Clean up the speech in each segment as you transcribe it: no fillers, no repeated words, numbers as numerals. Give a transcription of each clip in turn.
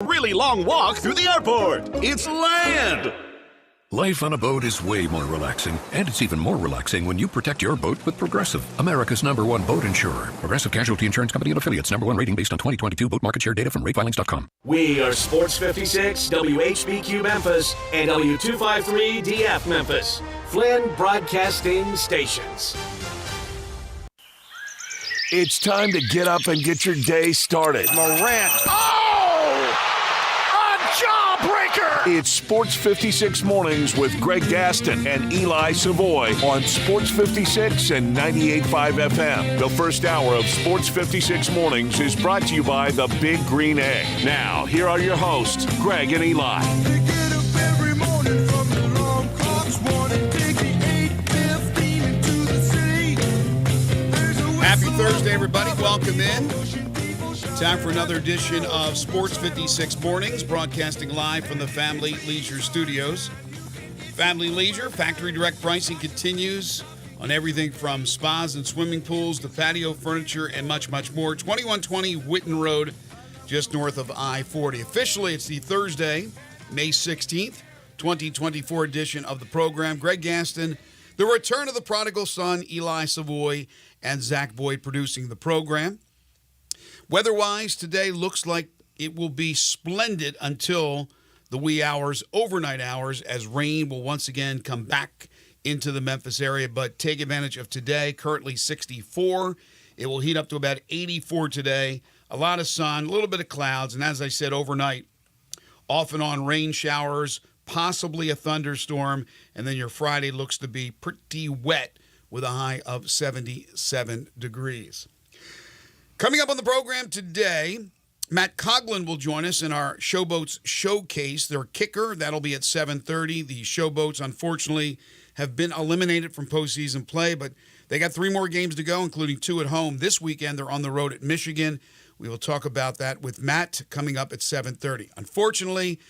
Really long walk through the airport. It's land. Life on a boat is way more relaxing, and it's even more relaxing when you protect your boat with Progressive, America's #1 boat insurer. Progressive Casualty Insurance Company and Affiliates. #1 rating based on 2022 boat market share data from ratefilings.com. We are Sports 56, WHBQ Memphis, and W253 DF Memphis. Flynn Broadcasting Stations. It's time to get up and get your day started. Morant. Jawbreaker! It's Sports 56 Mornings with Greg Gaston and Eli Savoy on Sports 56 and 98.5 FM. The first hour of Sports 56 Mornings is brought to you by the Big Green Egg. Now, here are your hosts, Greg and Eli. They get up every morning from the alarm clocks, wanting to take the 8:15 into the city. Happy Thursday, everybody. Welcome in. Time for another edition of Sports 56 Mornings, broadcasting live from the Family Leisure Studios. Family Leisure, factory direct pricing continues on everything from spas and swimming pools to patio furniture and much, much more. 2120 Whitten Road, just north of I-40. Officially, it's the Thursday, May 16th, 2024 edition of the program. Greg Gaston, the return of the prodigal son, Eli Savoy, and Zach Boyd producing the program. Weather-wise, today looks like it will be splendid until the wee hours, overnight hours, as rain will once again come back into the Memphis area. But take advantage of today, currently 64. It will heat up to about 84 today. A lot of sun, a little bit of clouds, and as I said, overnight, off and on rain showers, possibly a thunderstorm, and then your Friday looks to be pretty wet with a high of 77 degrees. Coming up on the program today, Matt Coughlin will join us in our Showboats Showcase. Their kicker, that'll be at 7:30. The Showboats, unfortunately, have been eliminated from postseason play, but they got 3 more games to go, including 2 at home. This weekend, they're on the road at Michigan. We will talk about that with Matt coming up at 7:30. Unfortunately,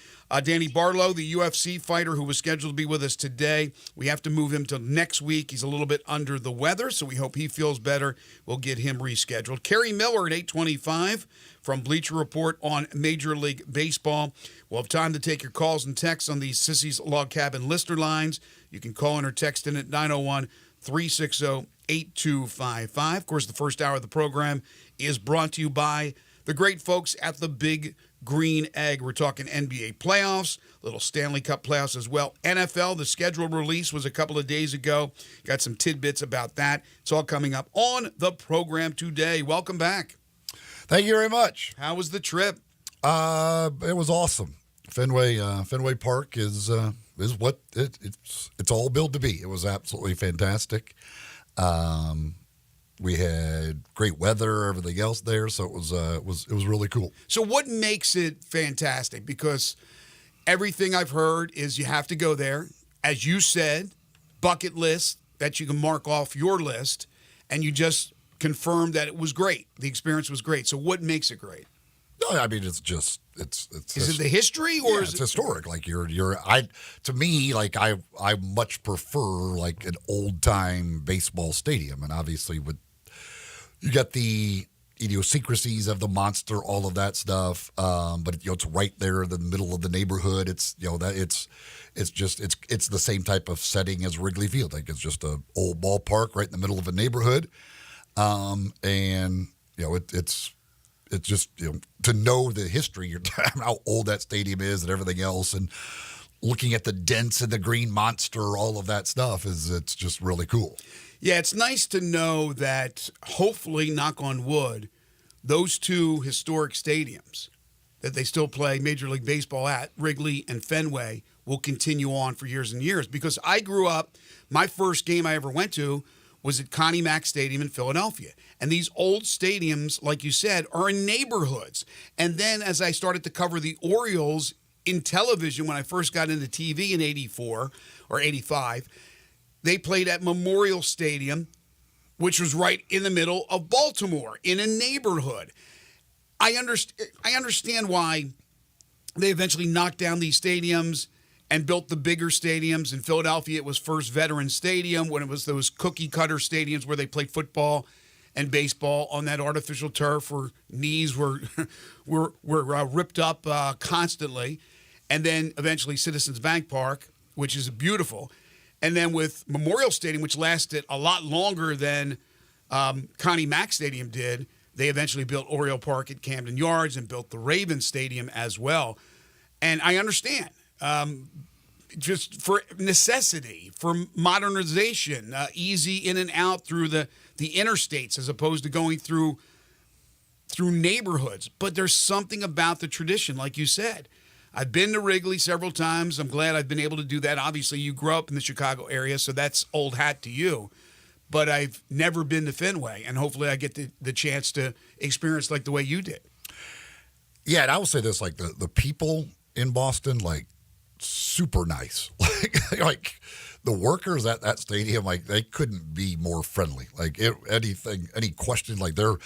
Danny Barlow, the UFC fighter who was scheduled to be with us today, we have to move him to next week. He's a little bit under the weather, so we hope he feels better. We'll get him rescheduled. Kerry Miller at 8:25 from Bleacher Report on Major League Baseball. We'll have time to take your calls and texts on the Sissy's Log Cabin listener lines. You can call in or text in at 901-360-8255. Of course, the first hour of the program is brought to you by the great folks at the Big Green Egg. We're talking NBA playoffs, little Stanley Cup playoffs as well. NFL, the schedule release was a couple of days ago. Got some tidbits about that. It's all coming up on the program today. Welcome back. Thank you very much. How was the trip? It was awesome. Fenway Park is what it's all billed to be. It was absolutely fantastic. We had great weather, everything else there, so it was really cool. So what makes it fantastic? Because everything I've heard is you have to go there, as you said, bucket list that you can mark off your list, and you just confirmed that it was great. The experience was great. So what makes it great? No, I mean it's just it's. Is it the history or is it's it historic? Like to me, like I much prefer like an old time baseball stadium, and obviously with. You got the idiosyncrasies of the monster, all of that stuff, but it's right there in the middle of the neighborhood. It's it's the same type of setting as Wrigley Field. Like it's just a old ballpark right in the middle of a neighborhood, and it's just to know the history, how old that stadium is, and everything else, and looking at the dents and the green monster, all of that stuff it's just really cool. Yeah, it's nice to know that hopefully, knock on wood, those 2 historic stadiums that they still play Major League Baseball at, Wrigley and Fenway, will continue on for years and years. Because I grew up, my first game I ever went to was at Connie Mack Stadium in Philadelphia. And these old stadiums, like you said, are in neighborhoods. And then as I started to cover the Orioles in television when I first got into TV in 84 or 85, they played at Memorial Stadium, which was right in the middle of Baltimore, in a neighborhood. I understand why they eventually knocked down these stadiums and built the bigger stadiums. In Philadelphia, it was First Veterans Stadium when it was those cookie-cutter stadiums where they played football and baseball on that artificial turf where knees were ripped up constantly. And then eventually Citizens Bank Park, which is beautiful. And then with Memorial Stadium, which lasted a lot longer than Connie Mack Stadium did, they eventually built Oriole Park at Camden Yards and built the Ravens Stadium as well. And I understand, just for necessity, for modernization, easy in and out through the interstates as opposed to going through neighborhoods. But there's something about the tradition, like you said. I've been to Wrigley several times. I'm glad I've been able to do that. Obviously, you grew up in the Chicago area, so that's old hat to you. But I've never been to Fenway, and hopefully I get the chance to experience like the way you did. Yeah, and I will say this, like the people in Boston, like super nice. like the workers at that stadium, like they couldn't be more friendly. Like any question, like they'll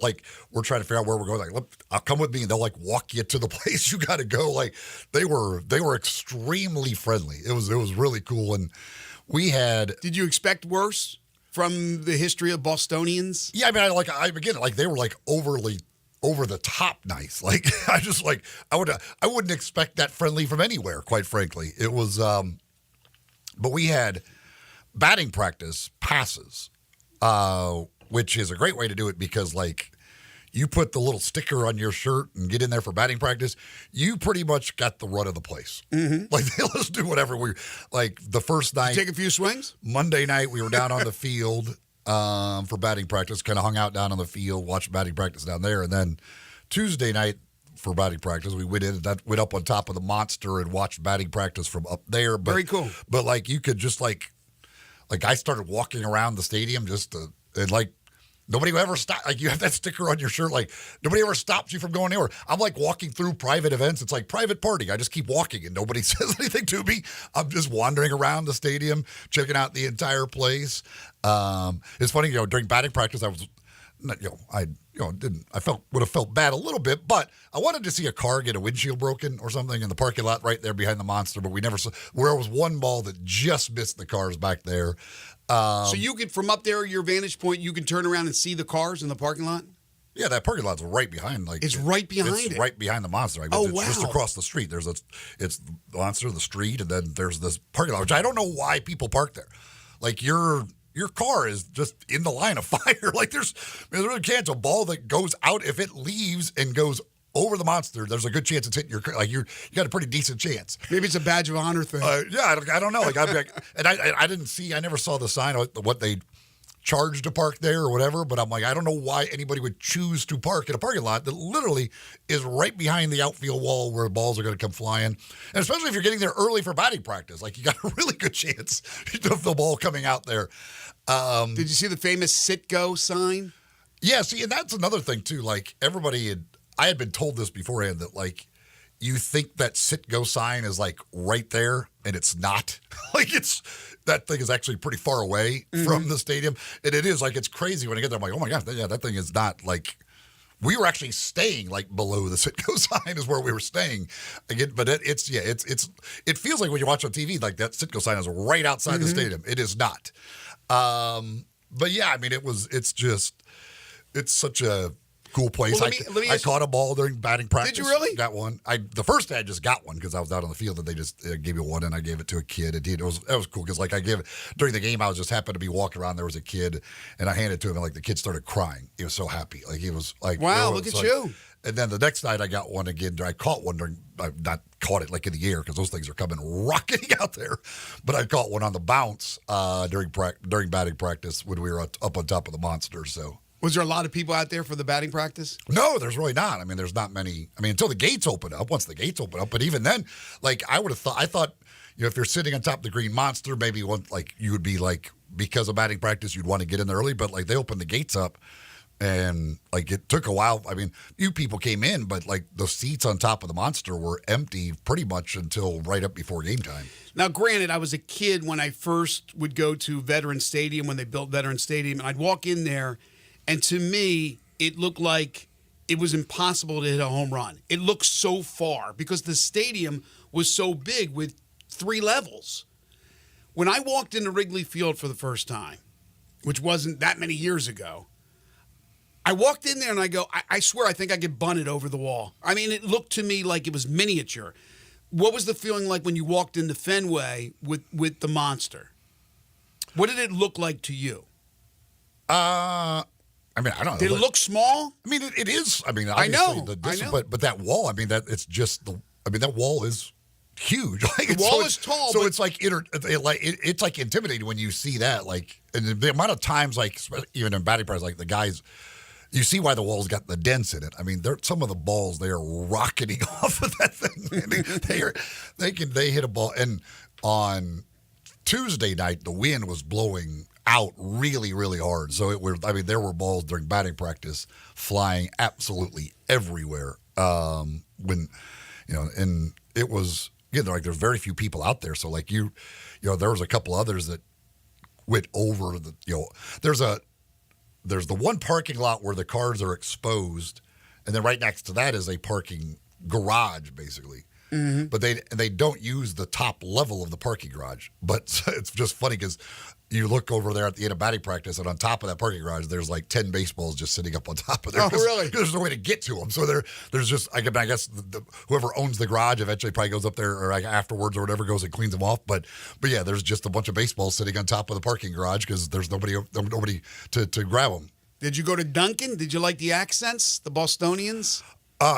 like, we're trying to figure out where we're going. Like, look, I'll come with me, and they'll like walk you to the place you got to go. Like they were extremely friendly. It was really cool. And we had. Did you expect worse from the history of Bostonians? Yeah, I mean, they were like overly over the top nice. Like I wouldn't expect that friendly from anywhere, quite frankly. It was but we had batting practice passes, which is a great way to do it because like you put the little sticker on your shirt and get in there for batting practice, you pretty much got the run of the place. Mm-hmm. Like they let us do whatever like the first night. Take a few swings? Monday night we were down on the field for batting practice, kind of hung out down on the field, watched batting practice down there. And then Tuesday night for batting practice, we went up on top of the Monster and watched batting practice from up there. But, very cool. But like you could just like I started walking around the stadium and like nobody ever stopped. Like you have that sticker on your shirt, like nobody ever stops you from going anywhere. I'm like walking through private events. It's like private party. I just keep walking and nobody says anything to me. I'm just wandering around the stadium, checking out the entire place. It's funny, during batting practice, I was, would have felt bad a little bit, but I wanted to see a car get a windshield broken or something in the parking lot right there behind the Monster, but we never saw. Where it was one ball that just missed the cars back there. So you could, from up there, your vantage point, you can turn around and see the cars in the parking lot? Yeah, that parking lot's right behind. It's right behind it. It's right behind the Monster. It's just across the street. It's the Monster, the street, and then there's this parking lot, which I don't know why people park there. Like your car is just in the line of fire. Like there's really chance a ball that goes out, if it leaves and goes over the Monster, there's a good chance it's hitting your car. Like you got a pretty decent chance. Maybe it's a badge of honor thing. Yeah, I don't know. Like I never saw the sign of what they charged to park there or whatever. But I'm like, I don't know why anybody would choose to park in a parking lot that literally is right behind the outfield wall where balls are going to come flying. And especially if you're getting there early for batting practice, like you got a really good chance of the ball coming out there. Did you see the famous sit-go sign? Yeah, see, and that's another thing too. Like I had been told this beforehand that like you think that sit-go sign is like right there, and it's not. Like that thing is actually pretty far away from the stadium, and it is like it's crazy when I get there. I'm like, oh my gosh, that thing is not like. We were actually staying like below the sit-go sign is where we were staying. Again, but it feels like when you watch on TV, like that sit-go sign is right outside the stadium. It is not. But yeah, I mean, it's such a cool place. Well, I caught a ball during batting practice. Did you really? Got one. The first day I just got one because I was out on the field and they just gave me one and I gave it to a kid. That was cool because like during the game I was just happened to be walking around. There was a kid and I handed it to him and like the kid started crying. He was so happy. Like he was like, wow, look at you. And then the next night I got one again. I caught one I not caught it like in the air because those things are coming rocketing out there. But I caught one on the bounce during batting practice when we were up on top of the Monster. So. Was there a lot of people out there for the batting practice? No, there's really not. I mean, there's not many. I mean, until the gates open up. Once the gates open up, but even then, like I thought, if you're sitting on top of the Green Monster, maybe you would be like because of batting practice, you'd want to get in there early. But like they opened the gates up, and like it took a while. I mean, you people came in, but like the seats on top of the Monster were empty pretty much until right up before game time. Now, granted, I was a kid when I first would go to Veterans Stadium when they built Veterans Stadium, and I'd walk in there. And to me, it looked like it was impossible to hit a home run. It looked so far because the stadium was so big with 3 levels. When I walked into Wrigley Field for the first time, which wasn't that many years ago, I walked in there and I go, I swear I think I could bun it over the wall. I mean, it looked to me like it was miniature. What was the feeling like when you walked into Fenway with the monster? What did it look like to you? I mean, I don't know. Did it look small? I mean, it is. I mean, I know. obviously the distance, but that wall. I mean, that wall is huge. Like, The wall is tall, so but- it's like it's like intimidating when you see that. Like, and the amount of times, like even in batting practice, like the guys. You see why the wall's got the dents in it. I mean, some of the balls they are rocketing off of that thing. They hit a ball, and on Tuesday night the wind was blowing out really, really hard. So there were balls during batting practice flying absolutely everywhere. And it was like there's very few people out there. So like there was a couple others that went over there's the one parking lot where the cars are exposed, and then right next to that is a parking garage, basically. Mm-hmm. But they don't use the top level of the parking garage. But it's just funny because you look over there at the end of batting practice, and on top of that parking garage, there's like 10 baseballs just sitting up on top of there. Oh, really? Because there's no way to get to them. So there's just, I guess whoever owns the garage eventually probably goes up there or like afterwards or whatever, goes and cleans them off. But yeah, there's just a bunch of baseballs sitting on top of the parking garage because there's nobody to grab them. Did you go to Duncan? Did you like the accents, the Bostonians?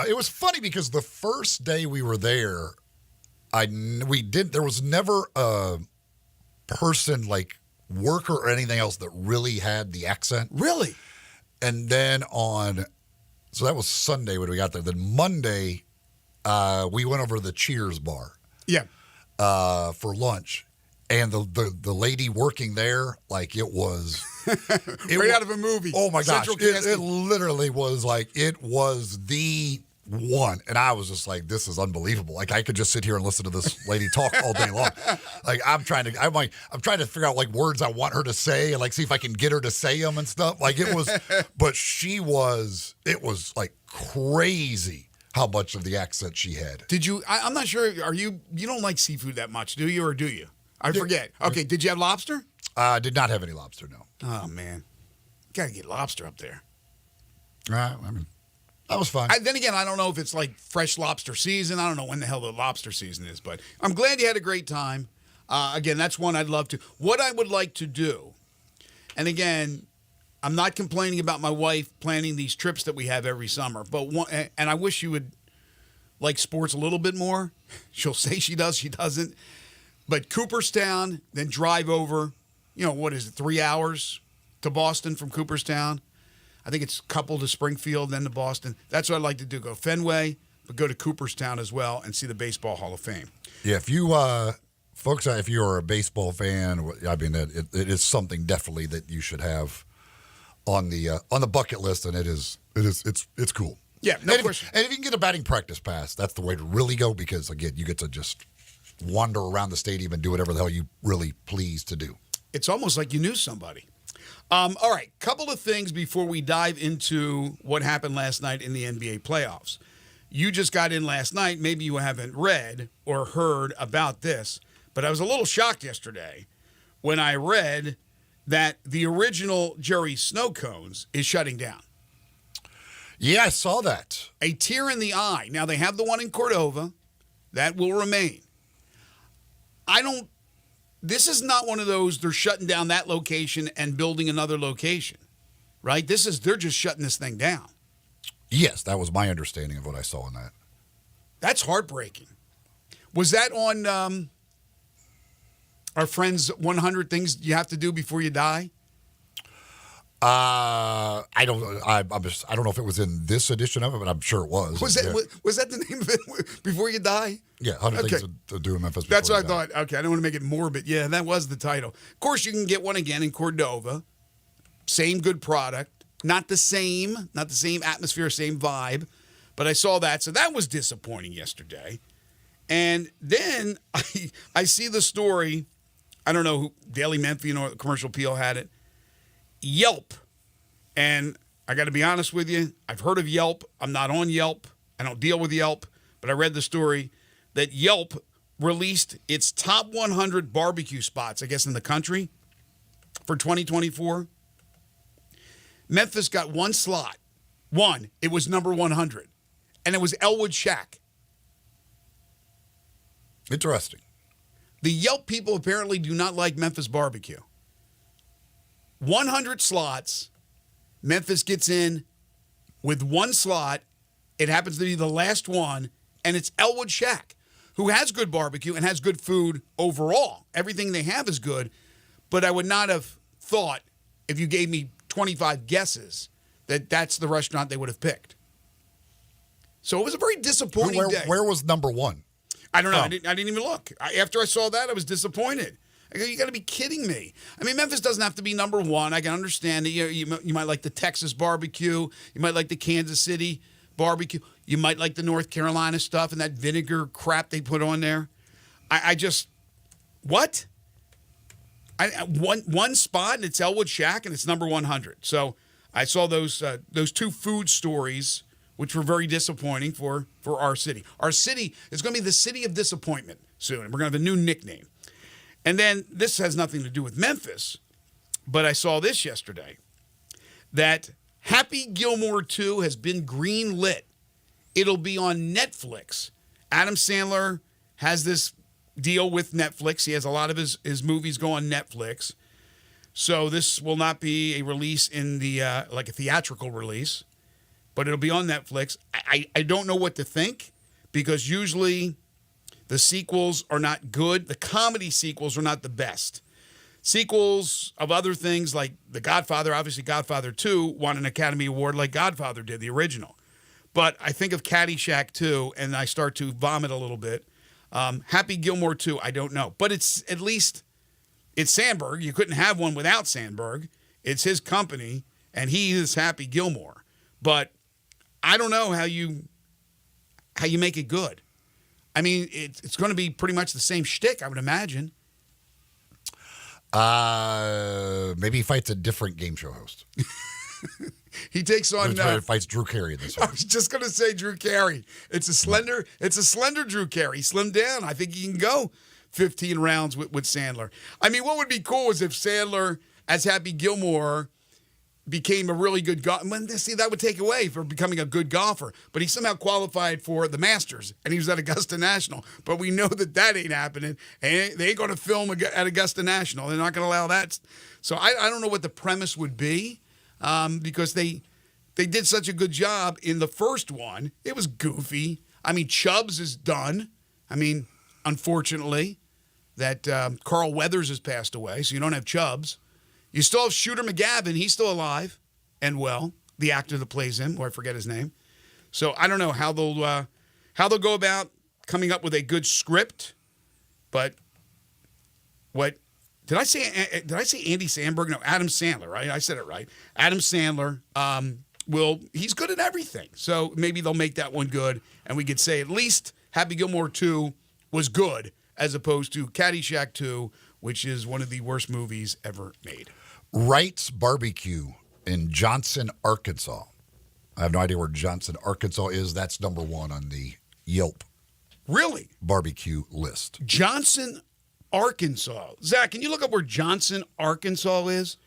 It was funny because the first day we were there, there was never a person like worker or anything else that really had the accent. Really? And then so that was Sunday when we got there. Then Monday, we went over to the Cheers bar. Yeah. For lunch. And the lady working there, like it was out of a movie. Oh my gosh. Central It literally was like, it was the one. And I was just like, this is unbelievable. Like I could just sit here and listen to this lady talk all day long. Like I'm trying to figure out like words I want her to say and like see if I can get her to say them and stuff. Like it was, but it was like crazy how much of the accent she had. Did you, I'm not sure, you don't like seafood that much, do you, or do you? I forget. Okay, did you have lobster? Did not have any lobster, no. Oh, man. Got to get lobster up there. I mean, that was fun. Then again, I don't know if it's like fresh lobster season. I don't know when the hell the lobster season is, but I'm glad you had a great time. Again, that's one I'd love to. What I would like to do, and again, I'm not complaining about my wife planning these trips that we have every summer, and I wish you would like sports a little bit more. She'll say she does, she doesn't. But Cooperstown, then drive over, what is it, 3 hours to Boston from Cooperstown? I think it's a couple to Springfield, then to Boston. That's what I'd like to do. Go Fenway, but go to Cooperstown as well and see the Baseball Hall of Fame. Yeah, if you folks, if you're a baseball fan, I mean, it is something definitely that you should have on the bucket list, and it's cool. Yeah, no question. And if you can get a batting practice pass, that's the way to really go because again, you get to just wander around the stadium and do whatever the hell you really please to do. It's almost like you knew somebody. All right, couple of things before we dive into what happened last night in the NBA playoffs. You just got in last night. Maybe you haven't read or heard about this, but I was a little shocked yesterday when I read that the original Jerry Snow Cones is shutting down. Yeah, I saw that. A tear in the eye. Now, they have the one in Cordova. That will remain. This is not one of those, they're shutting down that location and building another location, right? They're just shutting this thing down. Yes, that was my understanding of what I saw in that. That's heartbreaking. Was that on our friend's 100 things you have to do before you die? I don't know if it was in this edition of it, but I'm sure it was. Was that the name of it? Before you die? Yeah, 100 Okay. things to do in Memphis. That's what I Before You Die. thought. Okay, I don't want to make it morbid. Yeah, that was the title. Of course, you can get one again in Cordova. Same good product. Not the same atmosphere, same vibe. But I saw that, so that was disappointing yesterday. And then I see the story. I don't know who, Daily Memphian or Commercial Appeal had it. Yelp. And I got to be honest with you, I've heard of Yelp. I'm not on Yelp. I don't deal with Yelp. But I read the story that Yelp released its top 100 barbecue spots, I guess, in the country for 2024. Memphis got one slot. One. It was number 100. And it was Elwood Shack. Interesting. The Yelp people apparently do not like Memphis barbecue. 100 slots. Memphis gets in with one slot. It happens to be the last one, and it's Elwood Shack, who has good barbecue and has good food overall. Everything they have is good, but I would not have thought, if you gave me 25 guesses, that that's the restaurant they would have picked. So it was a very disappointing day. Where was number one? I don't know. I didn't even look. After I saw that, I was disappointed. I go, you got to be kidding me. I mean, Memphis doesn't have to be number one. I can understand that you might like the Texas barbecue. You might like the Kansas City barbecue. You might like the North Carolina stuff and that vinegar crap they put on there. I just, what? One spot, and it's Elwood Shack, and it's number 100. So I saw those two food stories, which were very disappointing for our city. Our city is going to be the city of disappointment soon. We're going to have a new nickname. And then this has nothing to do with Memphis, but I saw this yesterday, that Happy Gilmore 2 has been green-lit. It'll be on Netflix. Adam Sandler has this deal with Netflix. He has a lot of his movies go on Netflix. So this will not be a release in the like a theatrical release, but it'll be on Netflix. I don't know what to think, because usually the sequels are not good. The comedy sequels are not the best. Sequels of other things like The Godfather, obviously Godfather 2 won an Academy Award like Godfather did, the original. But I think of Caddyshack 2, and I start to vomit a little bit. Happy Gilmore 2, I don't know. But it's at least, it's Sandberg. You couldn't have one without Sandberg. It's his company, and he is Happy Gilmore. But I don't know how you make it good. I mean, it's going to be pretty much the same shtick, I would imagine. Maybe he fights a different game show host. He takes on fights Drew Carey in this one. I was just going to say Drew Carey. It's a slender Drew Carey. Slimmed down. I think he can go 15 rounds with Sandler. I mean, what would be cool is if Sandler, as Happy Gilmore, became a really good golfer. See, that would take away for becoming a good golfer. But he somehow qualified for the Masters, and he was at Augusta National. But we know that ain't happening. And they ain't going to film at Augusta National. They're not going to allow that. So I don't know what the premise would be, because they did such a good job in the first one. It was goofy. I mean, Chubbs is done. I mean, unfortunately, that Carl Weathers has passed away, so you don't have Chubbs. You still have Shooter McGavin. He's still alive and well, the actor that plays him, or I forget his name. So I don't know how they'll go about coming up with a good script. But what did I say? Did I say Andy Samberg? No, Adam Sandler. Right? I said it right. Adam Sandler. He's good at everything. So maybe they'll make that one good, and we could say at least Happy Gilmore 2 was good, as opposed to Caddyshack 2, which is one of the worst movies ever made. Wright's Barbecue in Johnson, Arkansas. I have no idea where Johnson, Arkansas is. That's number one on the Yelp Really? barbecue list. Johnson, Arkansas. Zach, can you look up where Johnson, Arkansas is?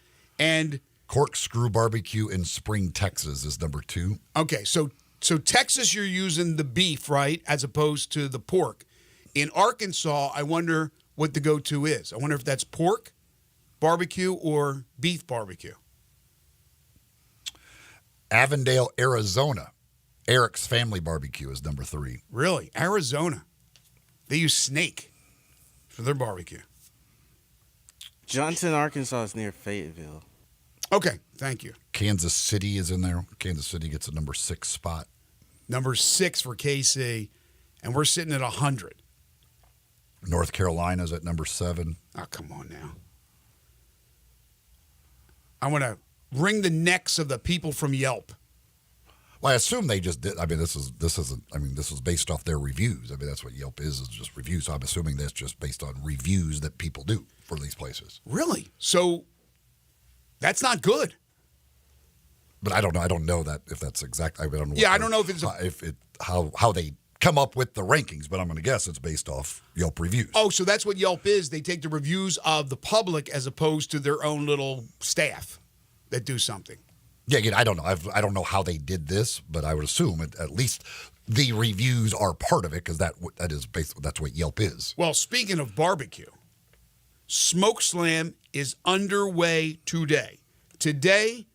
And Corkscrew Barbecue in Spring, Texas is number 2. okay, so Texas, you're using the beef, right, as opposed to the pork. In Arkansas, I wonder what the go-to is. I wonder if that's pork barbecue or beef barbecue. Avondale, Arizona. Eric's Family Barbecue is number 3. Really? Arizona. They use snake for their barbecue. Johnson, Arkansas is near Fayetteville. Okay, thank you. Kansas City is in there. Kansas City gets a number 6 spot. Number 6 for KC, and we're sitting at 100. North Carolina's at number 7. Oh, come on now. I want to wring the necks of the people from Yelp. Well, I assume they just did. I mean, this was based off their reviews. I mean, that's what Yelp is just reviews. So I'm assuming that's just based on reviews that people do for these places. Really? So that's not good. But I don't know. I don't know that if that's exact. I don't know. Yeah, I don't know if it's how they come up with the rankings. But I'm going to guess it's based off Yelp reviews. Oh, so that's what Yelp is. They take the reviews of the public as opposed to their own little staff that do something. Yeah, again, I don't know. I don't know how they did this, but I would assume at least the reviews are part of it because that is basically that's what Yelp is. Well, speaking of barbecue, Smokeslam is underway today. Today,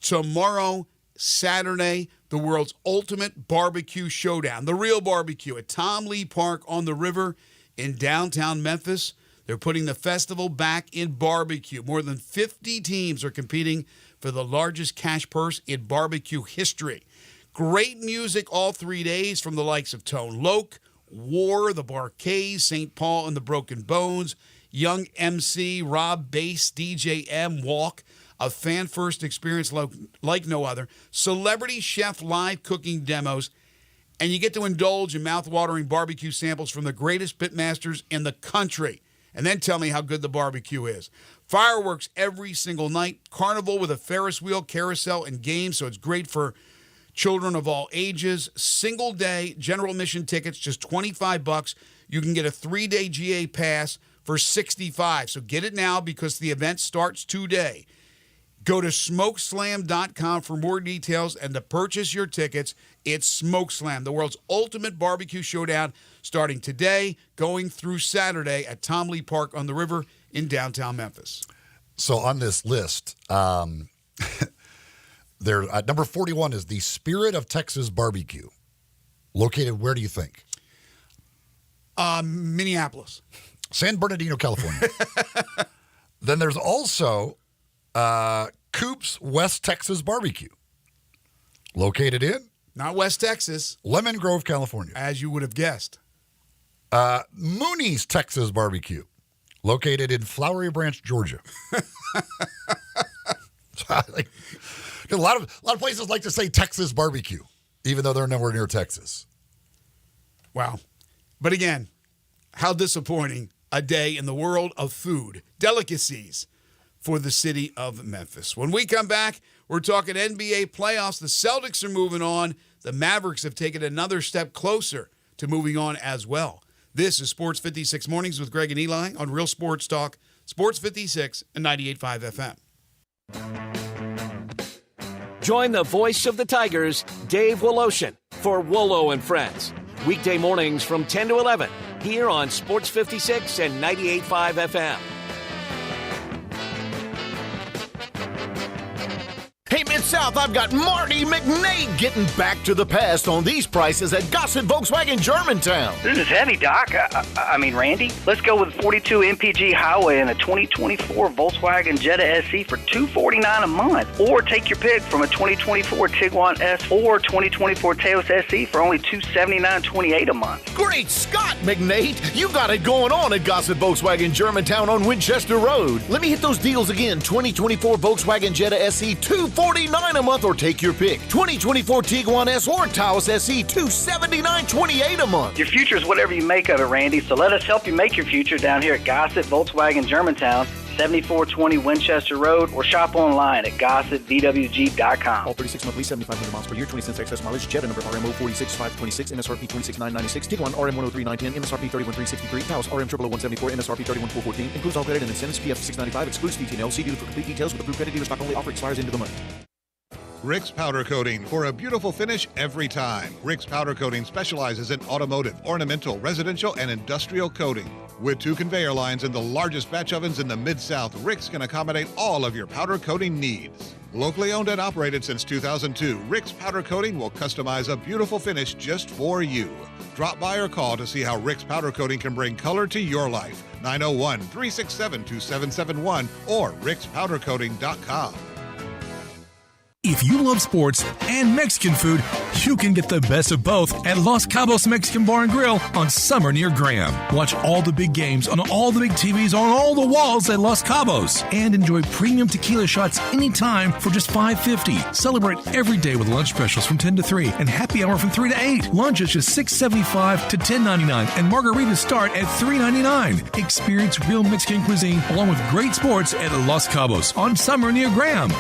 tomorrow, Saturday, the world's ultimate barbecue showdown, the real barbecue at Tom Lee Park on the river in downtown Memphis. They're putting the festival back in barbecue. More than 50 teams are competing for the largest cash purse in barbecue history. Great music all 3 days from the likes of Tone Loc, War, the Barkays, St. Paul and the Broken Bones, Young MC, Rob Bass, DJ M, Walk, a fan-first experience like no other, celebrity chef live cooking demos, and you get to indulge in mouth-watering barbecue samples from the greatest pitmasters in the country. And then tell me how good the barbecue is. Fireworks every single night. Carnival with a Ferris wheel, carousel, and games, so it's great for children of all ages. Single day general admission tickets, just $25. You can get a 3-day GA pass for $65. So get it now because the event starts today. Go to smokeslam.com for more details and to purchase your tickets. It's Smokeslam, the world's ultimate barbecue showdown, starting today, going through Saturday at Tom Lee Park on the river in downtown Memphis. So on this list, number 41 is the Spirit of Texas Barbecue. Located where do you think? Minneapolis. San Bernardino, California. Then there's also Coop's West Texas Barbecue. Located in? Not West Texas. Lemon Grove, California. As you would have guessed. Mooney's Texas Barbecue. Located in Flowery Branch, Georgia. A lot of places like to say Texas barbecue, even though they're nowhere near Texas. Wow. But again, how disappointing a day in the world of food, delicacies for the city of Memphis. When we come back, we're talking NBA playoffs. The Celtics are moving on. The Mavericks have taken another step closer to moving on as well. This is Sports 56 Mornings with Greg and Eli on Real Sports Talk, Sports 56 and 98.5 FM. Join the voice of the Tigers, Dave Woloshin, for Wolo and Friends. Weekday mornings from 10 to 11 here on Sports 56 and 98.5 FM. Hey, Mid-South, I've got Marty McNay getting back to the past on these prices at Gossett Volkswagen Germantown. This is heavy, Doc. I mean, Randy. Let's go with 42 MPG Highway and a 2024 Volkswagen Jetta SE for $249 a month. Or take your pick from a 2024 Tiguan S or 2024 Taos SE for only $279.28 a month. Great Scott, McNate! You got it going on at Gossett Volkswagen Germantown on Winchester Road. Let me hit those deals again. 2024 Volkswagen Jetta SE, $249 a month, or take your pick. 2024 Tiguan S or Taos SE, $279.28 a month. Your future is whatever you make of it, Randy, so let us help you make your future down here at Gossett Volkswagen Germantown, 7420 Winchester Road, or shop online at GossettVWG.com. All 36-month lease, 7,500 miles per year, 20 cents excess mileage. Jetta number RMO 46526, MSRP 26996. Tiguan RM 103910, MSRP 31363. Taos RM 00174, MSRP 31414. Includes all credit and incentives. PF 695. Excludes DTNL. See dealer for complete details. With approved credit dealer stock only. Offer expires into the month. Rick's Powder Coating for a beautiful finish every time. Rick's Powder Coating specializes in automotive, ornamental, residential, and industrial coating. With 2 conveyor lines and the largest batch ovens in the Mid-South, Rick's can accommodate all of your powder coating needs. Locally owned and operated since 2002, Rick's Powder Coating will customize a beautiful finish just for you. Drop by or call to see how Rick's Powder Coating can bring color to your life. 901-367-2771 or rickspowdercoating.com. If you love sports and Mexican food, you can get the best of both at Los Cabos Mexican Bar and Grill on Summer near Graham. Watch all the big games on all the big TVs on all the walls at Los Cabos and enjoy premium tequila shots anytime for just $5.50. Celebrate every day with lunch specials from 10 to 3 and happy hour from 3 to 8. Lunch is just $6.75 to $10.99 and margaritas start at $3.99. Experience real Mexican cuisine along with great sports at Los Cabos on Summer near Graham.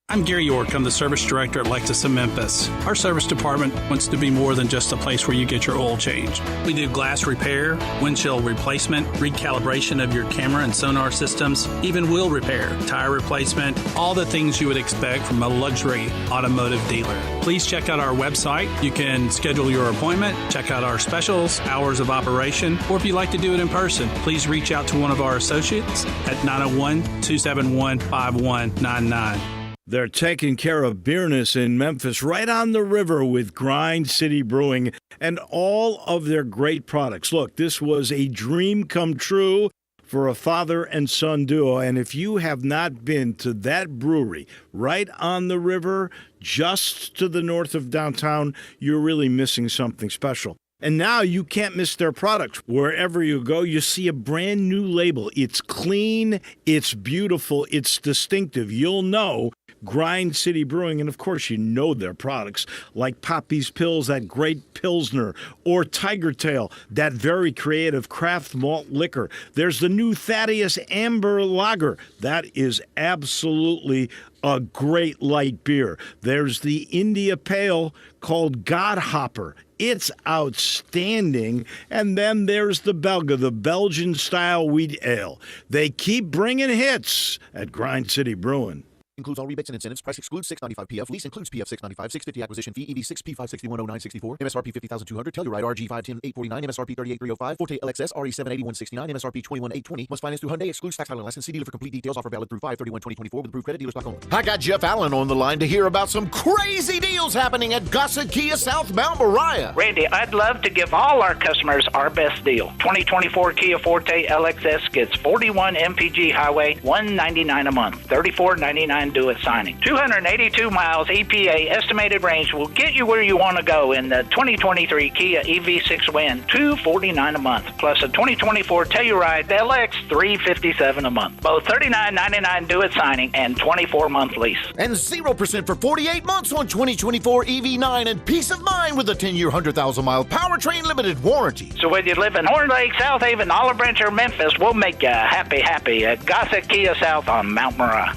I'm Gary York. I'm the service director at Lexus of Memphis. Our service department wants to be more than just a place where you get your oil changed. We do glass repair, windshield replacement, recalibration of your camera and sonar systems, even wheel repair, tire replacement, all the things you would expect from a luxury automotive dealer. Please check out our website. You can schedule your appointment, check out our specials, hours of operation, or if you'd like to do it in person, please reach out to one of our associates at 901-271-5199. They're taking care of beerness in Memphis right on the river with Grind City Brewing and all of their great products. Look, this was a dream come true for a father and son duo. And if you have not been to that brewery right on the river, just to the north of downtown, you're really missing something special. And now you can't miss their products. Wherever you go, you see a brand new label. It's clean, it's beautiful, it's distinctive. You'll know Grind City Brewing, and of course you know their products like Poppy's Pills, that great Pilsner, or Tiger Tail, that very creative craft malt liquor. There's the new Thaddeus Amber Lager. That is absolutely a great light beer. There's the India Pale called Godhopper. It's outstanding. And then there's the Belga, the Belgian-style wheat ale. They keep bringing hits at Grind City Brewing. Includes all rebates and incentives. Price excludes $6.95 PF. Lease includes PF $6.95. $6.50 acquisition fee. EV 6 P5610964. MSRP $50,200. Telluride RG 510 849. MSRP 38305. Forte LXS RE 78169. MSRP 21820. Must finance through Hyundai. Excludes tax title and license. See dealer for complete details. Offer valid through 5/31/2024 with approved credit. Dealer stock only. I got Jeff Allen on the line to hear about some crazy deals happening at Gossett Kia southbound Mariah. Randy, I'd love to give all our customers our best deal. 2024 Kia Forte LXS gets 41 MPG Highway, $199 a month, $34.99 due at signing. 282 miles EPA estimated range will get you where you want to go in the 2023 Kia EV6 Win, $249 a month, plus a 2024 Telluride LX, $357 a month. Both $39.99 due at signing and 24-month lease. And 0% for 48 months on 2024 EV9 and peace of mind with a 10-year, 100,000-mile powertrain limited warranty. So whether you live in Horn Lake, South Haven, Olive Branch, or Memphis, we'll make you happy at Gossett Kia South on Mount Moriah.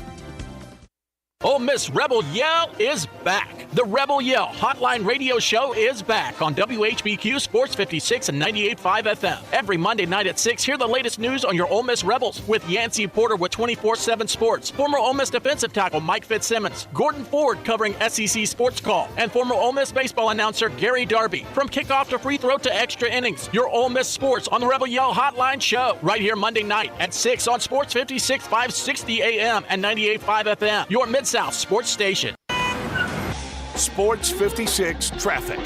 Ole Miss Rebel Yell is back. The Rebel Yell Hotline Radio Show is back on WHBQ Sports 56 and 98.5 FM. Every Monday night at 6, hear the latest news on your Ole Miss Rebels with Yancey Porter with 24/7 Sports, former Ole Miss defensive tackle Mike Fitzsimmons, Gordon Ford covering SEC Sports Call, and former Ole Miss baseball announcer Gary Darby. From kickoff to free throw to extra innings, your Ole Miss Sports on the Rebel Yell Hotline Show right here Monday night at 6 on Sports 56, 560 AM and 98.5 FM. Your Mid-South Sports Station. Sports 56 traffic.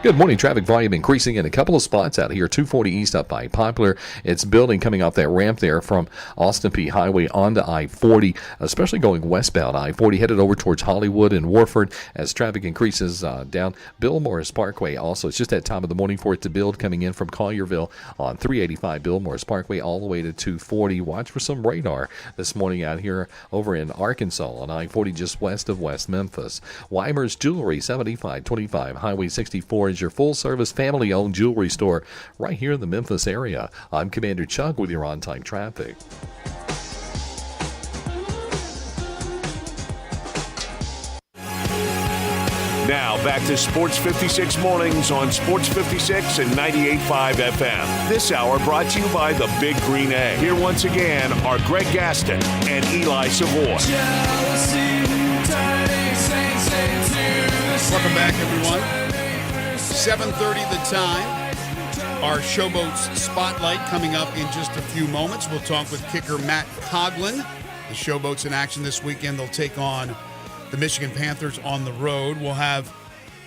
Good morning. Traffic volume increasing in a couple of spots out here. 240 east up by Poplar. It's building coming off that ramp there from Austin P Highway onto I-40, especially going westbound. I-40 headed over towards Hollywood and Warford as traffic increases down Bill Morris Parkway. Also, it's just that time of the morning for it to build coming in from Collierville on 385 Bill Morris Parkway all the way to 240. Watch for some radar this morning out here over in Arkansas on I-40 just west of West Memphis. Weimer's Jewelry, 7525 Highway 64 is your full-service, family-owned jewelry store right here in the Memphis area. I'm Commander Chuck with your on-time traffic. Now back to Sports 56 mornings on Sports 56 and 98.5 FM. This hour brought to you by the Big Green Egg. Here once again are Greg Gaston and Eli Savoy. Welcome back, everyone. 7:30 the time. Our Showboats Spotlight coming up in just a few moments. We'll talk with kicker Matt Coughlin. The Showboats in action this weekend. They'll take on the Michigan Panthers on the road. We'll have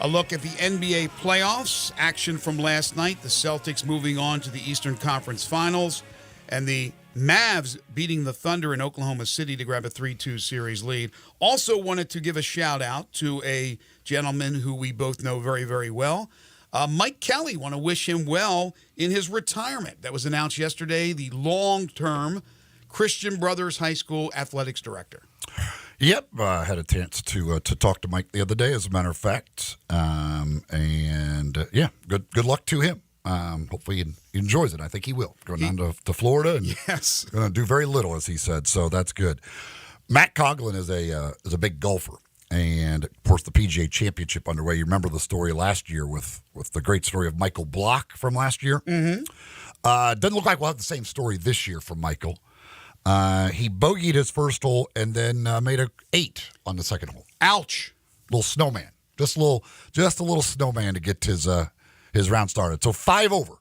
a look at the NBA playoffs. Action from last night. The Celtics moving on to the Eastern Conference Finals. And the Mavs beating the Thunder in Oklahoma City to grab a 3-2 series lead. Also wanted to give a shout out to a gentleman who we both know very, very well. Mike Kelly, want to wish him well in his retirement. That was announced yesterday, the long-term Christian Brothers High School athletics director. Yep, I had a chance to talk to Mike the other day, as a matter of fact. Good luck to him. Hopefully he enjoys it. I think he will. Going down to Florida and yes, going to do very little, as he said, so that's good. Matt Coughlin is a big golfer, and of course the PGA Championship underway. You remember the story last year with the great story of Michael Block from last year. Mm-hmm. Doesn't look like we'll have the same story this year from Michael. He bogeyed his first hole and then made a 8 on the second hole. Ouch! Little snowman, just a little snowman to get his round started. So 5 over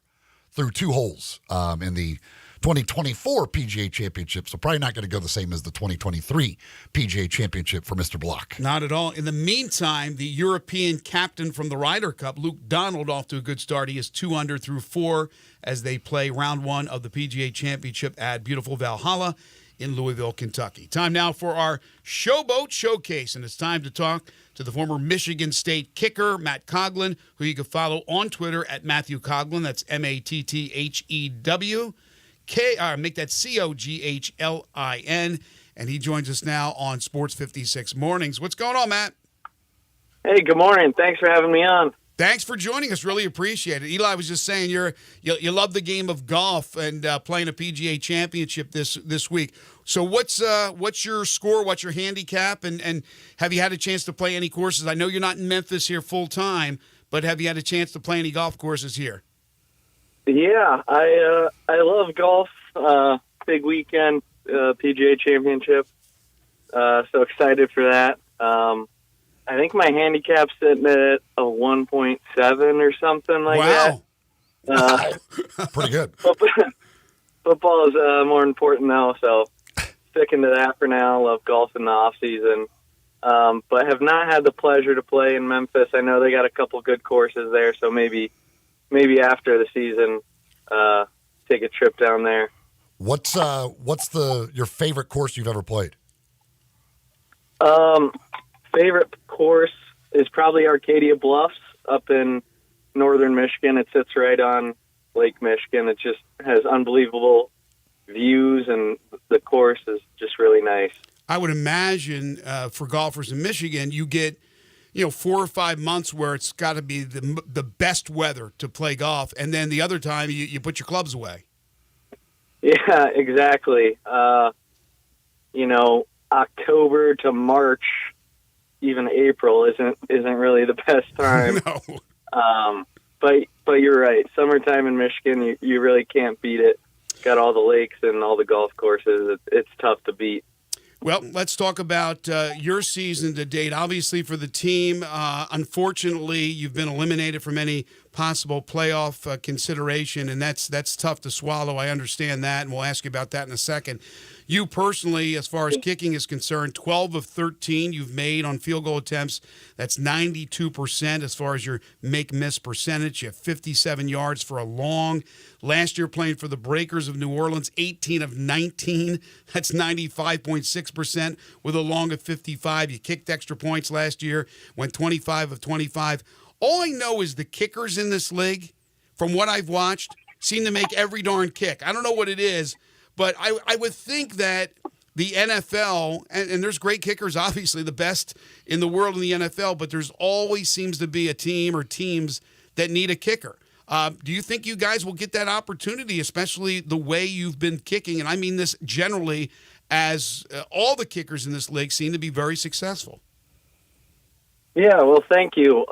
through 2 holes in the 2024 PGA Championship, so probably not going to go the same as the 2023 PGA Championship for Mr. Block. Not at all. In the meantime, the European captain from the Ryder Cup, Luke Donald, off to a good start. He is 2 under through 4 as they play round 1 of the PGA Championship at beautiful Valhalla in Louisville, Kentucky. Time now for our Showboat Showcase, and it's time to talk to the former Michigan State kicker, Matt Coughlin, who you can follow on Twitter at Matthew Coughlin. That's MATTHEW. Make that COGHLIN, and he joins us now on Sports 56 Mornings. What's going on, Matt? Hey, good morning. Thanks for having me on. Thanks for joining us. Really appreciate it. Eli was just saying you love the game of golf and playing a PGA Championship this week. So what's your score? What's your handicap? And have you had a chance to play any courses? I know you're not in Memphis here full time, but have you had a chance to play any golf courses here? Yeah, I love golf. Big weekend, PGA Championship. So excited for that. I think my handicap's sitting at a 1.7 or something like that. Pretty good. Football is more important now, so sticking to that for now. Love golf in the off season, but have not had the pleasure to play in Memphis. I know they got a couple good courses there, so maybe after the season, take a trip down there. What's your favorite course you've ever played? Favorite course is probably Arcadia Bluffs up in northern Michigan. It sits right on Lake Michigan. It just has unbelievable views, and the course is just really nice. I would imagine for golfers in Michigan, you get 4 or 5 months where it's got to be the best weather to play golf, and then the other time you put your clubs away. Yeah, exactly. October to March, even April isn't really the best time. No. But you're right. Summertime in Michigan, you really can't beat it. Got all the lakes and all the golf courses. It's tough to beat. Well, let's talk about your season to date. Obviously, for the team, unfortunately, you've been eliminated from any possible playoff consideration, and that's tough to swallow. I understand that, and we'll ask you about that in a second. You personally, as far as kicking is concerned, 12 of 13 you've made on field goal attempts. That's 92% as far as your make-miss percentage. You have 57 yards for a long. Last year playing for the Breakers of New Orleans, 18 of 19. That's 95.6% with a long of 55. You kicked extra points last year, went 25 of 25. All I know is the kickers in this league, from what I've watched, seem to make every darn kick. I don't know what it is, but I would think that the NFL, and there's great kickers, obviously, the best in the world in the NFL, but there's always seems to be a team or teams that need a kicker. Do you think you guys will get that opportunity, especially the way you've been kicking? And I mean this generally, as all the kickers in this league seem to be very successful. Yeah, well, thank you.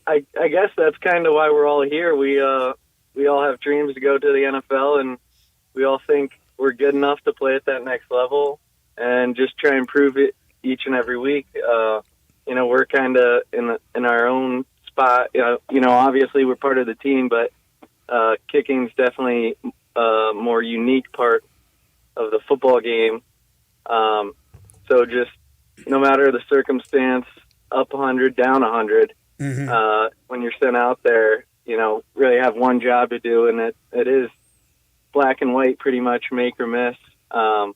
I guess that's kind of why we're all here. We all have dreams to go to the NFL, and we all think we're good enough to play at that next level and just try and prove it each and every week. We're kind of in our own spot. Obviously we're part of the team, but kicking's definitely a more unique part of the football game. So just no matter the circumstance, up 100, down 100, when you're sent out there, really have one job to do, and it is black and white, pretty much make or miss. So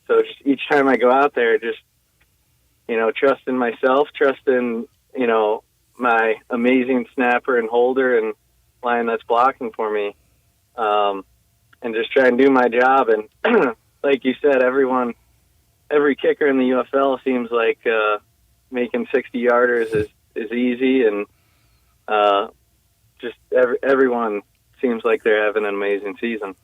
just each time I go out there, just, trust in myself, trust in, my amazing snapper and holder and line that's blocking for me. And just try and do my job. And like you said, every kicker in the UFL seems like making 60-yarders is easy, and just everyone seems like they're having an amazing season.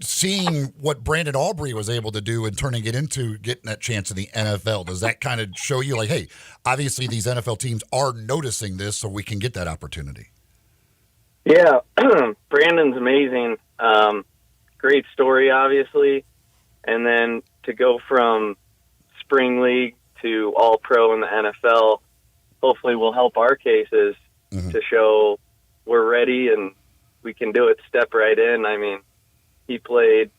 Seeing what Brandon Aubrey was able to do and turning it into getting that chance in the NFL, does that kind of show you, like, hey, obviously these NFL teams are noticing this, so we can get that opportunity? Yeah, Brandon's amazing. Great story, obviously. And then to go from spring league to all pro in the NFL, hopefully will help our cases to show we're ready and we can do it, step right in. I mean, he played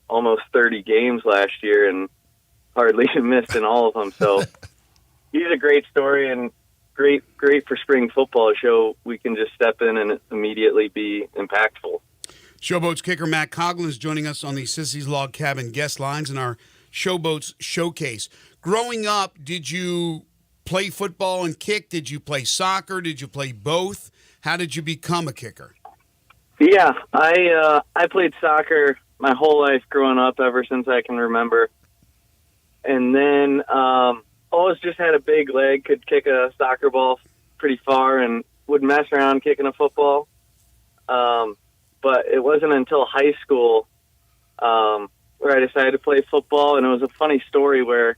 almost 30 games last year and hardly missed in all of them. So he's a great story and great for spring football to show we can just step in and immediately be impactful. Showboats kicker Matt Coughlin is joining us on the Sissy's Log Cabin guest lines in our Showboats Showcase. Growing up, did you play football and kick? Did you play soccer? Did you play both? How did you become a kicker? Yeah, I played soccer my whole life growing up, ever since I can remember. And then always just had a big leg, could kick a soccer ball pretty far, and would mess around kicking a football. But it wasn't until high school where I decided to play football, and it was a funny story where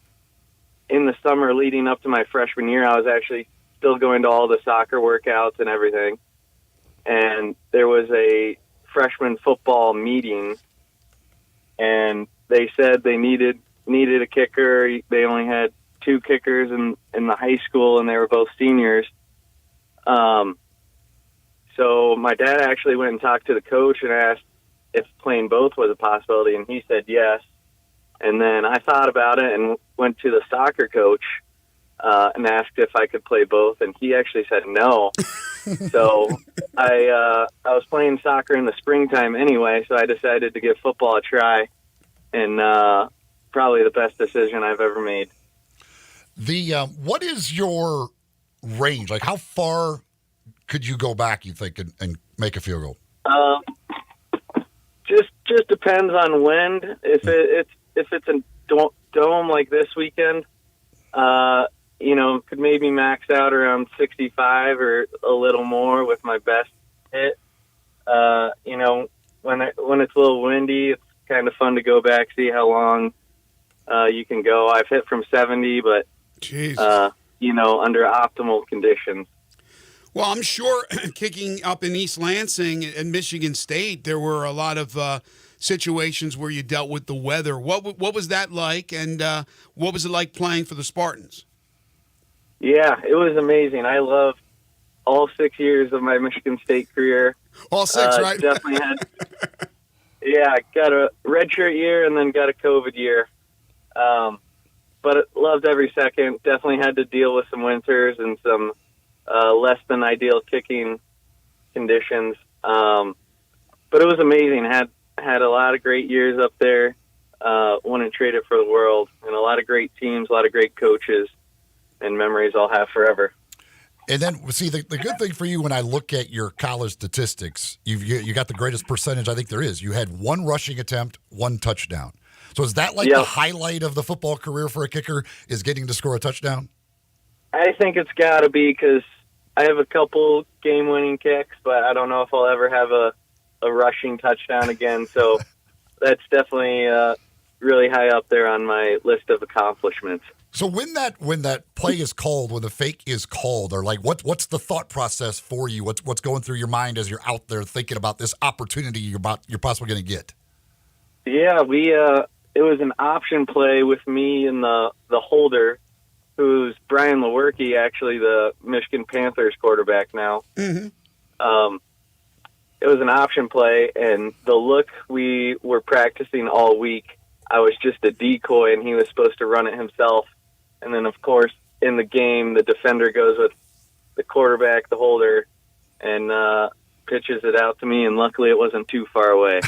in the summer leading up to my freshman year, I was actually still going to all the soccer workouts and everything. And there was a freshman football meeting, and they said they needed a kicker. They only had 2 kickers in the high school, and they were both seniors. So my dad actually went and talked to the coach and asked if playing both was a possibility, and he said yes. And then I thought about it and went to the soccer coach and asked if I could play both, and he actually said no. So I was playing soccer in the springtime anyway, so I decided to give football a try, and probably the best decision I've ever made. What is your range? Like, how far could you go back, you think, and make a field goal? Just depends on wind. If it's a dome like this weekend, could maybe max out around 65 or a little more with my best hit. When it's a little windy, it's kind of fun to go back, see how long you can go. I've hit from 70, but under optimal conditions. Well, I'm sure kicking up in East Lansing and Michigan State, there were a lot of situations where you dealt with the weather. What was that like, and what was it like playing for the Spartans? Yeah, it was amazing. I loved all 6 years of my Michigan State career. All 6, right? Definitely had. Yeah, got a redshirt year and then got a COVID year. But loved every second. Definitely had to deal with some winters and some less than ideal kicking conditions. But it was amazing. Had a lot of great years up there. Wouldn't trade it for the world. And a lot of great teams, a lot of great coaches, and memories I'll have forever. And then, see, the good thing for you when I look at your college statistics, you got the greatest percentage I think there is. You had 1 rushing attempt, 1 touchdown. So is that like the highlight of the football career for a kicker, is getting to score a touchdown? I think it's got to be, because I have a couple game-winning kicks, but I don't know if I'll ever have a rushing touchdown again. So that's definitely really high up there on my list of accomplishments. So when that play is called, when the fake is called, or like what's the thought process for you? What's going through your mind as you're out there thinking about this opportunity you're possibly going to get? Yeah, it was an option play with me and the holder, who's Brian Lewerke, actually the Michigan Panthers quarterback now. Mm-hmm. It was an option play, and the look we were practicing all week, I was just a decoy, and he was supposed to run it himself. And then, of course, in the game, the defender goes with the quarterback, the holder, and pitches it out to me, and luckily it wasn't too far away.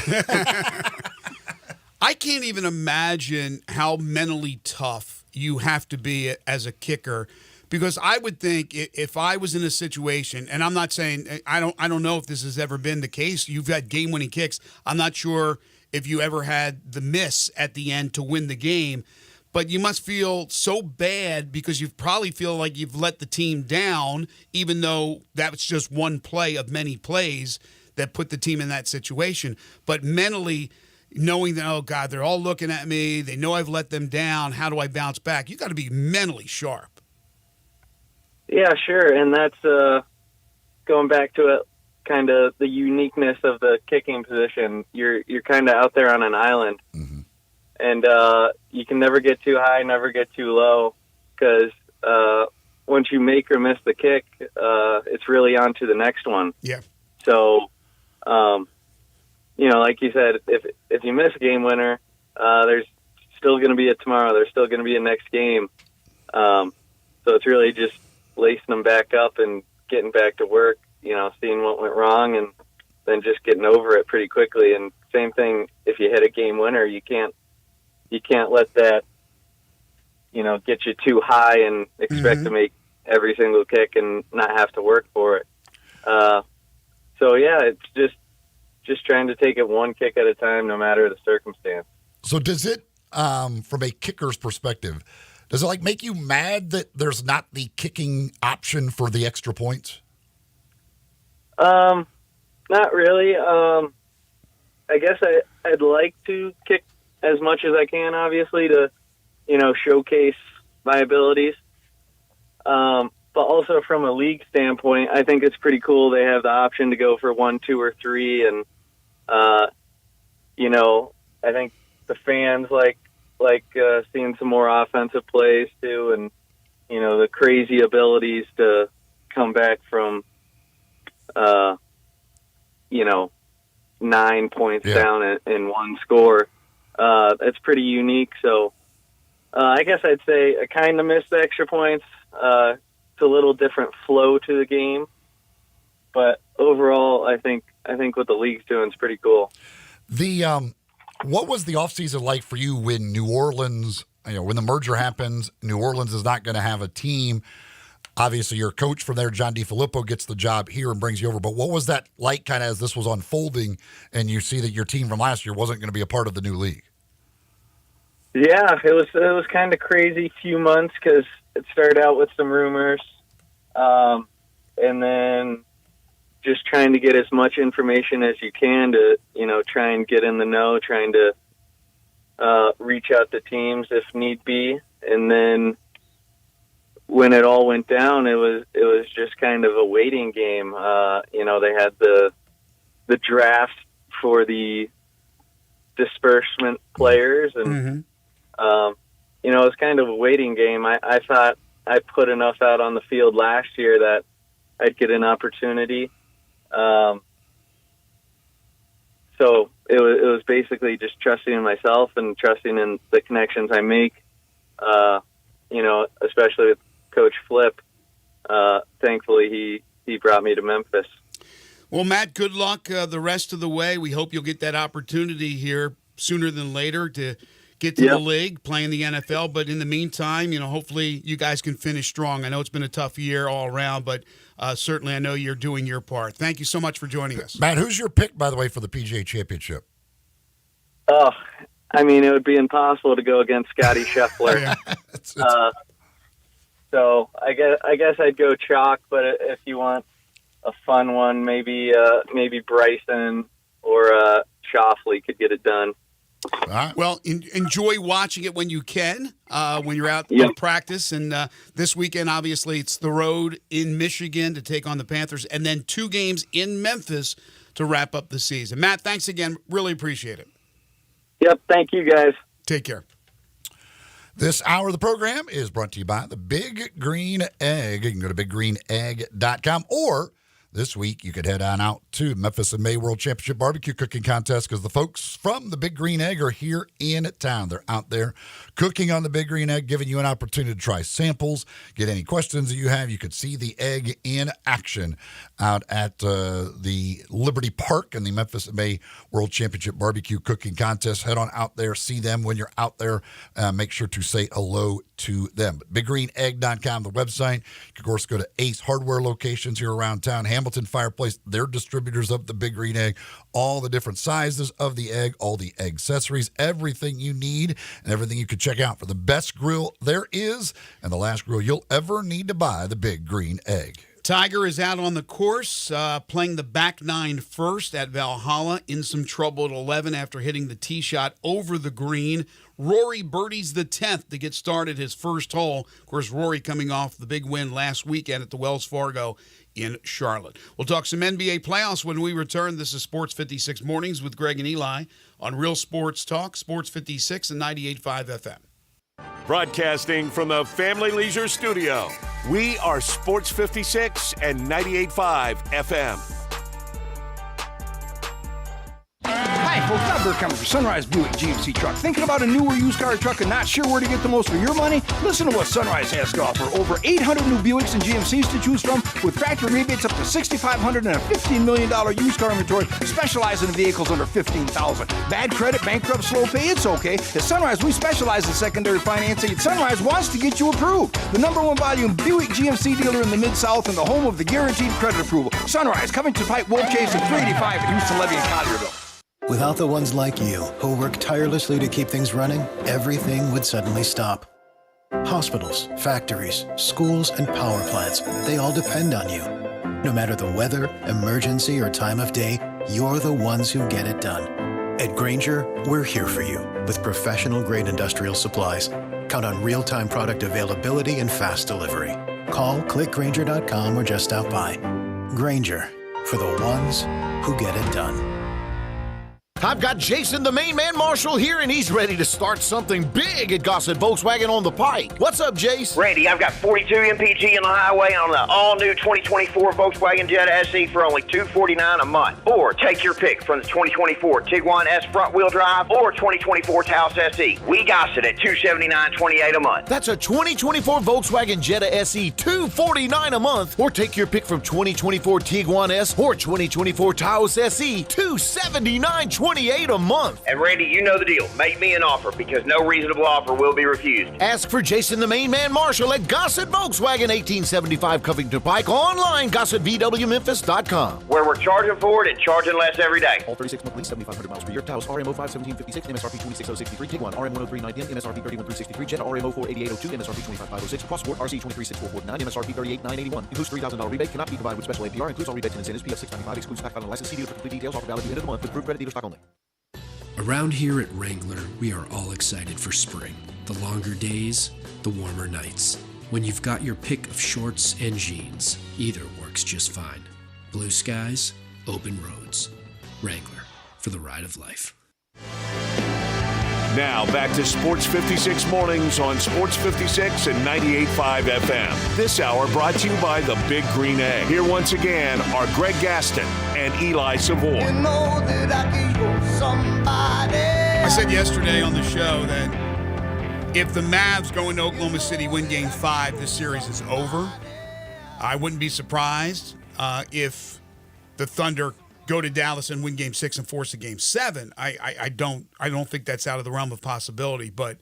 I can't even imagine how mentally tough you have to be as a kicker, because I would think if I was in a situation, and I'm not saying I don't know if this has ever been the case. You've had game-winning kicks. I'm not sure if you ever had the miss at the end to win the game, but you must feel so bad because you probably feel like you've let the team down, even though that was just one play of many plays, that put the team in that situation. But mentally, knowing that, oh, God, they're all looking at me. They know I've let them down. How do I bounce back? You got to be mentally sharp. Yeah, sure. And that's going back to it, kind of the uniqueness of the kicking position. You're kind of out there on an island. And you can never get too high, never get too low, because once you make or miss the kick, it's really on to the next one. Yeah. So, like you said, if you miss a game winner, there's still going to be a tomorrow. There's still going to be a next game. So it's really just lacing them back up and getting back to work, seeing what went wrong and then just getting over it pretty quickly. And same thing, if you hit a game winner, you can't let that, get you too high and expect to make every single kick and not have to work for it. So yeah, it's just trying to take it one kick at a time, no matter the circumstance. So does it, from a kicker's perspective, does it make you mad that there's not the kicking option for the extra points? Not really. I guess I'd like to kick as much as I can, obviously, to, showcase my abilities. But also from a league standpoint, I think it's pretty cool. They have the option to go for 1, 2, or 3. And, I think the fans like seeing some more offensive plays too. And, the crazy abilities to come back from, 9 points down in one score. It's pretty unique. So I guess I'd say I kind of missed the extra points. It's a little different flow to the game, but overall, I think what the league's doing is pretty cool. What was the offseason like for you when New Orleans, when the merger happens, New Orleans is not going to have a team? Obviously, your coach from there, John DeFilippo, gets the job here and brings you over. But what was that like kind of as this was unfolding and you see that your team from last year wasn't going to be a part of the new league? Yeah, it was kind of crazy few months because it started out with some rumors, and then just trying to get as much information as you can to, try and get in the know, trying to reach out to teams if need be. And then when it all went down, it was just kind of a waiting game. They had the draft for the disbursement players, and it was kind of a waiting game. I thought I put enough out on the field last year that I'd get an opportunity. So it was basically just trusting in myself and trusting in the connections I make. Especially with Coach Flip. Thankfully, he brought me to Memphis. Well, Matt, good luck the rest of the way. We hope you'll get that opportunity here sooner than later to get to the league, play in the NFL. But in the meantime, hopefully you guys can finish strong. I know it's been a tough year all around, but certainly I know you're doing your part. Thank you so much for joining us. Matt, who's your pick, by the way, for the PGA Championship? Oh, it would be impossible to go against Scotty Scheffler. So I guess I'd go chalk, but if you want a fun one, maybe Bryson or Schauffele could get it done. Right. Well, enjoy watching it when you can, when you're out in practice. And this weekend, obviously, it's the road in Michigan to take on the Panthers, and then 2 games in Memphis to wrap up the season. Matt, thanks again. Really appreciate it. Yep, thank you, guys. Take care. This hour of the program is brought to you by the Big Green Egg. You can go to biggreenegg.com, or this week you could head on out to Memphis and May World Championship Barbecue Cooking Contest because the folks from the Big Green Egg are here in town. They're out there cooking on the Big Green Egg, giving you an opportunity to try samples, get any questions that you have. You could see the egg in action out at the Liberty Park and the Memphis and May World Championship Barbecue Cooking Contest. Head on out there, see them when you're out there. Make sure to say hello to them. BigGreenEgg.com, the website. You can, of course, go to Ace Hardware locations here around town. Hamilton Fireplace, they're distributors of the Big Green Egg. All the different sizes of the egg, all the egg accessories, everything you need, and everything you could check out for the best grill there is and the last grill you'll ever need to buy, the Big Green Egg. Tiger is out on the course, playing the back nine first at Valhalla. In some trouble at 11 after hitting the tee shot over the green. Rory birdies the 10th to get started his first hole. Of course, Rory coming off the big win last weekend at the Wells Fargo in Charlotte. We'll talk some NBA playoffs when we return. This is Sports 56 Mornings with Greg and Eli on Real Sports Talk, Sports 56 and 98.5 FM. Broadcasting from the Family Leisure Studio, we are Sports 56 and 98.5 FM. Hi, folks. Bob Burkhammer for Sunrise Buick GMC Truck. Thinking about a new or used car or truck and not sure where to get the most for your money? Listen to what Sunrise has to offer. Over 800 new Buicks and GMCs to choose from with factory rebates up to $6,500 and a $15 million used car inventory specializing in vehicles under $15,000. Bad credit, bankrupt, slow pay, it's okay. At Sunrise, we specialize in secondary financing, and Sunrise wants to get you approved. The #1 volume Buick GMC dealer in the Mid-South and the home of the guaranteed credit approval. Sunrise, Covington Pike, Wolf Chase, and 385 at Houston Levy and Collierville. Without the ones like you, who work tirelessly to keep things running, everything would suddenly stop. Hospitals, factories, schools, and power plants, they all depend on you. No matter the weather, emergency, or time of day, you're the ones who get it done. At Grainger, we're here for you with professional-grade industrial supplies. Count on real-time product availability and fast delivery. Call, click Grainger.com, or just stop by. Grainger, for the ones who get it done. I've got Jason, the main man marshal, here, and he's ready to start something big at Gossett Volkswagen on the Pike. What's up, Jace? Randy, I've got 42 MPG on the highway on the all-new 2024 Volkswagen Jetta SE for only $249 a month. Or take your pick from the 2024 Tiguan S front-wheel drive or 2024 Taos SE. We Gossett at $279.28 a month. That's a 2024 Volkswagen Jetta SE, $249 a month. Or take your pick from 2024 Tiguan S or 2024 Taos SE, $279.28 a month. And Randy, you know the deal. Make me an offer because no reasonable offer will be refused. Ask for Jason, the main man marshal at Gossett Volkswagen, 1875 Covington Pike. Online, GossettVWMemphis.com. Where we're charging for it and charging less every day. All 36-month lease, 7,500 miles per year. Taos RMO 51756, MSRP 26063. Tiguan RM 103.9, MSRP 31363. Jetta RMO 48802, MSRP 25506. Crossport RC 236449, MSRP 38981. Includes $3,000 rebate. Cannot be combined with special APR. Includes all rebates and incentives. PF 695. Excludes fact final license. See dealer for complete details. Offer valid at the end of the month with approved credit dealer stock only. Around here at Wrangler, we are all excited for spring. The longer days, the warmer nights. When you've got your pick of shorts and jeans, either works just fine. Blue skies, open roads. Wrangler, for the ride of life. Now back to Sports 56 Mornings on Sports 56 and 98.5 FM. This hour brought to you by the Big Green Egg. Here once again are Greg Gaston and Eli Savoy. You know that I can go somebody. I said yesterday on the show that if the Mavs go into Oklahoma City, win Game 5, this series is over. I wouldn't be surprised if the Thunder go to Dallas and win Game 6 and force a Game 7. I don't think that's out of the realm of possibility, but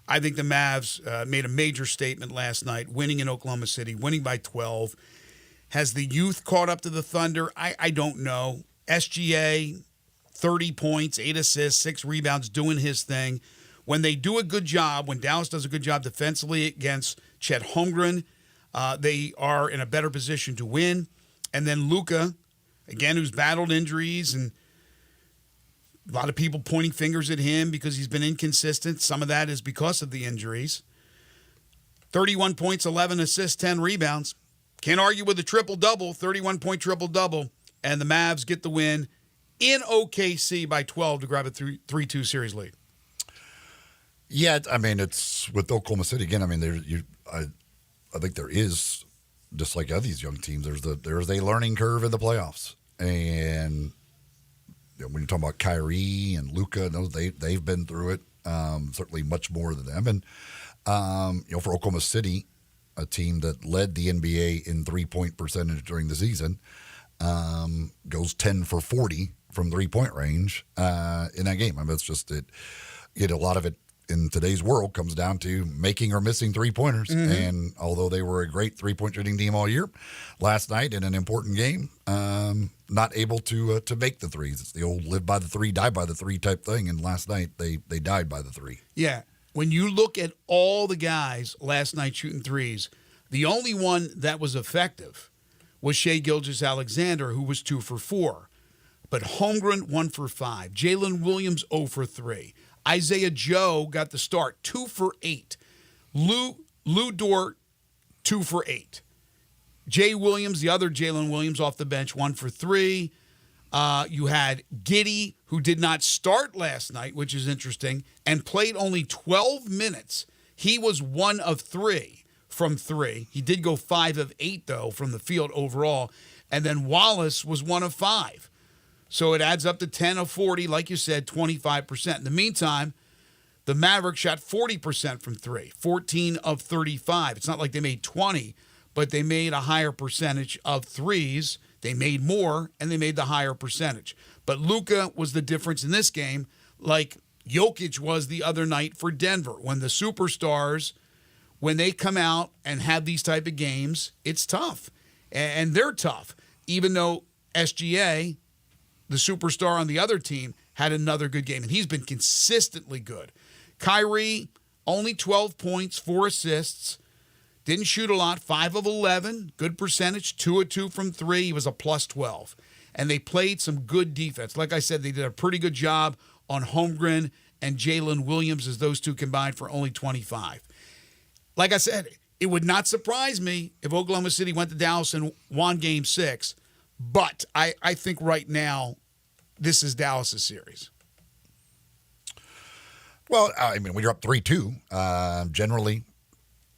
I think the Mavs made a major statement last night, winning in Oklahoma City, winning by 12. Has the youth caught up to the Thunder? I don't know. SGA, 30 points, 8 assists, 6 rebounds, doing his thing. When they do a good job, when Dallas does a good job defensively against Chet Holmgren, they are in a better position to win. And then Luka, again, who's battled injuries, and a lot of people pointing fingers at him because he's been inconsistent. Some of that is because of the injuries. 31 points, 11 assists, 10 rebounds. Can't argue with a triple-double, 31-point triple-double. And the Mavs get the win in OKC by 12 to grab a 3-2 series lead. Yeah, I mean, it's with Oklahoma City again. I mean, I think there is, just like all these young teams, there's a learning curve in the playoffs. And when you're talking about Kyrie and Luka, they've been through it, certainly much more than them. And for Oklahoma City, a team that led the NBA in 3-point percentage during the season, goes 10 for 40 from 3-point range in that game. I mean, it's just a lot of it in today's world comes down to making or missing 3-pointers. Mm-hmm. And although they were a great 3-point shooting team all year, last night in an important game, not able to make the threes. It's the old live by the 3, die by the 3 type thing. And last night they died by the 3. Yeah. When you look at all the guys last night shooting threes, the only one that was effective was Shea Gilgeous-Alexander, who was 2 for 4. But Holmgren, 1 for 5. Jalen Williams, 0 for 3. Isaiah Joe got the start, 2 for 8. Lou Dort, 2 for 8. Jay Williams, the other Jalen Williams, off the bench, 1 for 3. You had Giddey, who did not start last night, which is interesting, and played only 12 minutes. He was 1 of 3 from 3. He did go 5 of 8, though, from the field overall. And then Wallace was 1 of 5. So it adds up to 10 of 40, like you said, 25%. In the meantime, the Mavericks shot 40% from 3, 14 of 35. It's not like they made 20, but they made a higher percentage of threes. They made more, and they made the higher percentage. But Luka was the difference in this game, like Jokic was the other night for Denver. When the superstars, when they come out and have these type of games, it's tough. And they're tough, even though SGA, the superstar on the other team, had another good game, and he's been consistently good. Kyrie, only 12 points, 4 assists. Didn't shoot a lot, 5 of 11, good percentage, 2 of 2 from 3. He was a plus 12. And they played some good defense. Like I said, they did a pretty good job on Holmgren and Jalen Williams as those two combined for only 25. Like I said, it would not surprise me if Oklahoma City went to Dallas and won Game 6. But I think right now, this is Dallas' series. Well, I mean, when you're up 3-2, generally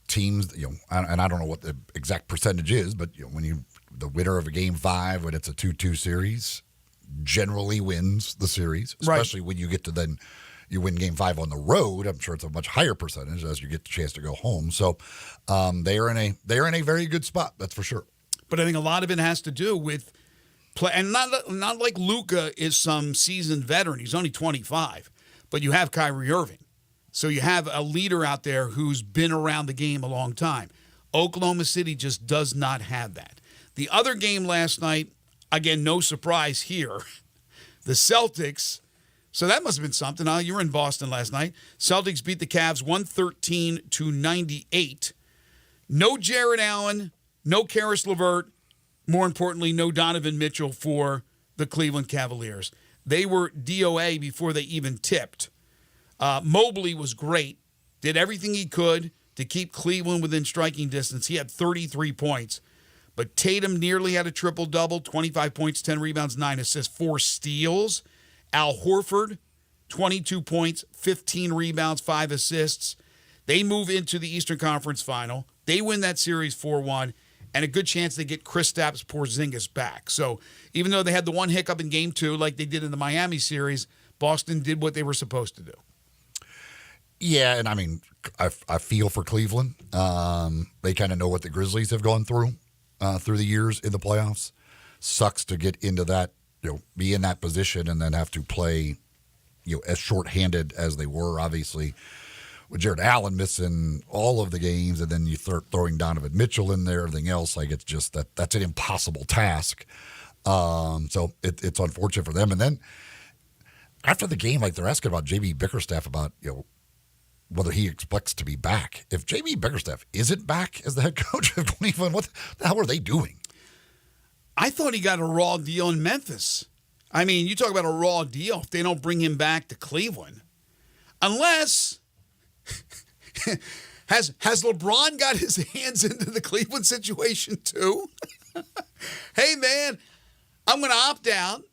teams, and I don't know what the exact percentage is, but when the winner of a Game 5, when it's a 2-2 series, generally wins the series, especially when you get to then you win Game 5 on the road. I'm sure it's a much higher percentage as you get the chance to go home. So they are in a very good spot, that's for sure. But I think a lot of it has to do with play, and not like Luka is some seasoned veteran. He's only 25, but you have Kyrie Irving. So you have a leader out there who's been around the game a long time. Oklahoma City just does not have that. The other game last night, again, no surprise here, the Celtics. So that must have been something. You were in Boston last night. Celtics beat the Cavs 113-98. No Jared Allen, no Karis LeVert. More importantly, no Donovan Mitchell for the Cleveland Cavaliers. They were DOA before they even tipped. Mobley was great, did everything he could to keep Cleveland within striking distance. He had 33 points. But Tatum nearly had a triple-double, 25 points, 10 rebounds, 9 assists, 4 steals. Al Horford, 22 points, 15 rebounds, 5 assists. They move into the Eastern Conference Final. They win that series 4-1, and a good chance they get Kristaps Porzingis back. So even though they had the one hiccup in Game 2 like they did in the Miami series, Boston did what they were supposed to do. Yeah, and I mean, I feel for Cleveland. They kind of know what the Grizzlies have gone through the years in the playoffs. Sucks to get into that, be in that position and then have to play, as shorthanded as they were, obviously, with Jared Allen missing all of the games, and then you start throwing Donovan Mitchell in there, everything else. Like, it's just that's an impossible task. So it's unfortunate for them. And then after the game, like, they're asking about J.B. Bickerstaff about, whether he expects to be back. If J.B. Bickerstaff isn't back as the head coach of Cleveland, what the hell are they doing? I thought he got a raw deal in Memphis. I mean, you talk about a raw deal if they don't bring him back to Cleveland. Unless, has LeBron got his hands into the Cleveland situation too? Hey, man, I'm going to opt out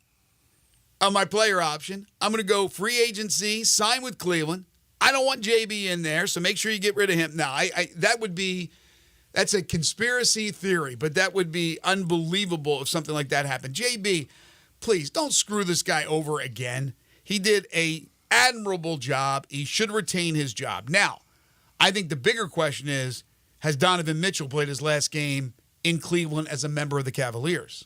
of my player option. I'm going to go free agency, sign with Cleveland. I don't want JB in there, so make sure you get rid of him. Now, that's a conspiracy theory, but that would be unbelievable if something like that happened. JB, please don't screw this guy over again. He did an admirable job. He should retain his job. Now, I think the bigger question is, has Donovan Mitchell played his last game in Cleveland as a member of the Cavaliers?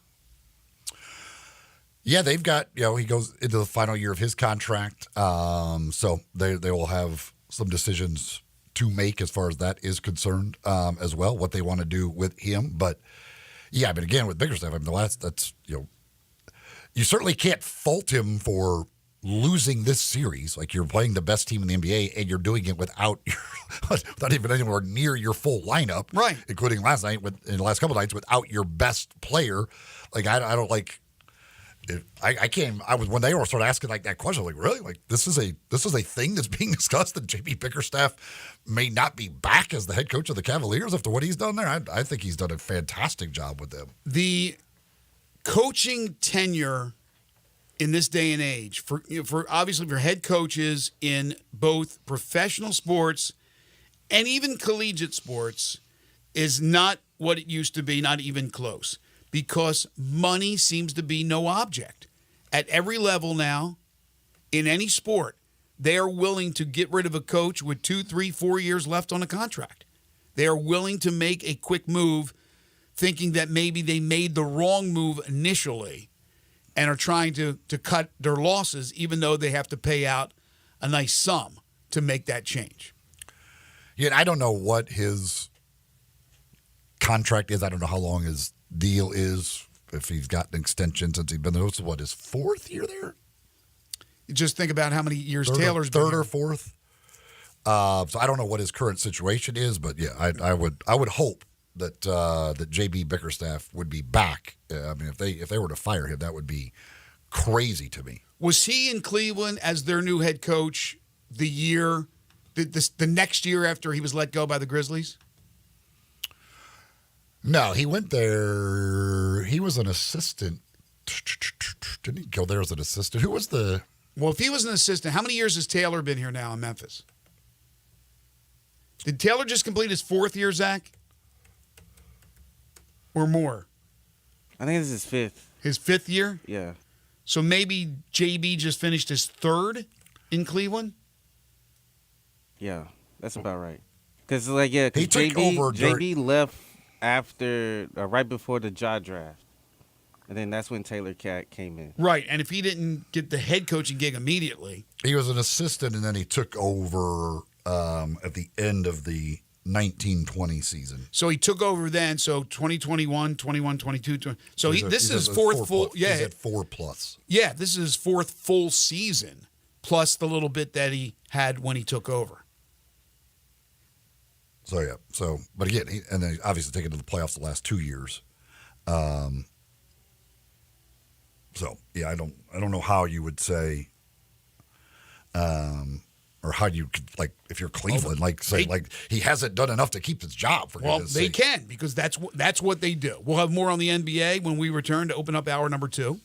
Yeah, they've got, he goes into the final year of his contract. So they will have some decisions to make as far as that is concerned as well, what they want to do with him. But, yeah, but again, with Bickerstaff, that's you certainly can't fault him for losing this series, like you're playing the best team in the NBA, and you're doing it without not even anywhere near your full lineup, right? Including last night, in the last couple of nights, without your best player. Like I don't like. I came. I was when they were started asking like that question. Like really, like this is a thing that's being discussed that JB Bickerstaff may not be back as the head coach of the Cavaliers after what he's done there. I think he's done a fantastic job with them. The coaching tenure in this day and age for obviously for head coaches in both professional sports and even collegiate sports is not what it used to be, not even close, because money seems to be no object. At every level now, in any sport, they are willing to get rid of a coach with 2, 3, 4 years left on a contract. They are willing to make a quick move thinking that maybe they made the wrong move initially and are trying to cut their losses, even though they have to pay out a nice sum to make that change. Yeah, I don't know what his contract is. I don't know how long his deal is, if he's got an extension since he's been there. What, his fourth year there? You just think about how many years Taylor's been third or fourth. So I don't know what his current situation is, but yeah, I would hope that that JB Bickerstaff would be back. I mean, if they were to fire him, that would be crazy to me. Was he in Cleveland as their new head coach the next year after he was let go by the Grizzlies? No, he went there. He was an assistant. Didn't he go there as an assistant? Who was the? Well, if he was an assistant, how many years has Taylor been here now in Memphis? Did Taylor just complete his fourth year, Zach? Or more? I think this is his fifth. His fifth year? Yeah. So maybe JB just finished his third in Cleveland? Yeah, that's about right. Because, he took over JB left after, right before the Ja draft. And then that's when Taylor Cat came in. Right, and if he didn't get the head coaching gig immediately. He was an assistant, and then he took over at the end of the 1920 season. So he took over then, so 2021, 21, 22. 20, so this is his fourth full. Yeah, he's at 4+. Yeah, this is his fourth full season, plus the little bit that he had when he took over. So, yeah. So, but again, and then obviously taken to the playoffs the last 2 years. So, yeah, I don't know how you would say, or how you could, if you're Cleveland, he hasn't done enough to keep his job. For well, they can, because that's what they do. We'll have more on the NBA when we return to open up hour number 2.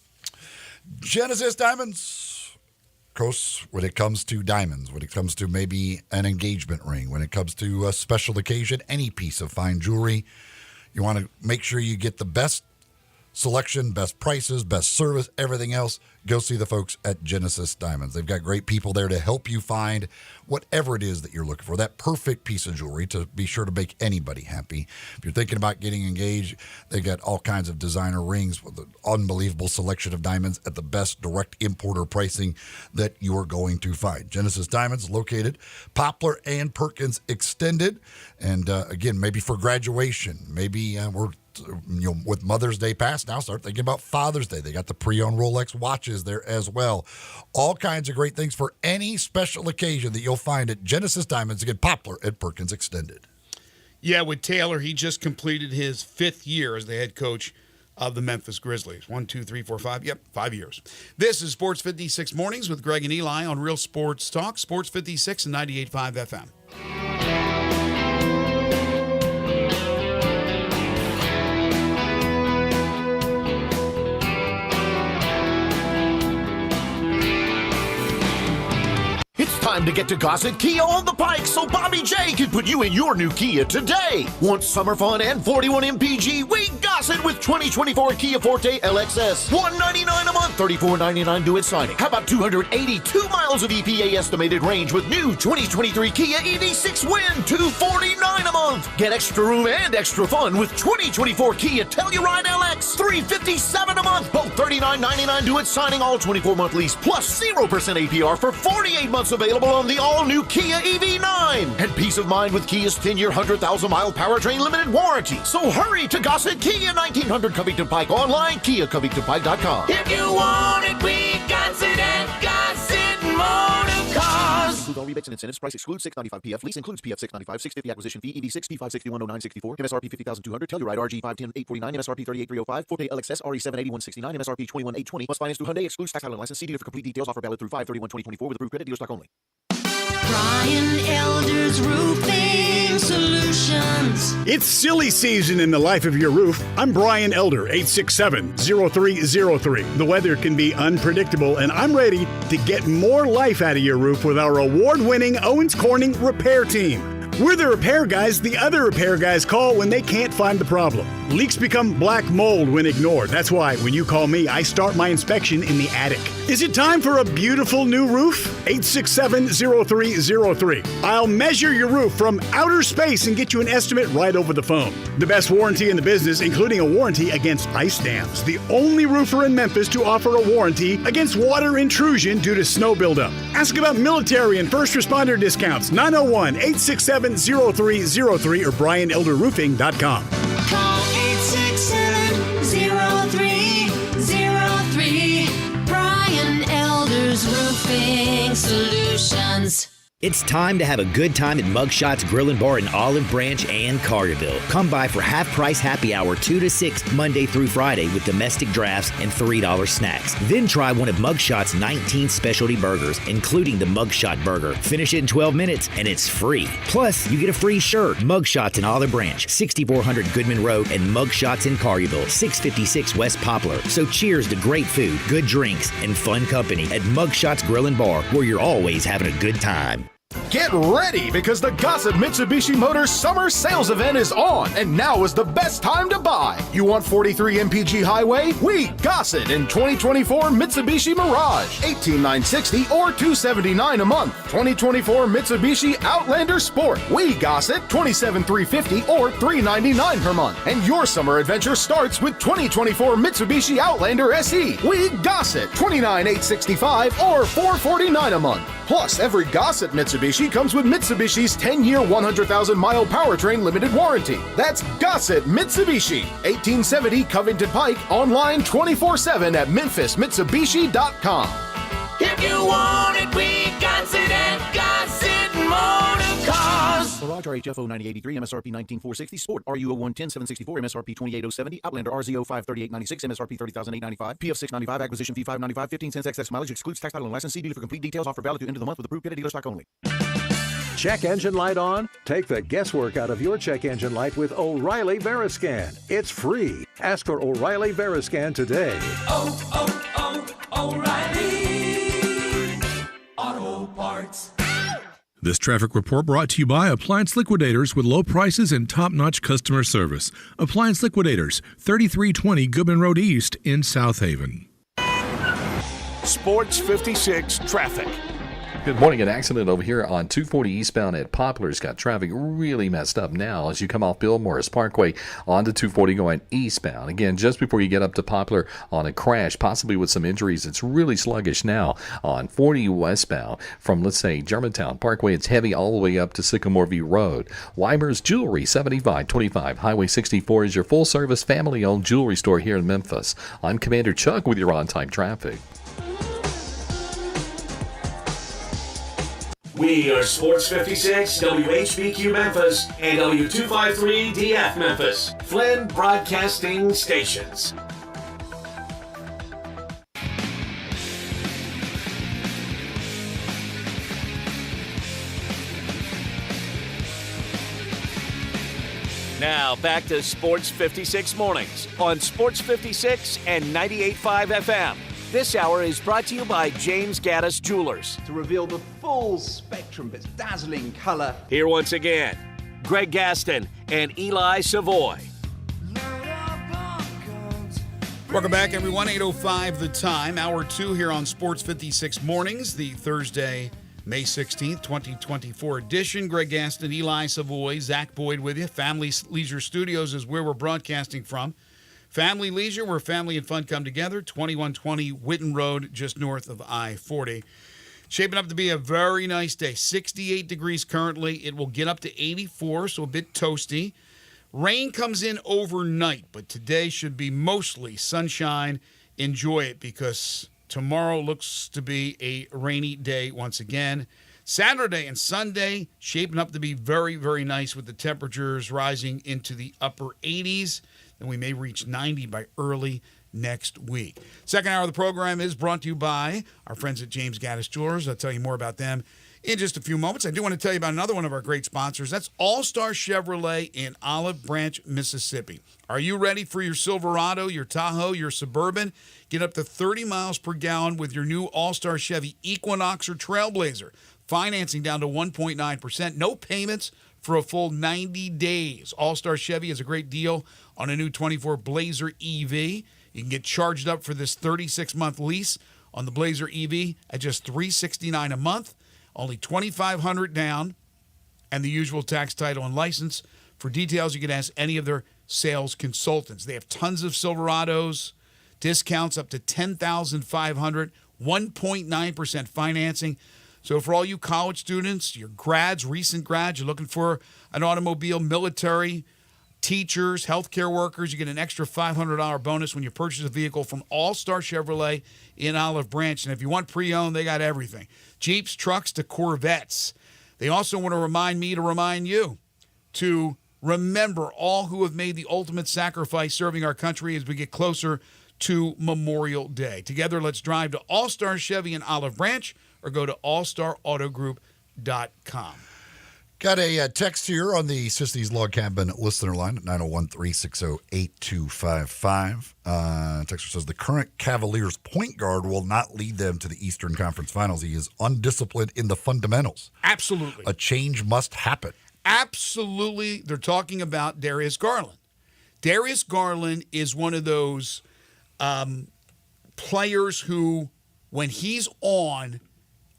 Genesis Diamonds. Of course, when it comes to diamonds, when it comes to maybe an engagement ring, when it comes to a special occasion, any piece of fine jewelry, you want to make sure you get the best selection, best prices, best service, everything else. Go see the folks at Genesis Diamonds. They've got great people there to help you find whatever it is that you're looking for, that perfect piece of jewelry to be sure to make anybody happy. If you're thinking about getting engaged, they got all kinds of designer rings with an unbelievable selection of diamonds at the best direct importer pricing that you are going to find. Genesis Diamonds, located Poplar and Perkins Extended. And again, maybe for graduation, maybe we're with Mother's Day past, now start thinking about Father's Day. They got the pre-owned Rolex watches there as well. All kinds of great things for any special occasion that you'll find at Genesis Diamonds. Again, Poplar at Perkins Extended. Yeah, with Taylor, he just completed his 5th year as the head coach of the Memphis Grizzlies. 1, 2, 3, 4, 5. Yep, 5 years. This is Sports 56 Mornings with Greg and Eli on Real Sports Talk, Sports 56 and 98.5 FM. Time to get to Gossett Kia on the Pike so Bobby J can put you in your new Kia today. Want summer fun and 41 MPG? We Gossett with 2024 Kia Forte LXS. $199 a month, $34.99 due at signing. How about 282 miles of EPA estimated range with new 2023 Kia EV6 Win? $249 a month. Get extra room and extra fun with 2024 Kia Telluride LX. $357 a month, both $39.99 due at signing. All 24-month lease plus 0% APR for 48 months available on the all-new Kia EV9. And peace of mind with Kia's 10-year, 100,000-mile powertrain limited warranty. So hurry to Gossett Kia, 1900 Covington Pike. Online, KiaCovingtonPike.com. If you want it, we got it at Gossett. rebates and incentives. Price excludes $695 PF. Lease includes PF $695. $650 acquisition fee. ED6 P5610964. MSRP $50,200. Telluride RG $510,849. MSRP $38,305. 4Pay LXS RE $781,69. MSRP $21,820. Plus finance through Hyundai. Excludes tax title and license. See dealer for complete details. Offer valid through 5/31/2024 with approved credit. Dealer stock only. Brian Elder's Roofing Solutions. It's silly season in the life of your roof. I'm Brian Elder, 867-0303. The weather can be unpredictable, and I'm ready to get more life out of your roof with our award-winning Owens Corning repair team. We're the repair guys the other repair guys call when they can't find the problem. Leaks become black mold when ignored. That's why when you call me, I start my inspection in the attic. Is it time for a beautiful new roof? 867-0303. I'll measure your roof from outer space and get you an estimate right over the phone. The best warranty in the business, including a warranty against ice dams. The only roofer in Memphis to offer a warranty against water intrusion due to snow buildup. Ask about military and first responder discounts. 901-867-0303 or BrianElderRoofing.com. Call 867-0303. Brian Elder's Roofing Solutions. It's time to have a good time at Mugshots Grill and Bar in Olive Branch and Carterville. Come by for half-price happy hour 2 to 6 Monday through Friday with domestic drafts and $3 snacks. Then try one of Mugshots' 19 specialty burgers, including the Mugshot Burger. Finish it in 12 minutes and it's free. Plus, you get a free shirt. Mugshots in Olive Branch, 6400 Goodman Road, and Mugshots in Carterville, 656 West Poplar. So cheers to great food, good drinks, and fun company at Mugshots Grill and Bar, where you're always having a good time. Get ready because the Gossett Mitsubishi Motors Summer Sales Event is on, and now is the best time to buy. You want 43 MPG Highway? We Gossett in 2024 Mitsubishi Mirage, $18,960 or $279 a month. 2024 Mitsubishi Outlander Sport. We Gossett, $27,350 or $399 per month. And your summer adventure starts with 2024 Mitsubishi Outlander SE. We Gossett, $29,865 or $449 a month. Plus, every Gossett Mitsubishi comes with Mitsubishi's 10-year, 100,000-mile powertrain limited warranty. That's Gossett Mitsubishi, 1870 Covington Pike, online 24/7 at memphismitsubishi.com. If you want it, we got it at Gossett Motor Cars. Mirage RHFO 9083, MSRP 19460. Sport RUO 110 764, MSRP 28070. Outlander RZO 53896, MSRP 30895. PF 695, acquisition fee 595, 15 cents excess mileage, excludes tax title and license. See dealer for complete details. Offer valid through end of the month with approved credit. Dealer stock only. Check engine light on? Take the guesswork out of your check engine light with O'Reilly Veriscan. It's free. Ask for O'Reilly Veriscan today. O'Reilly Auto Parts. This traffic report brought to you by Appliance Liquidators with low prices and top-notch customer service. Appliance Liquidators, 3320 Goodman Road East in South Haven. Sports 56 traffic. Good morning. An accident over here on 240 eastbound at Poplar's got traffic really messed up now as you come off Bill Morris Parkway onto 240 going eastbound. Again, just before you get up to Poplar on a crash, possibly with some injuries. It's really sluggish now on 40 westbound from, let's say, Germantown Parkway. It's heavy all the way up to Sycamore View Road. Weimer's Jewelry, 7525 Highway 64 is your full-service, family-owned jewelry store here in Memphis. I'm Commander Chuck with your on-time traffic. We are Sports 56, WHBQ Memphis, and W253DF Memphis, Flynn Broadcasting Stations. Now back to Sports 56 Mornings on Sports 56 and 98.5 FM. This hour is brought to you by James Gaddis Jewelers. To reveal the full spectrum of its dazzling color. Here once again, Greg Gaston and Eli Savoy. Welcome back, everyone. 8:05 the time. Hour 2 here on Sports 56 Mornings, the Thursday, May 16th, 2024 edition. Greg Gaston, Eli Savoy, Zach Boyd with you. Family Leisure Studios is where we're broadcasting from. Family Leisure, where family and fun come together, 2120 Whitten Road, just north of I-40. Shaping up to be a very nice day. 68 degrees currently. It will get up to 84, so a bit toasty. Rain comes in overnight, but today should be mostly sunshine. Enjoy it because tomorrow looks to be a rainy day once again. Saturday and Sunday shaping up to be very, very nice with the temperatures rising into the upper 80s. And we may reach 90 by early next week. Second hour of the program is brought to you by our friends at James Gaddis Jewelers. I'll tell you more about them in just a few moments. I do want to tell you about another one of our great sponsors. That's All-Star Chevrolet in Olive Branch, Mississippi. Are you ready for your Silverado, your Tahoe, your Suburban? Get up to 30 miles per gallon with your new All-Star Chevy Equinox or Trailblazer. Financing down to 1.9%. No payments for a full 90 days. All-Star Chevy has a great deal on a new 24 Blazer EV. You can get charged up for this 36-month lease on the Blazer EV at just $369 a month. Only $2,500 down, and the usual tax, title, and license. For details, you can ask any of their sales consultants. They have tons of Silverados, discounts up to $10,500, 1.9% financing. So for all you college students, your grads, recent grads, you're looking for an automobile, military, teachers, healthcare workers, you get an extra $500 bonus when you purchase a vehicle from All-Star Chevrolet in Olive Branch. And if you want pre-owned, they got everything. Jeeps, trucks to Corvettes. They also want to remind me to remind you to remember all who have made the ultimate sacrifice serving our country as we get closer to Memorial Day. Together, let's drive to All-Star Chevy in Olive Branch or go to allstarautogroup.com. Got a text here on the Sisney's Log Cabin listener line at 901-360-8255. Texter says the current Cavaliers point guard will not lead them to the Eastern Conference Finals. He is undisciplined in the fundamentals. Absolutely. A change must happen. Absolutely. They're talking about Darius Garland. Darius Garland is one of those players who, when he's on,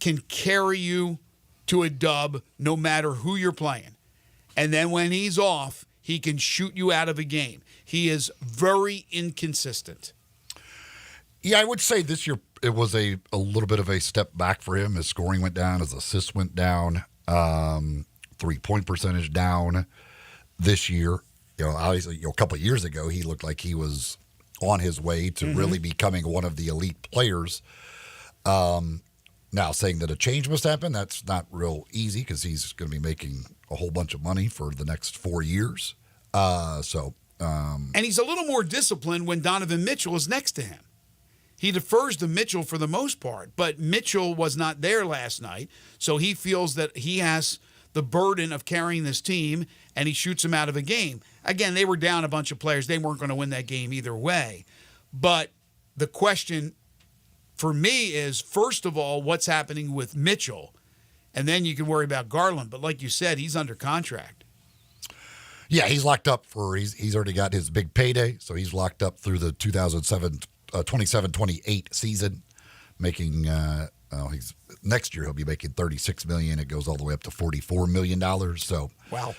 can carry you to a dub no matter who you're playing. And then when he's off, he can shoot you out of a game. He is very inconsistent. Yeah, I would say this year it was a little bit of a step back for him. His scoring went down, his assists went down, 3-point percentage down this year. Obviously, a couple of years ago, he looked like he was on his way to really becoming one of the elite players. Now, saying that a change must happen, that's not real easy because he's going to be making a whole bunch of money for the next 4 years. And he's a little more disciplined when Donovan Mitchell is next to him. He defers to Mitchell for the most part, but Mitchell was not there last night, so he feels that he has the burden of carrying this team, and he shoots him out of a game. Again, they were down a bunch of players. They weren't going to win that game either way. But the question for me is, first of all, what's happening with Mitchell? And then you can worry about Garland. But like you said, he's under contract. Yeah, he's locked up for he's already got his big payday, so he's locked up through the 27-28 season, making next year he'll be making $36 million. It goes all the way up to $44 million. So wow,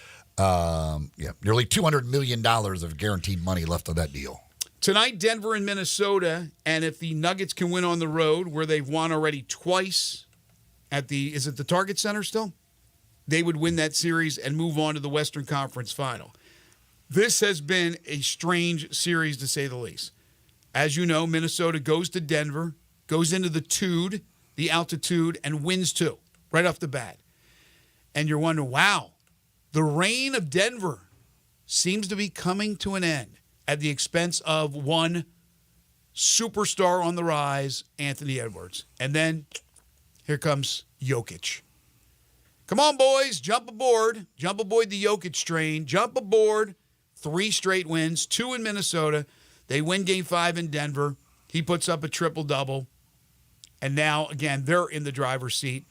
nearly $200 million of guaranteed money left on that deal. Tonight, Denver and Minnesota, and if the Nuggets can win on the road, where they've won already twice at is it the Target Center still? They would win that series and move on to the Western Conference Final. This has been a strange series, to say the least. As you know, Minnesota goes to Denver, goes into the altitude, and wins 2 right off the bat. And you're wondering, wow, the reign of Denver seems to be coming to an end at the expense of one superstar on the rise, Anthony Edwards. And then here comes Jokic. Come on, boys, jump aboard. Jump aboard the Jokic train. Jump aboard. 3 straight wins, 2 in Minnesota. They win Game 5 in Denver. He puts up a triple-double. And now, again, they're in the driver's seat.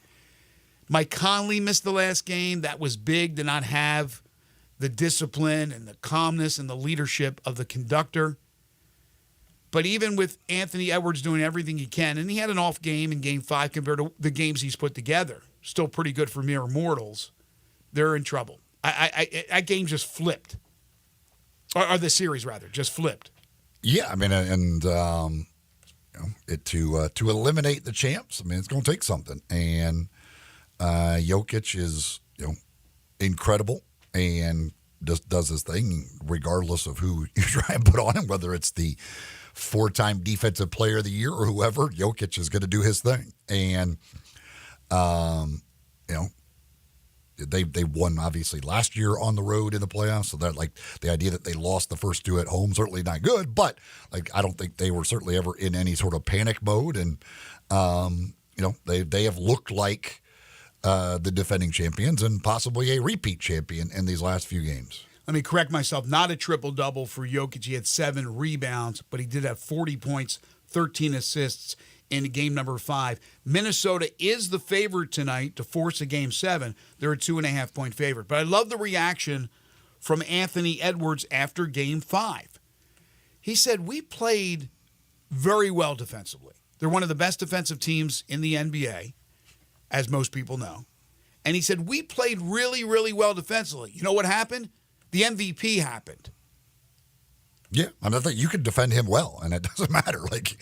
Mike Conley missed the last game. That was big to not have the discipline and the calmness and the leadership of the conductor. But even with Anthony Edwards doing everything he can, and he had an off game in Game 5 compared to the games he's put together, still pretty good for mere mortals, they're in trouble. That game just flipped. Or the series, rather, just flipped. Yeah, I mean, and to eliminate the champs, I mean, it's going to take something. And Jokic is, incredible and just does his thing regardless of who you try and put on him, whether it's the 4-time defensive player of the year or whoever. Jokic is going to do his thing. And you know, they won obviously last year on the road in the playoffs. So that like the idea that they lost the first two at home, certainly not good, but like, I don't think they were certainly ever in any sort of panic mode. And, you know, they have looked like the defending champions and possibly a repeat champion in these last few games. Let me correct myself. Not a triple-double for Jokic. He had 7 rebounds, but he did have 40 points, 13 assists in game number 5. Minnesota is the favorite tonight to force a Game 7. They're a 2.5-point favorite. But I love the reaction from Anthony Edwards after Game 5. He said, we played very well defensively. They're one of the best defensive teams in the NBA, as most people know. And he said, we played really, really well defensively. You know what happened? The MVP happened. Yeah, I think you can defend him well, and it doesn't matter. Like,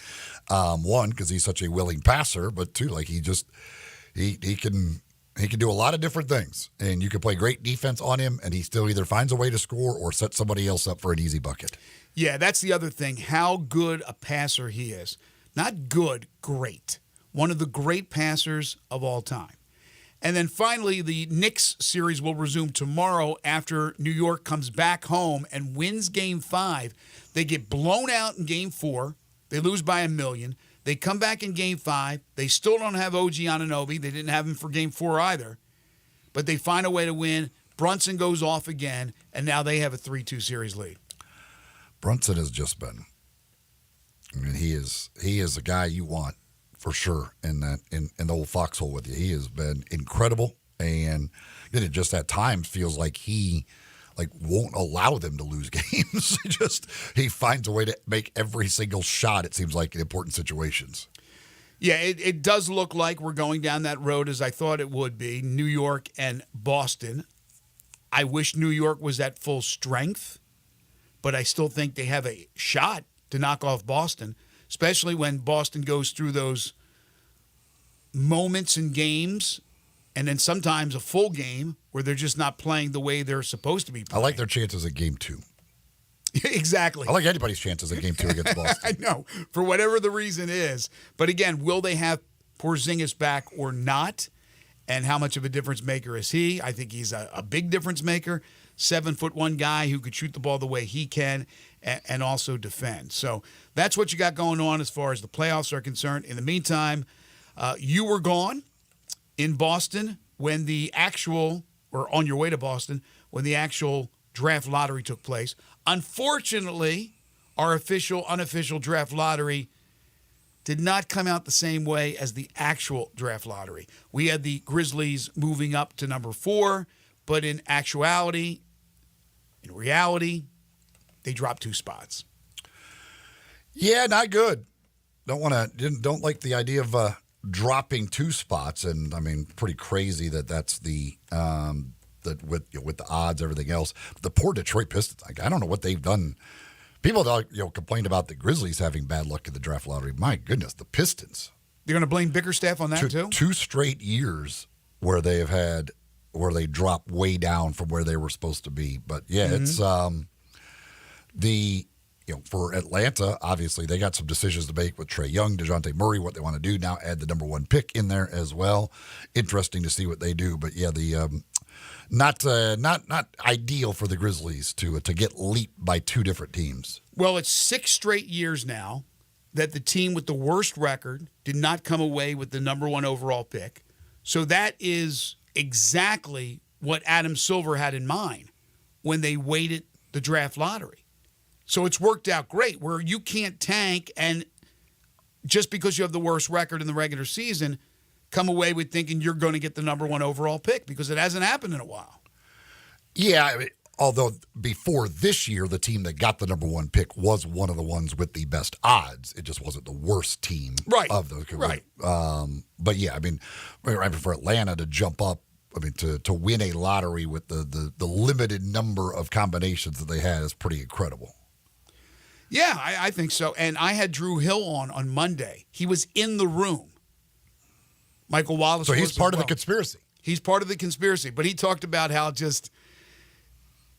one, because he's such a willing passer, but two, like he can do a lot of different things, and you can play great defense on him, and he still either finds a way to score or set somebody else up for an easy bucket. Yeah, that's the other thing. How good a passer he is. Not good, great. One of the great passers of all time. And then finally, the Knicks series will resume tomorrow after New York comes back home and wins Game 5. They get blown out in Game 4. They lose by 1 million. They come back in Game 5. They still don't have OG Anunoby. They didn't have him for Game 4 either. But they find a way to win. Brunson goes off again, and now they have a 3-2 series lead. Brunson has just been, I mean, he is a guy you want for sure in the old foxhole with you. He has been incredible, and it just at times feels like he won't allow them to lose games. He finds a way to make every single shot, it seems like, in important situations. Yeah, it does look like we're going down that road as I thought it would be, New York and Boston. I wish New York was at full strength, but I still think they have a shot to knock off Boston, especially when Boston goes through those moments in games and then sometimes a full game where they're just not playing the way they're supposed to be playing. I like their chances at Game 2. Exactly. I like anybody's chances at Game 2 against Boston. I know, for whatever the reason is. But again, will they have Porzingis back or not? And how much of a difference maker is he? I think he's a big difference maker. 7'1" guy who could shoot the ball the way he can and also defend. So that's what you got going on as far as the playoffs are concerned. In the meantime, you were gone in Boston when the actual, or on your way to Boston, when the actual draft lottery took place. Unfortunately, our unofficial draft lottery did not come out the same way as the actual draft lottery. We had the Grizzlies moving up to number 4, but in reality, they dropped 2 spots. Yeah, not good. Don't like the idea of dropping 2 spots, and I mean, pretty crazy that's the with the odds, everything else. The poor Detroit Pistons. I don't know what they've done. People complained about the Grizzlies having bad luck in the draft lottery. My goodness, the Pistons. You're going to blame Bickerstaff on that too? 2 straight years where they drop way down from where they were supposed to be. But yeah, it's for Atlanta, obviously they got some decisions to make with Trae Young, DeJounte Murray, what they want to do now. Add the number 1 pick in there as well. Interesting to see what they do. But yeah, the not ideal for the Grizzlies to get leaped by 2 different teams. Well, it's 6 straight years now that the team with the worst record did not come away with the number 1 overall pick. So that is exactly what Adam Silver had in mind when they weighted the draft lottery. So it's worked out great where you can't tank and just because you have the worst record in the regular season, come away with thinking you're going to get the number 1 overall pick because it hasn't happened in a while. Yeah, I mean, although before this year, the team that got the number 1 pick was one of the ones with the best odds. It just wasn't the worst team of those. Right. But yeah, I mean, for Atlanta to jump up, I mean, to win a lottery with the limited number of combinations that they had is pretty incredible. Yeah, I think so. And I had Drew Hill on Monday. He was in the room. Michael Wallace. So he's part of the conspiracy. He's part of the conspiracy. But he talked about how just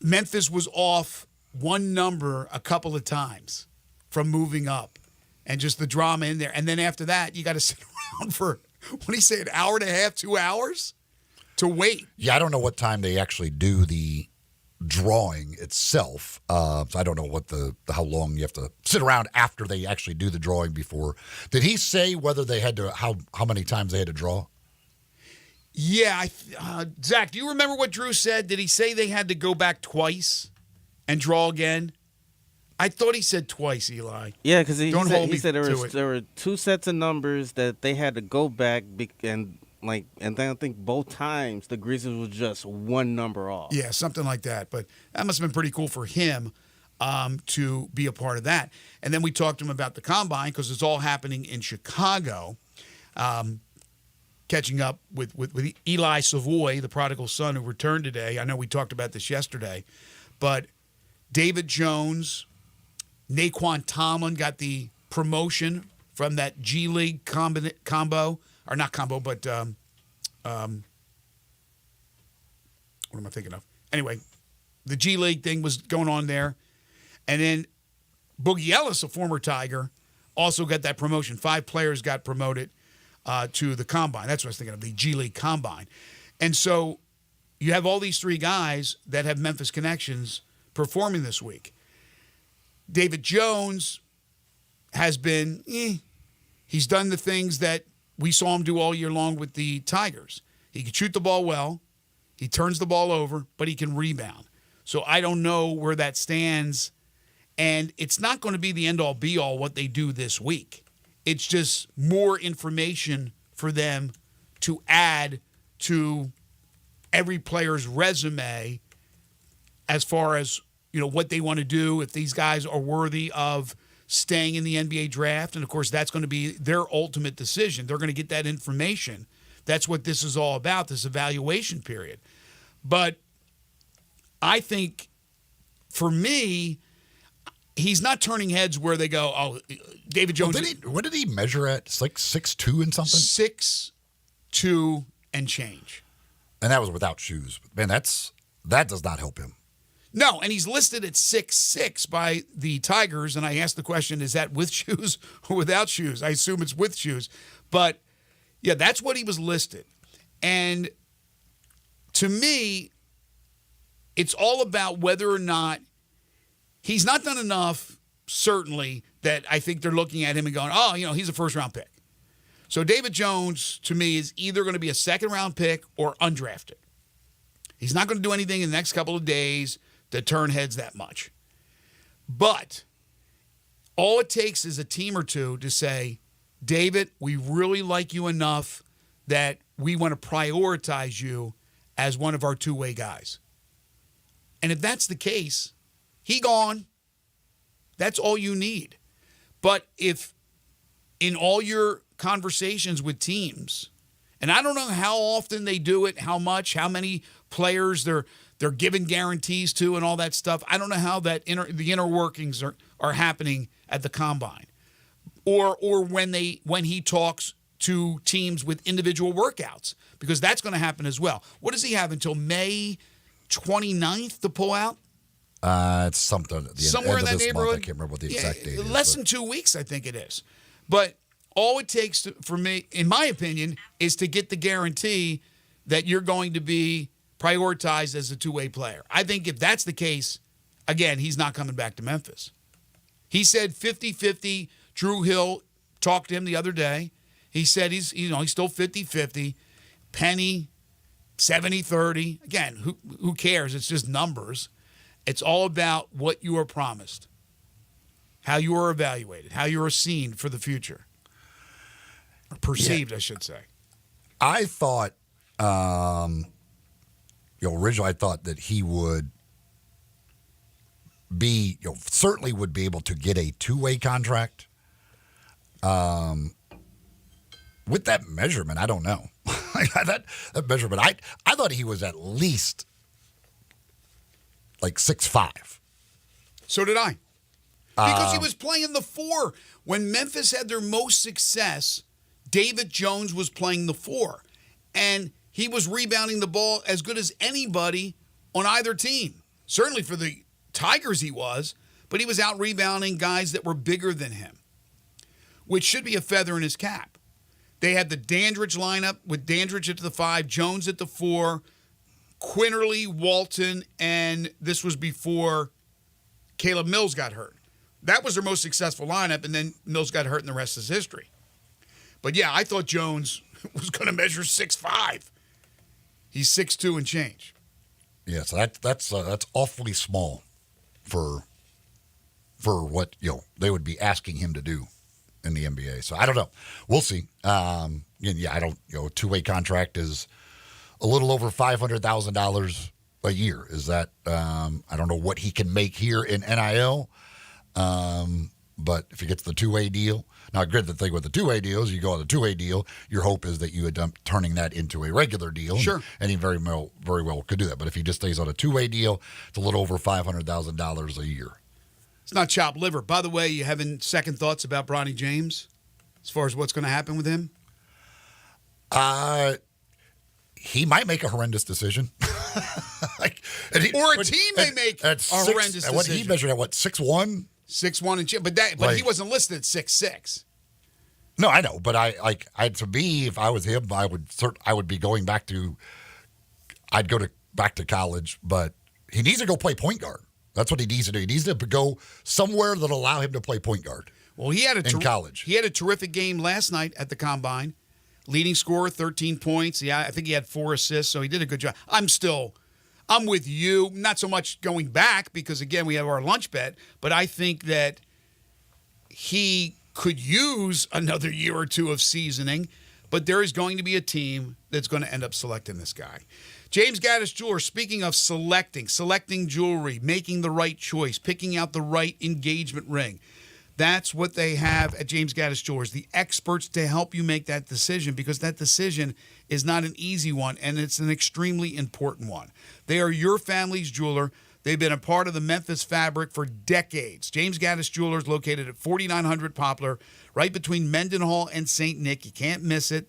Memphis was off 1 number a couple of times from moving up and just the drama in there. And then after that, you got to sit around for, what did he say, an hour and a half, 2 hours? to wait. Yeah, I don't know what time they actually do the drawing itself. So I don't know how long you have to sit around after they actually do the drawing before. Did he say whether they had to how many times they had to draw? Yeah, Zach, do you remember what Drew said? Did he say they had to go back twice and draw again? I thought he said twice, Eli. Yeah, because he said it. there were two sets of numbers that they had to go back and then I think both times the Grizzlies was just one number off. Yeah, something like that. But that must have been pretty cool for him to be a part of that. And then we talked to him about the Combine because it's all happening in Chicago. Catching up with Eli Savoy, the prodigal son who returned today. I know we talked about this yesterday. But David Jones, Naquan Tomlin got the promotion from that G League combo. Or not combo, but what am I thinking of? Anyway, the G League thing was going on there. And then Boogie Ellis, a former Tiger, also got that promotion. 5 players got promoted to the Combine. That's what I was thinking of, the G League Combine. And so you have all these 3 guys that have Memphis connections performing this week. David Jones has been, he's done the things that we saw him do all year long with the Tigers. He can shoot the ball well. He turns the ball over, but he can rebound. So I don't know where that stands. And it's not going to be the end-all, be-all what they do this week. It's just more information for them to add to every player's resume as far as, what they want to do, if these guys are worthy of staying in the NBA draft. And, of course, that's going to be their ultimate decision. They're going to get that information. That's what this is all about, this evaluation period. But I think, for me, he's not turning heads where they go, oh, David Jones. What did he measure at? It's like 6'2" and something? 6'2" and change. And that was without shoes. Man, that does not help him. No, and he's listed at 6'6" by the Tigers, and I asked the question, is that with shoes or without shoes? I assume it's with shoes. But, yeah, that's what he was listed. And to me, it's all about whether or not he's not done enough, certainly, that I think they're looking at him and going, oh, he's a first-round pick. So David Jones, to me, is either going to be a second-round pick or undrafted. He's not going to do anything in the next couple of days to turn heads that much. But all it takes is a team or two to say, David, we really like you enough that we want to prioritize you as one of our two-way guys. And if that's the case, he gone. That's all you need. But if in all your conversations with teams, and I don't know how often they do it, how much, how many players they're giving guarantees to and all that stuff. I don't know how the inner workings are happening at the Combine. Or when he talks to teams with individual workouts, because that's going to happen as well. What does he have until May 29th to pull out? It's something at the somewhere end in of that this neighborhood. Month. I can't remember what the exact date is. Less than 2 weeks, I think it is. But all it takes for me, in my opinion, is to get the guarantee that you're going to be prioritized as a two-way player. I think if that's the case, again, he's not coming back to Memphis. He said 50-50. Drew Hill talked to him the other day. He said he's still 50-50. Penny, 70-30. Again, who cares? It's just numbers. It's all about what you are promised, how you are evaluated, how you are seen for the future. Or perceived, I should say. I thought, originally I thought that he would be, certainly would be able to get a two-way contract. With that measurement, I don't know. that measurement, I thought he was at least like 6'5". So did I. Because he was playing the 4. When Memphis had their most success, David Jones was playing the 4. And he was rebounding the ball as good as anybody on either team. Certainly for the Tigers he was, but he was out rebounding guys that were bigger than him, which should be a feather in his cap. They had the Dandridge lineup with Dandridge at the 5, Jones at the 4, Quinterly, Walton, and this was before Caleb Mills got hurt. That was their most successful lineup, and then Mills got hurt, and the rest is history. But, yeah, I thought Jones was going to measure 6'5". He's 6'2" and change. Yeah, so that's awfully small for what they would be asking him to do in the NBA. So I don't know. We'll see. A two-way contract is a little over $500,000 a year. Is that I don't know what he can make here in NIL. But if he gets the two-way deal, now good, the thing with the two-way deal is you go on the two-way deal, your hope is that you end up turning that into a regular deal. Sure. And he very well could do that. But if he just stays on a two-way deal, it's a little over $500,000 a year. It's not chopped liver. By the way, you having second thoughts about Bronny James as far as what's going to happen with him? He might make a horrendous decision. Or a team may make a horrendous decision. What he measured at 6'1"? 6'1" and change. But he wasn't listed at 6'6". No, I know, but to me, if I was him, I would be going back to. I'd go back to college, but he needs to go play point guard. That's what he needs to do. He needs to go somewhere that'll allow him to play point guard. Well, he had in college. He had a terrific game last night at the Combine. Leading scorer, 13 points. Yeah, I think he had 4 assists, so he did a good job. I'm with you. Not so much going back because, again, we have our lunch bet, but I think that he could use another year or two of seasoning, but there is going to be a team that's going to end up selecting this guy. James Gaddis Jewelers, speaking of selecting jewelry, making the right choice, picking out the right engagement ring. That's what they have at James Gaddis Jewelers, the experts to help you make that decision, because that decision is not an easy one, and it's an extremely important one. They are your family's jeweler. They've been a part of the Memphis fabric for decades. James Gaddis Jewelers, located at 4900 Poplar, right between Mendenhall and St. Nick. You can't miss it.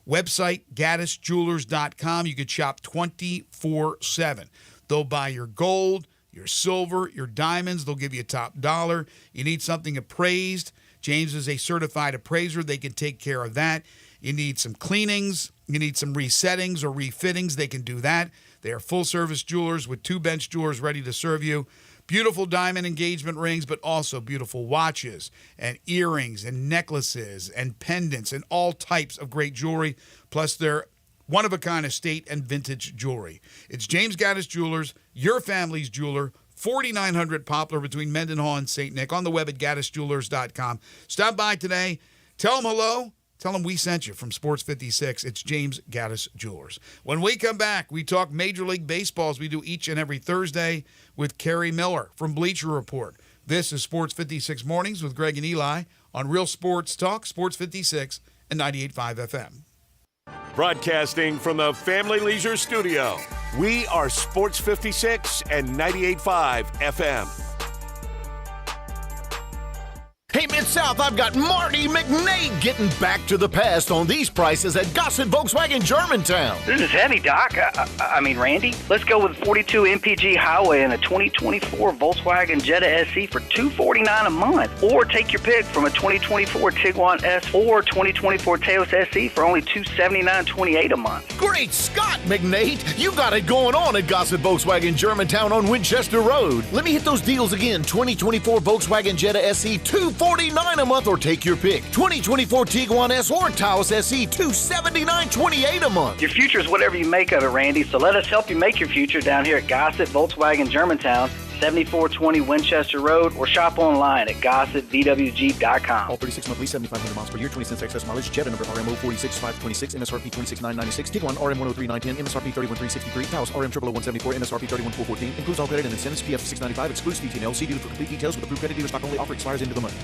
Website, gaddisjewelers.com. You could shop 24/7. They'll buy your gold, your silver, your diamonds. They'll give you top dollar. You need something appraised. James is a certified appraiser. They can take care of that. You need some cleanings. You need some resettings or refittings. They can do that. They are full-service jewelers with 2 bench jewelers ready to serve you. Beautiful diamond engagement rings, but also beautiful watches and earrings and necklaces and pendants and all types of great jewelry, plus their one-of-a-kind estate and vintage jewelry. It's James Gaddis Jewelers, your family's jeweler, 4900 Poplar between Mendenhall and St. Nick, on the web at gaddisjewelers.com. Stop by today. Tell them hello. Tell them we sent you from Sports 56. It's James Gaddis Jewelers. When we come back, we talk Major League Baseball as we do each and every Thursday with Kerry Miller from Bleacher Report. This is Sports 56 Mornings with Greg and Eli on Real Sports Talk, Sports 56 and 98.5 FM. Broadcasting from the Family Leisure Studio, we are Sports 56 and 98.5 FM. Hey, Mid-South, I've got Marty McNade getting back to the past on these prices at Gossett Volkswagen Germantown. This is heavy, Doc. I mean, Randy. Let's go with 42 MPG Highway and a 2024 Volkswagen Jetta SE for $249 a month. Or take your pick from a 2024 Tiguan S or 2024 Taos SE for only $279.28 a month. Great Scott, McNade. You got it going on at Gossett Volkswagen Germantown on Winchester Road. Let me hit those deals again. 2024 Volkswagen Jetta SE, $249 a month, or take your pick. 2024 Tiguan S or Taos SE, $279.28 a month. Your future is whatever you make of it, Randy, so let us help you make your future down here at Gossett Volkswagen Germantown, 7420 Winchester Road, or shop online at GossettVWG.com. All 36-month lease, 7,500 miles per year, 20 cents excess mileage. Jetta number RMO 46526, MSRP 26,996. Tiguan RM 103,910, MSRP 31,363. Taos RM 11174, MSRP 31,414. Includes all credit and incentives. PF 695. Excludes DTNL. See dealer for complete details. With approved credit dealer stock only. Offer expires into the month.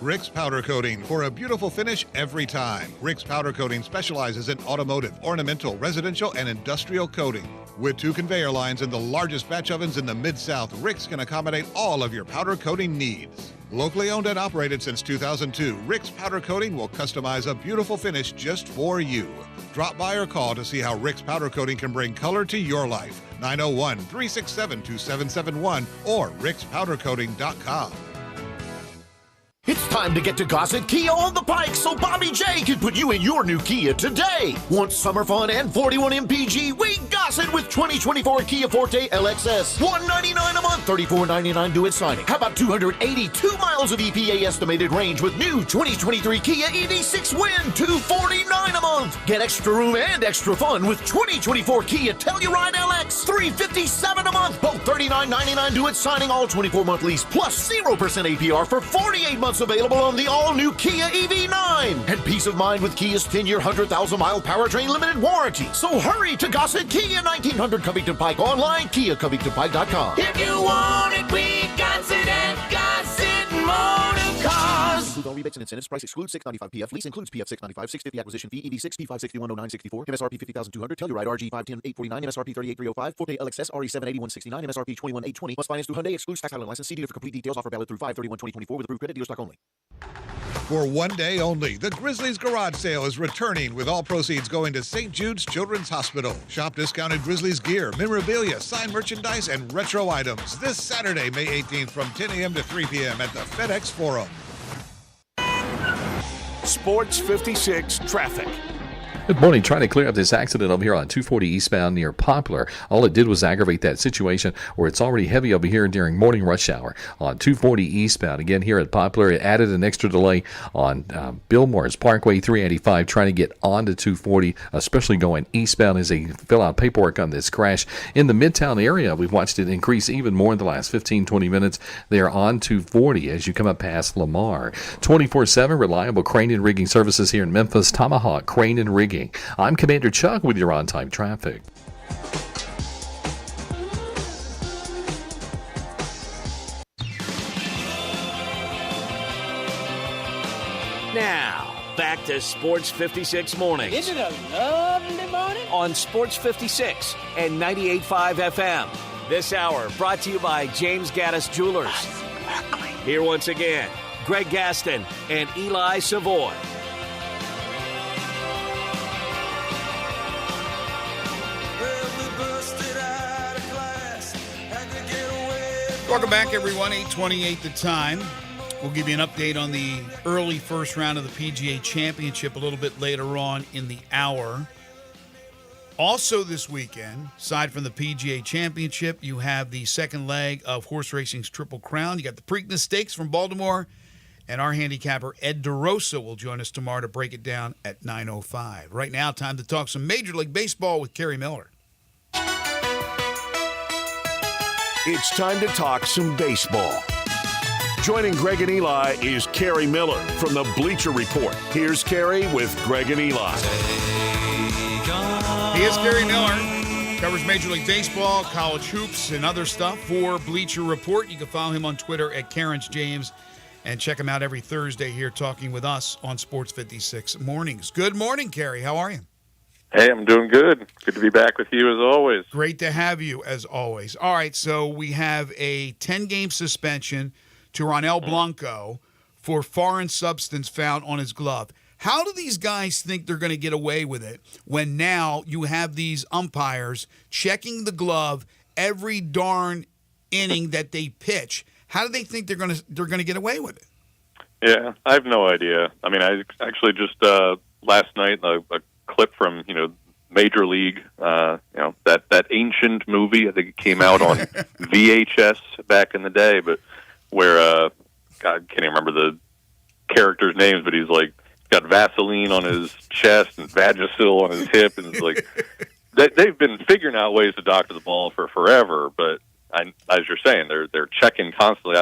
Rick's Powder Coating, for a beautiful finish every time. Rick's Powder Coating specializes in automotive, ornamental, residential, and industrial coating. With 2 conveyor lines and the largest batch ovens in the Mid-South, Rick's can accommodate all of your powder coating needs. Locally owned and operated since 2002, Rick's Powder Coating will customize a beautiful finish just for you. Drop by or call to see how Rick's Powder Coating can bring color to your life. 901-367-2771 or rickspowdercoating.com. It's time to get to Gossett Kia on the Pike so Bobby J can put you in your new Kia today. Want summer fun and 41 MPG? We Gossett with 2024 Kia Forte LXS. $199 a month, $34.99 due at signing. How about 282 miles of EPA estimated range with new 2023 Kia EV6 Win? $249 a month. Get extra room and extra fun with 2024 Kia Telluride LX. $357 a month. Both $39.99 due at signing. All 24-month lease plus 0% APR for 48 months. Available on the all-new Kia EV9. And peace of mind with Kia's 10-year, 100,000-mile powertrain limited warranty. So hurry to Gossett Kia, 1900 Covington Pike. Online, KiaCovingtonPike.com. If you want it, we got it at Gossett Motor Cars. Include all rebates and incentives. Price excludes $695 PF. Lease includes PF $695. $650 acquisition fee. EV6 P5610964. MSRP $50,200. Telluride RG $510,849. MSRP $38,305. Forte LXS RE78169. MSRP $21,820. Must finance through Hyundai. Excludes tax title and license. See dealer for complete details. Offer valid through 5/31/2024 with approved credit. Dealer stock only. For one day only, the Grizzlies Garage Sale is returning with all proceeds going to St. Jude's Children's Hospital. Shop discounted Grizzlies gear, memorabilia, signed merchandise, and retro items this Saturday, May 18th from 10 a.m. to 3 p.m. at the FedEx Forum. Sports 56 traffic. Good morning. Trying to clear up this accident over here on 240 eastbound near Poplar. All it did was aggravate that situation where it's already heavy over here during morning rush hour on 240 eastbound. Again, here at Poplar, it added an extra delay on Bill Moore's Parkway 385 trying to get onto 240, especially going eastbound as they fill out paperwork on this crash. In the Midtown area, we've watched it increase even more in the last 15-20 minutes. They're on 240 as you come up past Lamar. 24/7 reliable crane and rigging services here in Memphis. Tomahawk Crane and Rigging. I'm Commander Chuck with your on-time traffic. Now, back to Sports 56 Mornings. Isn't it a lovely morning? On Sports 56 and 98.5 FM. This hour brought to you by James Gaddis Jewelers. Here once again, Greg Gaston and Eli Savoy. Welcome back, everyone. 8:28 the time. We'll give you an update on the early first round of the PGA Championship a little bit later on in the hour. Also this weekend, aside from the PGA Championship, you have the second leg of horse racing's Triple Crown. You got the Preakness Stakes from Baltimore, and our handicapper Ed DeRosa will join us tomorrow to break it down at 9:05. Right now, time to talk some Major League Baseball with Kerry Miller. It's time to talk some baseball. Joining Greg and Eli is Kerry Miller from the Bleacher Report. Here's Kerry with Greg and Eli. He is Kerry Miller. Covers Major League Baseball, college hoops, and other stuff for Bleacher Report. You can follow him on Twitter at Carrens James and check him out every Thursday here talking with us on Sports 56 Mornings. Good morning, Kerry. How are you? Hey, I'm doing good. Good to be back with you as always. Great to have you as always. All right, so we have a 10-game suspension to Ronel Blanco for foreign substance found on his glove. How do these guys think they're going to get away with it when now you have these umpires checking the glove every darn inning that they pitch? How do they think they're going to get away with it? Yeah, I have no idea. I mean, I actually just last night a clip from Major League, that ancient movie. I think it came out on VHS back in the day, but where God, can't even remember the characters' names, but he's like got Vaseline on his chest and Vagisil on his hip, and it's like they've been figuring out ways to doctor the ball for forever. But as you're saying, they're checking constantly.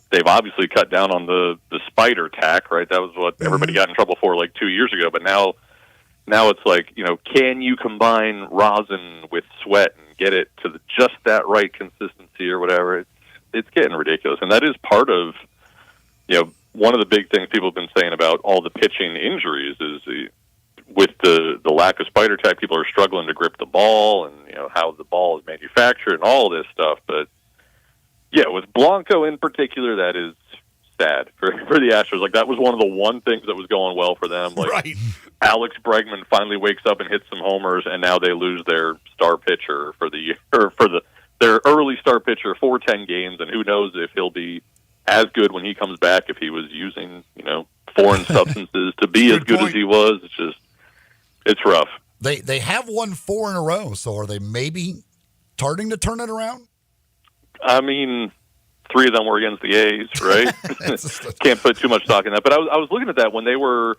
They've obviously cut down on the spider tack, right? That was what everybody got in trouble for like 2 years ago, but now it's like, can you combine rosin with sweat and get it to just that right consistency or whatever? It's getting ridiculous. And that is part of, one of the big things people have been saying about all the pitching injuries is with the lack of spider tack, people are struggling to grip the ball and, how the ball is manufactured and all this stuff. But, yeah, with Blanco in particular, that is sad for the Astros. Like, that was one of the things that was going well for them. Like, right. Alex Bregman finally wakes up and hits some homers, and now they lose their star pitcher for the year, or their early star pitcher for 10 games, and who knows if he'll be as good when he comes back if he was using, foreign substances to be as good as he was. It's rough. They have won 4 in a row, so are they maybe starting to turn it around? I mean, 3 of them were against the A's, right? Can't put too much stock in that. But I was looking at that when they were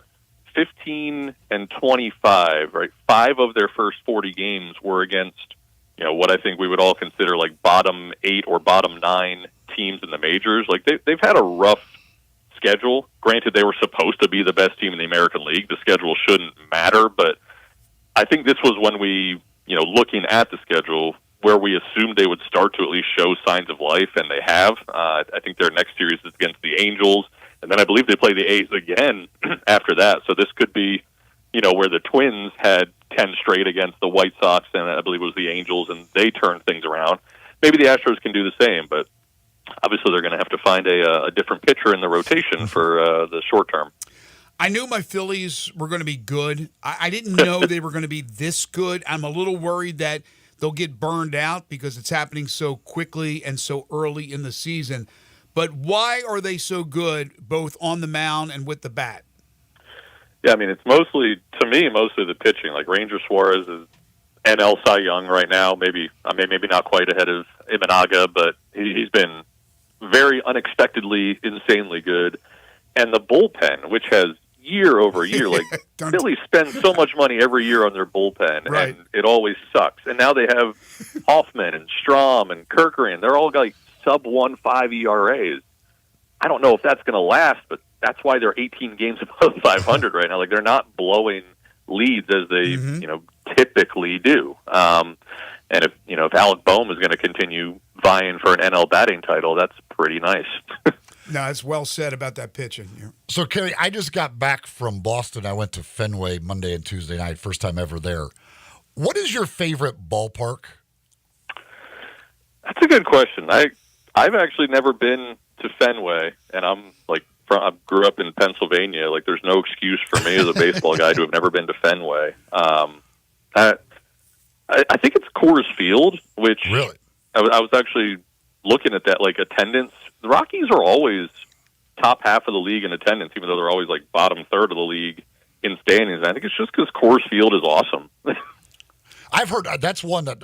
15 and 25, right? 5 of their first 40 games were against, what I think we would all consider like bottom 8 or bottom 9 teams in the majors. Like they've had a rough schedule. Granted, they were supposed to be the best team in the American League. The schedule shouldn't matter, but I think this was when we, looking at the schedule, where we assumed they would start to at least show signs of life, and they have. I think their next series is against the Angels, and then I believe they play the A's again after that. So this could be, where the Twins had 10 straight against the White Sox, and I believe it was the Angels, and they turned things around. Maybe the Astros can do the same, but obviously they're going to have to find a different pitcher in the rotation for the short term. I knew my Phillies were going to be good. I didn't know they were going to be this good. I'm a little worried that they'll get burned out because it's happening so quickly and so early in the season. But why are they so good, both on the mound and with the bat? Yeah, I mean, it's mostly the pitching. Like Ranger Suarez is NL Cy Young right now. Maybe not quite ahead of Imanaga, but he's been very unexpectedly insanely good. And the bullpen, which has year over year, like Philly spends so much money every year on their bullpen, right, and it always sucks. And now they have Hoffman and Strahm and Kerkering. They're all like sub 1.5 ERAs. I don't know if that's going to last, but that's why they're 18 games above 500 right now. Like they're not blowing leads as they typically do. And if Alec Boehm is going to continue vying for an NL batting title, that's pretty nice. No, it's well said about that pitching. Yeah. So, Kerry, I just got back from Boston. I went to Fenway Monday and Tuesday night, first time ever there. What is your favorite ballpark? That's a good question. I've actually never been to Fenway, and I grew up in Pennsylvania. Like, there's no excuse for me as a baseball guy to have never been to Fenway. I think it's Coors Field, which really I was actually looking at that, like attendance. The Rockies are always top half of the league in attendance, even though they're always like bottom third of the league in standings. I think it's just because Coors Field is awesome. I've heard that's one that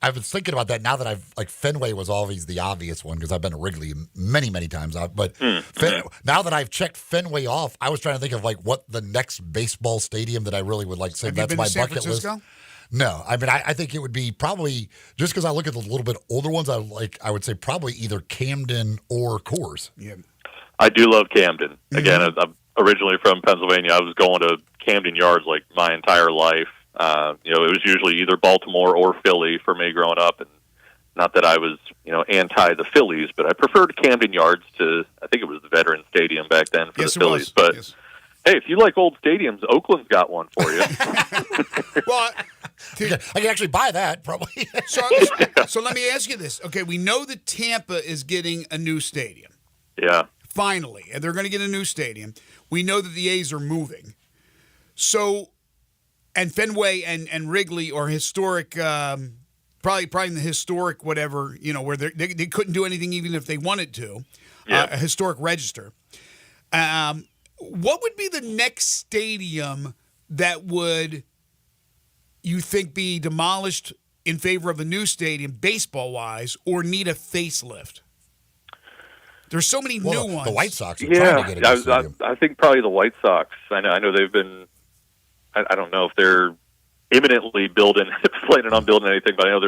I was thinking about that now that Fenway was always the obvious one because I've been to Wrigley many, many times. But now that I've checked Fenway off, I was trying to think of what the next baseball stadium that I really would like to say. Have that's you been my to San bucket Francisco? list. No, I mean I think it would be probably just because I look at the little bit older ones. I would say probably either Camden or Coors. Yeah, I do love Camden. Again, I'm originally from Pennsylvania. I was going to Camden Yards like my entire life. It was usually either Baltimore or Philly for me growing up, and not that I was anti the Phillies, but I preferred Camden Yards to I think it was the Veterans Stadium back then for the Phillies. But hey, if you like old stadiums, Oakland's got one for you. Well, I can actually buy that, probably. So let me ask you this. Okay, we know that Tampa is getting a new stadium. Yeah. Finally. And they're going to get a new stadium. We know that the A's are moving. So, and Fenway and Wrigley are historic, probably in the historic whatever, where they couldn't do anything even if they wanted to. Yeah. A historic register. What would be the next stadium that would, you think, be demolished in favor of a new stadium, baseball-wise, or need a facelift? There's so many new ones. The White Sox are trying to get a new stadium. I think probably the White Sox. I know they've been. I don't know if they're imminently planning on building anything, but I know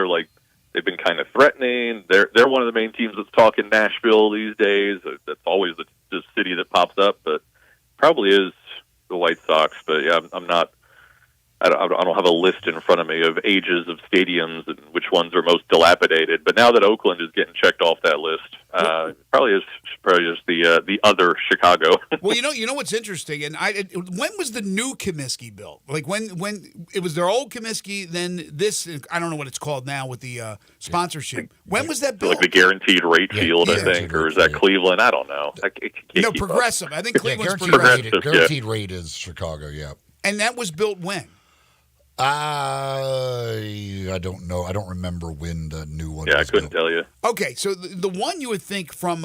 they've been kind of threatening. They're one of the main teams that's talking Nashville these days. That's always the city that pops up, but probably is the White Sox. But yeah, I'm not. I don't have a list in front of me of ages of stadiums and which ones are most dilapidated. But now that Oakland is getting checked off that list, probably just the other Chicago. Well, you know what's interesting, and when was the new Comiskey built? Like when it was their old Comiskey, then this, I don't know what it's called now with the sponsorship. When was that built? Like the guaranteed rate field, I think, or is that Cleveland? I don't know. No, Progressive. I think Cleveland's Guaranteed rate is Chicago. Yeah, and that was built when? I don't know. I don't remember when the new one Yeah, I was couldn't built. tell you. Okay, so the one you would think from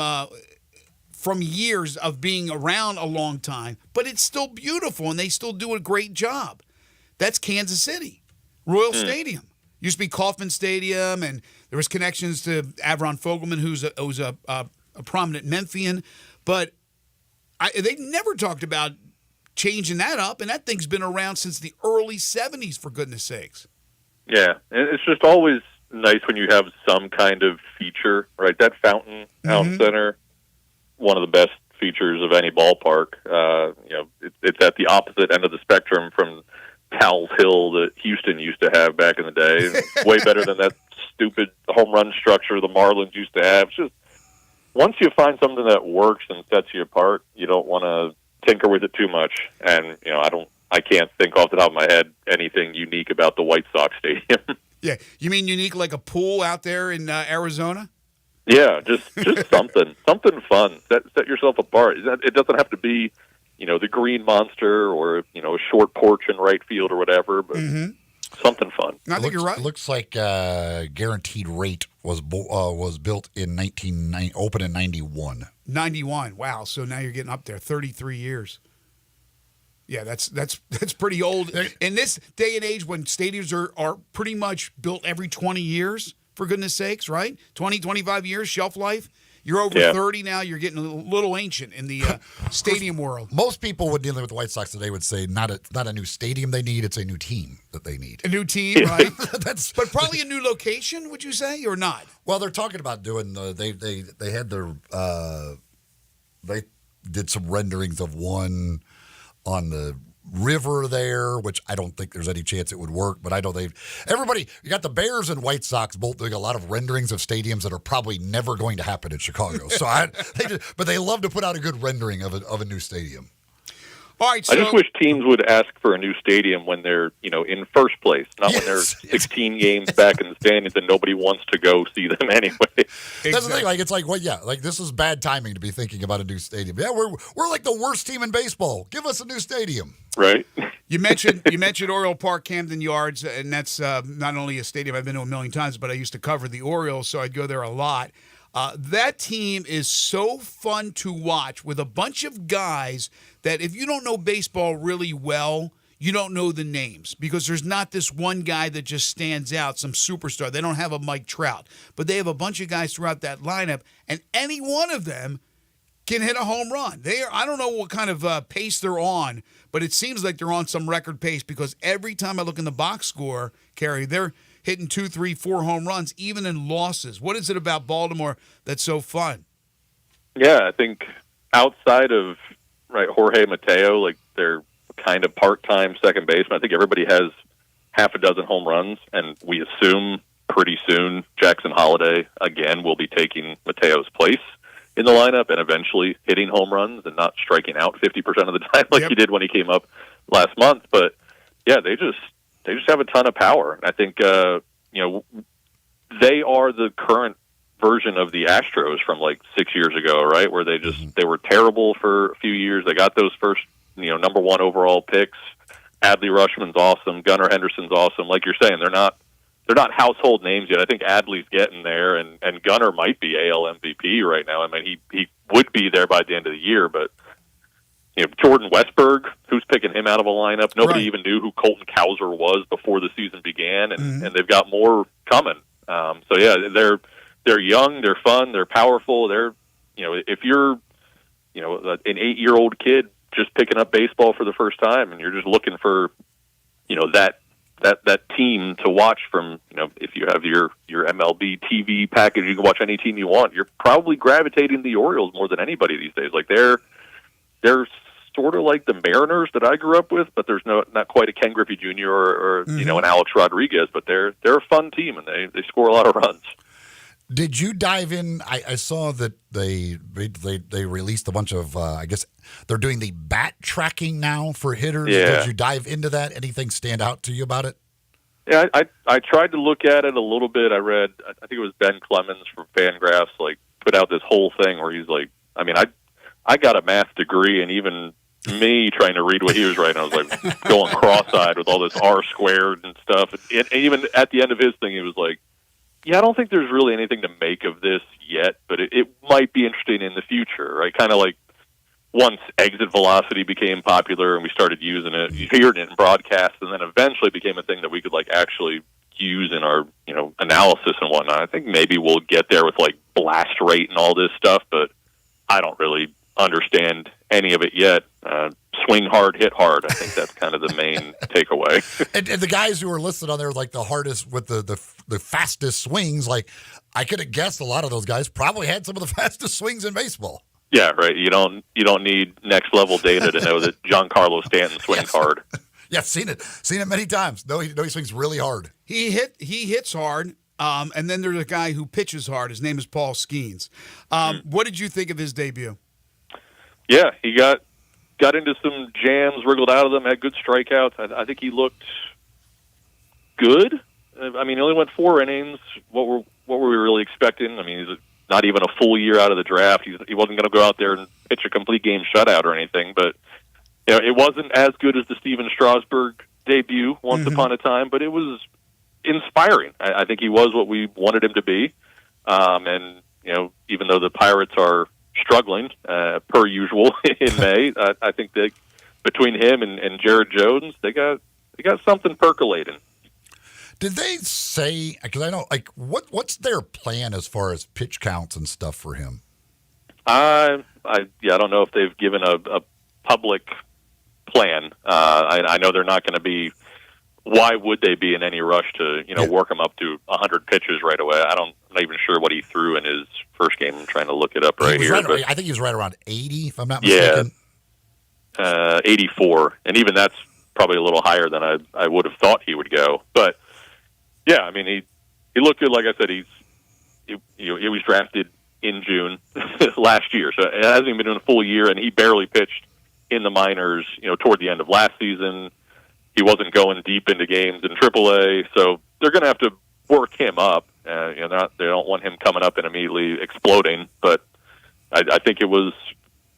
years of being around a long time, but it's still beautiful and they still do a great job. That's Kansas City, Royal Stadium. Used to be Kauffman Stadium, and there was connections to Avron Fogelman, who's a prominent Memphian, but they never talked about changing that up, and that thing's been around since the early 70s, for goodness sakes. Yeah, and it's just always nice when you have some kind of feature, right? That fountain out in center, one of the best features of any ballpark. It's at the opposite end of the spectrum from Cowles Hill that Houston used to have back in the day. It's way better than that stupid home run structure the Marlins used to have. It's just once you find something that works and sets you apart, you don't want to tinker with it too much. And I can't think off the top of my head anything unique about the White Sox stadium. Yeah, you mean unique like a pool out there in Arizona? Yeah, just something fun. Set yourself apart. It doesn't have to be, the Green Monster or a short porch in right field or whatever, but something fun. I think you're right. It looks like Guaranteed Rate was built in open in 91. 91. Wow. So now you're getting up there, 33 years. Yeah, that's pretty old. In this day and age when stadiums are pretty much built every 20 years, for goodness sakes, right? 20, 25 years, shelf life. You're over 30 now. You're getting a little ancient in the stadium world. Most people when dealing with the White Sox today would say not a new stadium they need, it's a new team that they need. A new team, right? But probably a new location, would you say, or not? Well, they're talking about doing they had their they did some renderings of one on the river there, which I don't think there's any chance it would work, but I know you got the Bears and White Sox both doing a lot of renderings of stadiums that are probably never going to happen in Chicago. So but they love to put out a good rendering of a new stadium. All right, I just wish teams would ask for a new stadium when they're, in first place, not when they're 16 games back in the standings and nobody wants to go see them anyway. That's the thing. This is bad timing to be thinking about a new stadium. Yeah, we're like the worst team in baseball. Give us a new stadium. Right. You mentioned Oriole Park, Camden Yards, and that's not only a stadium I've been to a million times, but I used to cover the Orioles, so I'd go there a lot. That team is so fun to watch with a bunch of guys that if you don't know baseball really well, you don't know the names because there's not this one guy that just stands out, some superstar. They don't have a Mike Trout, but they have a bunch of guys throughout that lineup, and any one of them can hit a home run. I don't know what kind of pace they're on, but it seems like they're on some record pace because every time I look in the box score, Kerry, they're hitting 2, 3, 4 home runs, even in losses. What is it about Baltimore that's so fun? Yeah, I think outside of Jorge Mateo, like they're kind of part-time second baseman. I think everybody has half a dozen home runs, and we assume pretty soon Jackson Holliday again will be taking Mateo's place in the lineup and eventually hitting home runs and not striking out 50% of the time like he did when he came up last month. But yeah, they just have a ton of power. And I think they are the current version of the Astros from like 6 years ago, right? Where they were terrible for a few years. They got those first, number one overall picks. Adley Rutschman's awesome. Gunnar Henderson's awesome. Like you're saying, they're not household names yet. I think Adley's getting there, and Gunnar might be AL MVP right now. I mean, he would be there by the end of the year, but Jordan Westberg, who's picking him out of a lineup? Nobody even knew who Colton Cowser was before the season began, and they've got more coming. So yeah, they're young, they're fun, they're powerful. They're if you're an 8-year-old kid just picking up baseball for the first time, and you're just looking for that team to watch from, if you have your MLB TV package, you can watch any team you want. You're probably gravitating the Orioles more than anybody these days. Like they're sort of like the Mariners that I grew up with, but there's not quite a Ken Griffey Jr. or an Alex Rodriguez, but they're a fun team and they score a lot of runs. Did you dive in? I saw that they released a bunch of, I guess they're doing the bat tracking now for hitters. Yeah. Did you dive into that? Anything stand out to you about it? Yeah, I tried to look at it a little bit. I read, I think it was Ben Clemens from Fangraphs, put out this whole thing where he's like, I mean, I got a math degree, and even me trying to read what he was writing. I was like going cross-eyed with all this R squared and stuff. And even at the end of his thing, he was like, yeah, I don't think there's really anything to make of this yet, but it might be interesting in the future, right? Kind of like once exit velocity became popular and we started using it, hearing it in broadcasts, and then eventually became a thing that we could like actually use in our, analysis and whatnot. I think maybe we'll get there with like blast rate and all this stuff, but I don't really understand any of it yet. Swing hard, hit hard. I think that's kind of the main takeaway. And the guys who are listed on there like the hardest with the fastest swings, like I could have guessed a lot of those guys probably had some of the fastest swings in baseball. Yeah, right. You don't need next level data to know that Giancarlo Stanton swings hard. Yeah, seen it many times. No, he swings really hard. He hits hard. And then there's a guy who pitches hard. His name is Paul Skeens. What did you think of his debut? Yeah, he got into some jams, wriggled out of them, had good strikeouts. I think he looked good. I mean, he only went 4 innings. What were we really expecting? I mean, he's not even a full year out of the draft. He wasn't going to go out there and pitch a complete game shutout or anything. But it wasn't as good as the Steven Strasburg debut once upon a time, but it was inspiring. I think he was what we wanted him to be. And, even though the Pirates are struggling, per usual in May, I think that between him and Jared Jones, they got something percolating. Did they say, because I know, like, what's their plan as far as pitch counts and stuff for him? I don't know if they've given a public plan. I know they're not going to be. Why would they be in any rush to work him up to 100 pitches right away? I'm not even sure what he threw in his first game. I'm trying to look it up right here. I think he was right around 80, if I'm not mistaken. Yeah, 84, and even that's probably a little higher than I would have thought he would go. But yeah, I mean he looked good. Like I said, he was drafted in June last year, so it hasn't even been a full year, and he barely pitched in the minors. Toward the end of last season. He wasn't going deep into games in AAA, so they're going to have to work him up. They don't want him coming up and immediately exploding, but I think it was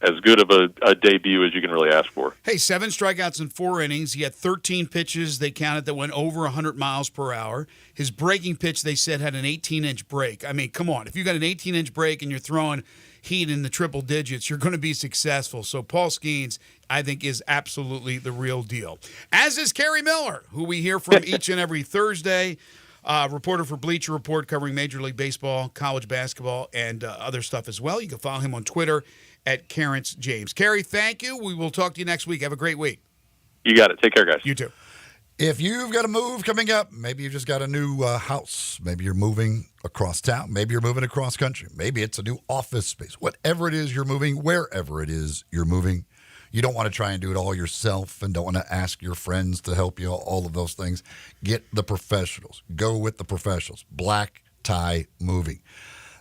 as good of a debut as you can really ask for. Hey, 7 strikeouts in 4 innings. He had 13 pitches, they counted, that went over 100 miles per hour. His breaking pitch, they said, had an 18-inch break. I mean, come on. If you got an 18-inch break and you're throwing heat in the triple digits, you're going to be successful. So Paul Skeens, I think, is absolutely the real deal. As is Kerry Miller, who we hear from each and every Thursday, reporter for Bleacher Report covering Major League Baseball, college basketball, and other stuff as well. You can follow him on Twitter at Carrance James. Kerry, thank you. We will talk to you next week. Have a great week. You got it. Take care, guys. You too. If you've got a move coming up, maybe you've just got a new house. Maybe you're moving across town. Maybe you're moving across country. Maybe it's a new office space. Whatever it is you're moving, wherever it is you're moving, you don't want to try and do it all yourself and don't want to ask your friends to help you, all of those things. Get the professionals. Go with the professionals. Black Tie Moving.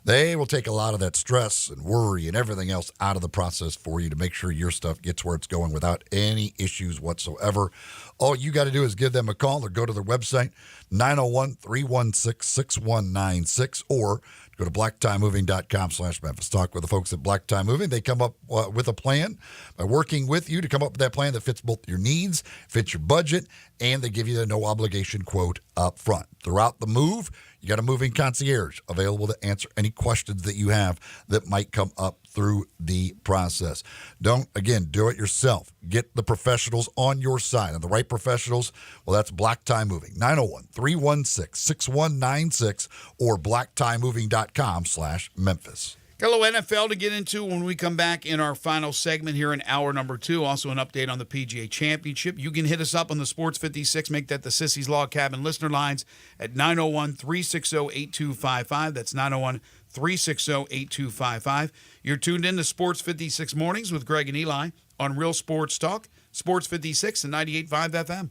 They will take a lot of that stress and worry and everything else out of the process for you to make sure your stuff gets where it's going without any issues whatsoever. All you got to do is give them a call or go to their website, 901-316-6196, or go to blacktiemoving.com/Memphis. Talk with the folks at Black Tie Moving. They come up with a plan by working with you to come up with that plan that fits both your needs, fits your budget, and they give you the no-obligation quote up front. Throughout the move, you got a moving concierge available to answer any questions that you have that might come up through the process. Don't, again, do it yourself. Get the professionals on your side. And the right professionals, well, that's Black Tie Moving. 901-316-6196 or blacktiemoving.com/Memphis. Got a little NFL to get into when we come back in our final segment here in hour number 2. Also an update on the PGA Championship. You can hit us up on the Sports 56. Make that the Sissy's Log Cabin listener lines at 901-360-8255. That's 901-360-8255. You're tuned in to Sports 56 Mornings with Greg and Eli on Real Sports Talk, Sports 56 and 98.5 FM.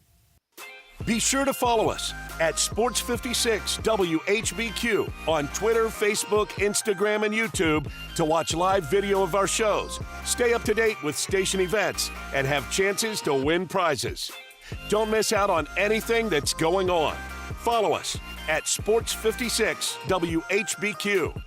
Be sure to follow us at Sports56 WHBQ on Twitter, Facebook, Instagram, and YouTube to watch live video of our shows, stay up to date with station events, and have chances to win prizes. Don't miss out on anything that's going on. Follow us at Sports56 WHBQ.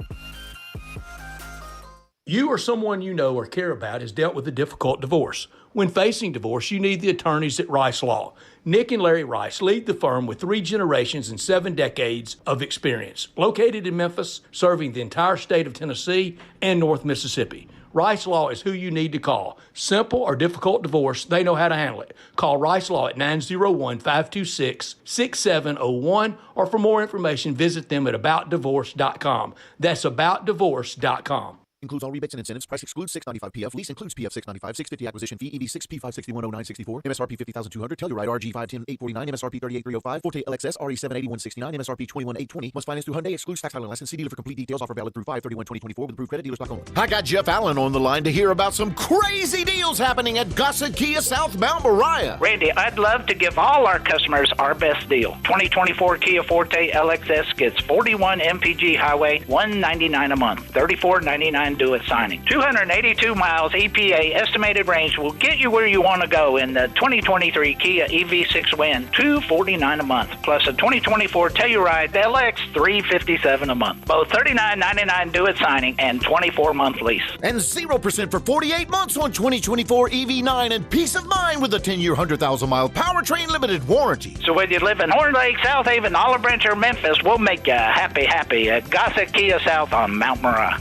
You or someone you know or care about has dealt with a difficult divorce. When facing divorce, you need the attorneys at Rice Law. Nick and Larry Rice lead the firm with 3 generations and 7 decades of experience. Located in Memphis, serving the entire state of Tennessee and North Mississippi. Rice Law is who you need to call. Simple or difficult divorce, they know how to handle it. Call Rice Law at 901-526-6701, or for more information, visit them at aboutdivorce.com. That's aboutdivorce.com. Includes all rebates and incentives. Price excludes 695 PF. Lease includes PF 695. 650 acquisition fee. EV6 P5610964. MSRP 50,200. Telluride RG 510 849. MSRP 38305. Forte LXS RE 78169. MSRP 21820. Must finance through Hyundai. Excludes tax title and license. See dealer for complete details. Offer valid through 5/31/2024 with approved credit. Dealers.com. I got Jeff Allen on the line to hear about some crazy deals happening at Gossett Kia southbound Mariah. Randy, I'd love to give all our customers our best deal. 2024 Kia Forte LXS gets 41 MPG highway, $199 a month, $34.99 due at signing. 282 miles EPA estimated range will get you where you want to go in the 2023 Kia EV6 Win, $249 a month, plus a 2024 Telluride LX, $357 a month. Both $39.99 due at signing and 24-month lease. And 0% for 48 months on 2024 EV9 and peace of mind with a 10-year, 100,000-mile powertrain limited warranty. So whether you live in Horn Lake, South Haven, Olive Branch, or Memphis, we'll make you happy at Gossett Kia South on Mount Moriah.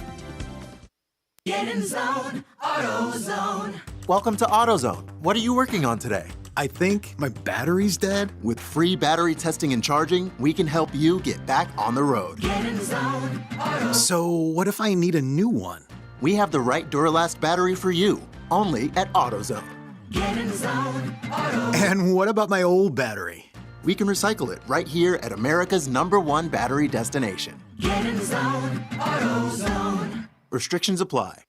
Get in zone, AutoZone. Welcome to AutoZone. What are you working on today? I think my battery's dead. With free battery testing and charging, we can help you get back on the road. Get in zone, AutoZone. So what if I need a new one? We have the right Duralast battery for you, only at AutoZone. Get in zone, AutoZone. And what about my old battery? We can recycle it right here at America's #1 battery destination. Get in zone, AutoZone. Restrictions apply.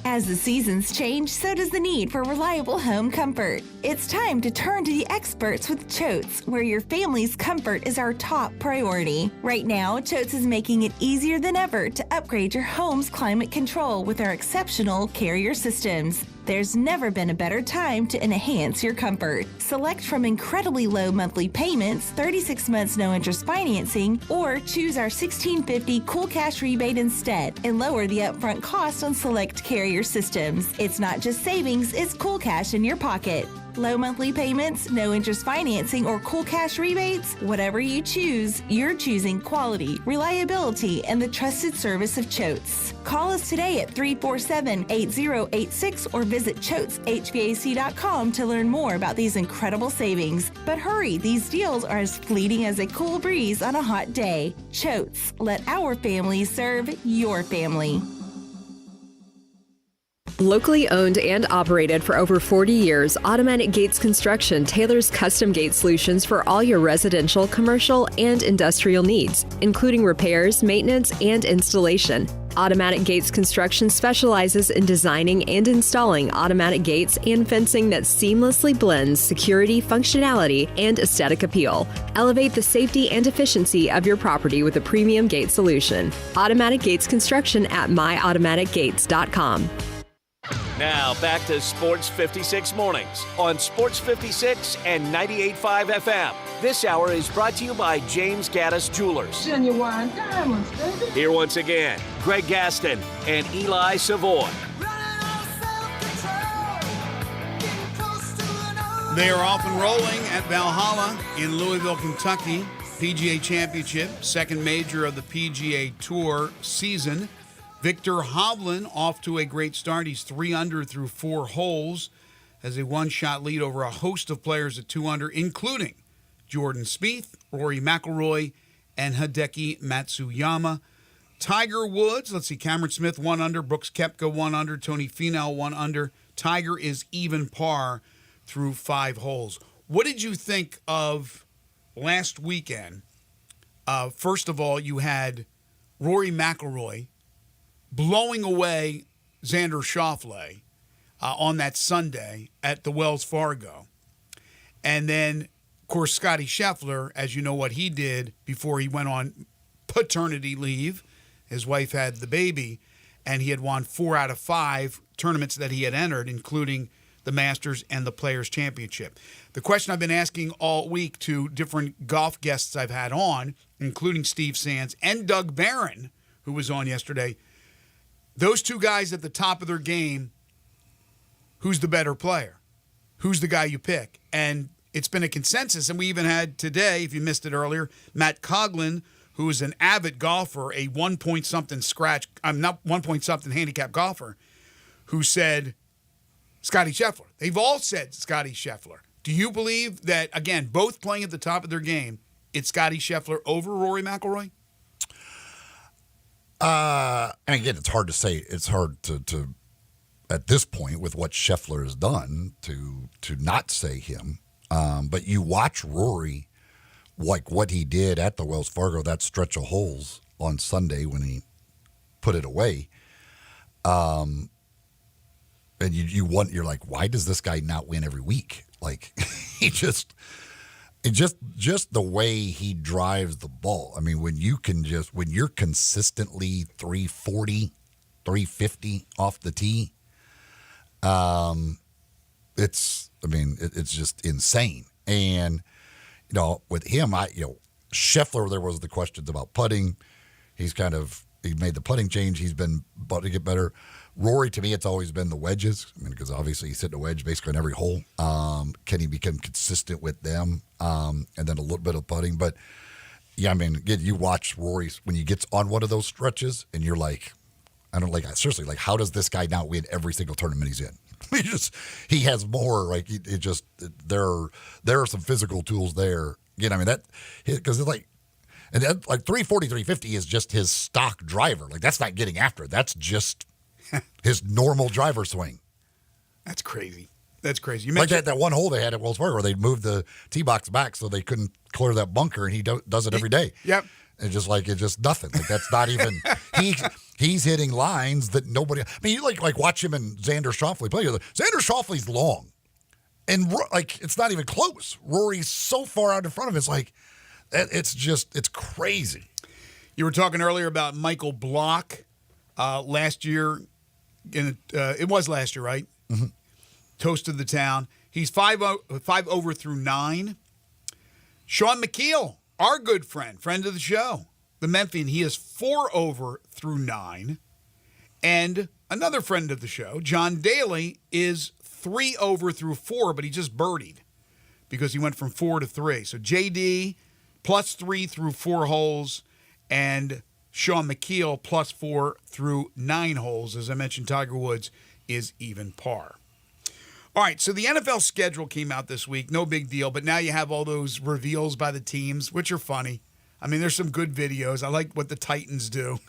As the seasons change, so does the need for reliable home comfort. It's time to turn to the experts with Choates, where your family's comfort is our top priority. Right now, Choates is making it easier than ever to upgrade your home's climate control with our exceptional Carrier systems. There's never been a better time to enhance your comfort. Select from incredibly low monthly payments, 36 months no interest financing, or choose our $1,650 Cool Cash rebate instead and lower the upfront cost on select Carrier systems. It's not just savings, it's cool cash in your pocket. Low monthly payments, no interest financing, or cool cash rebates? Whatever you choose, you're choosing quality, reliability, and the trusted service of Choates. Call us today at 347-8086 or visit ChoatesHVAC.com to learn more about these incredible savings. But hurry, these deals are as fleeting as a cool breeze on a hot day. Choates, let our family serve your family. Locally owned and operated for over 40 years, Automatic Gates Construction tailors custom gate solutions for all your residential, commercial, and industrial needs, including repairs, maintenance, and installation. Automatic Gates Construction specializes in designing and installing automatic gates and fencing that seamlessly blends security, functionality, and aesthetic appeal. Elevate the safety and efficiency of your property with a premium gate solution. Automatic Gates Construction at myautomaticgates.com. Now back to Sports 56 Mornings on Sports 56 and 98.5 FM. This hour is brought to you by James Gaddis Jewelers. Genuine diamonds, baby. Here once again, Greg Gaston and Eli Savoy. They are off and rolling at Valhalla in Louisville, Kentucky. PGA Championship, second major of the PGA Tour season. Victor Hovland off to a great start. He's 3 under through 4 holes, has a one-shot lead over a host of players at 2 under, including Jordan Spieth, Rory McIlroy, and Hideki Matsuyama. Tiger Woods, let's see, Cameron Smith 1 under, Brooks Koepka 1 under, Tony Finau 1 under. Tiger is even par through 5 holes. What did you think of last weekend? First of all, you had Rory McIlroy blowing away Xander Schauffele on that Sunday at the Wells Fargo. And then, of course, Scottie Scheffler, as you know what he did before he went on paternity leave. His wife had the baby, and he had won 4 out of 5 tournaments that he had entered, including the Masters and the Players' Championship. The question I've been asking all week to different golf guests I've had on, including Steve Sands and Doug Barron, who was on yesterday, those two guys at the top of their game, who's the better player? Who's the guy you pick? And it's been a consensus, and we even had today, if you missed it earlier, Matt Coughlin, who is an avid golfer, a 1-point-something scratch, I'm not 1-point-something handicap golfer, who said Scotty Scheffler. They've all said Scotty Scheffler. Do you believe that, again, both playing at the top of their game, it's Scotty Scheffler over Rory McIlroy? And again, it's hard to say. It's hard to at this point with what Scheffler has done to not say him. But you watch Rory, like what he did at the Wells Fargo, that stretch of holes on Sunday when he put it away. And you're like, why does this guy not win every week? Like just the way he drives the ball. I mean, when you're consistently 340, 350 off the tee, it's just insane. And, with him, Scheffler, there was the questions about putting. He made the putting change. He's been about to get better. Rory, to me, it's always been the wedges. I mean, because obviously he's hitting a wedge basically on every hole. Can he become consistent with them? And then a little bit of putting. But, yeah, I mean, again, you watch Rory when he gets on one of those stretches, and you're like, seriously, like, how does this guy not win every single tournament he's in? He has more, like, there are some physical tools there. I mean, because it's like, and that, like 340, 350 is just his stock driver. Like, that's not getting after it. That's just his normal driver swing. That's crazy. You like that one hole they had at Wells Fargo where they moved the tee box back so they couldn't clear that bunker, and he does it every day. Yep. And it's just nothing. Like, that's not even he's hitting lines that nobody. I mean, you like watch him and Xander Schauffele play. Xander Schauffele's long, and like it's not even close. Rory's so far out in front of him. It's like it's crazy. You were talking earlier about Michael Block last year. It was last year, right? Mm-hmm. Toast of the town. He's 5 over through 9. Sean McKeel, our good friend of the show, the Memphian, he is 4 over through 9. And another friend of the show, John Daly, is 3 over through 4, but he just birdied because he went from 4 to 3. So JD +3 through 4 holes, and Sean McKeel +4 through 9 holes. As I mentioned, Tiger Woods is even par. All right, so the NFL schedule came out this week. No big deal, but now you have all those reveals by the teams, which are funny. I mean, there's some good videos. I like what the Titans do.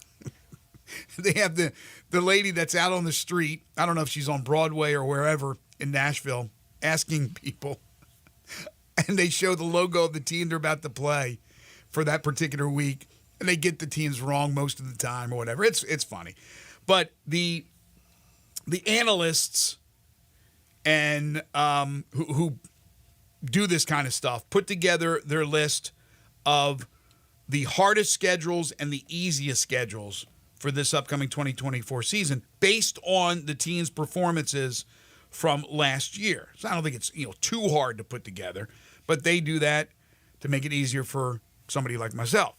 They have the lady that's out on the street. I don't know if she's on Broadway or wherever in Nashville, asking people. And they show the logo of the team they're about to play for that particular week. And they get the teams wrong most of the time or whatever. It's funny. But the analysts and who do this kind of stuff put together their list of the hardest schedules and the easiest schedules for this upcoming 2024 season based on the team's performances from last year. So I don't think it's too hard to put together, but they do that to make it easier for somebody like myself.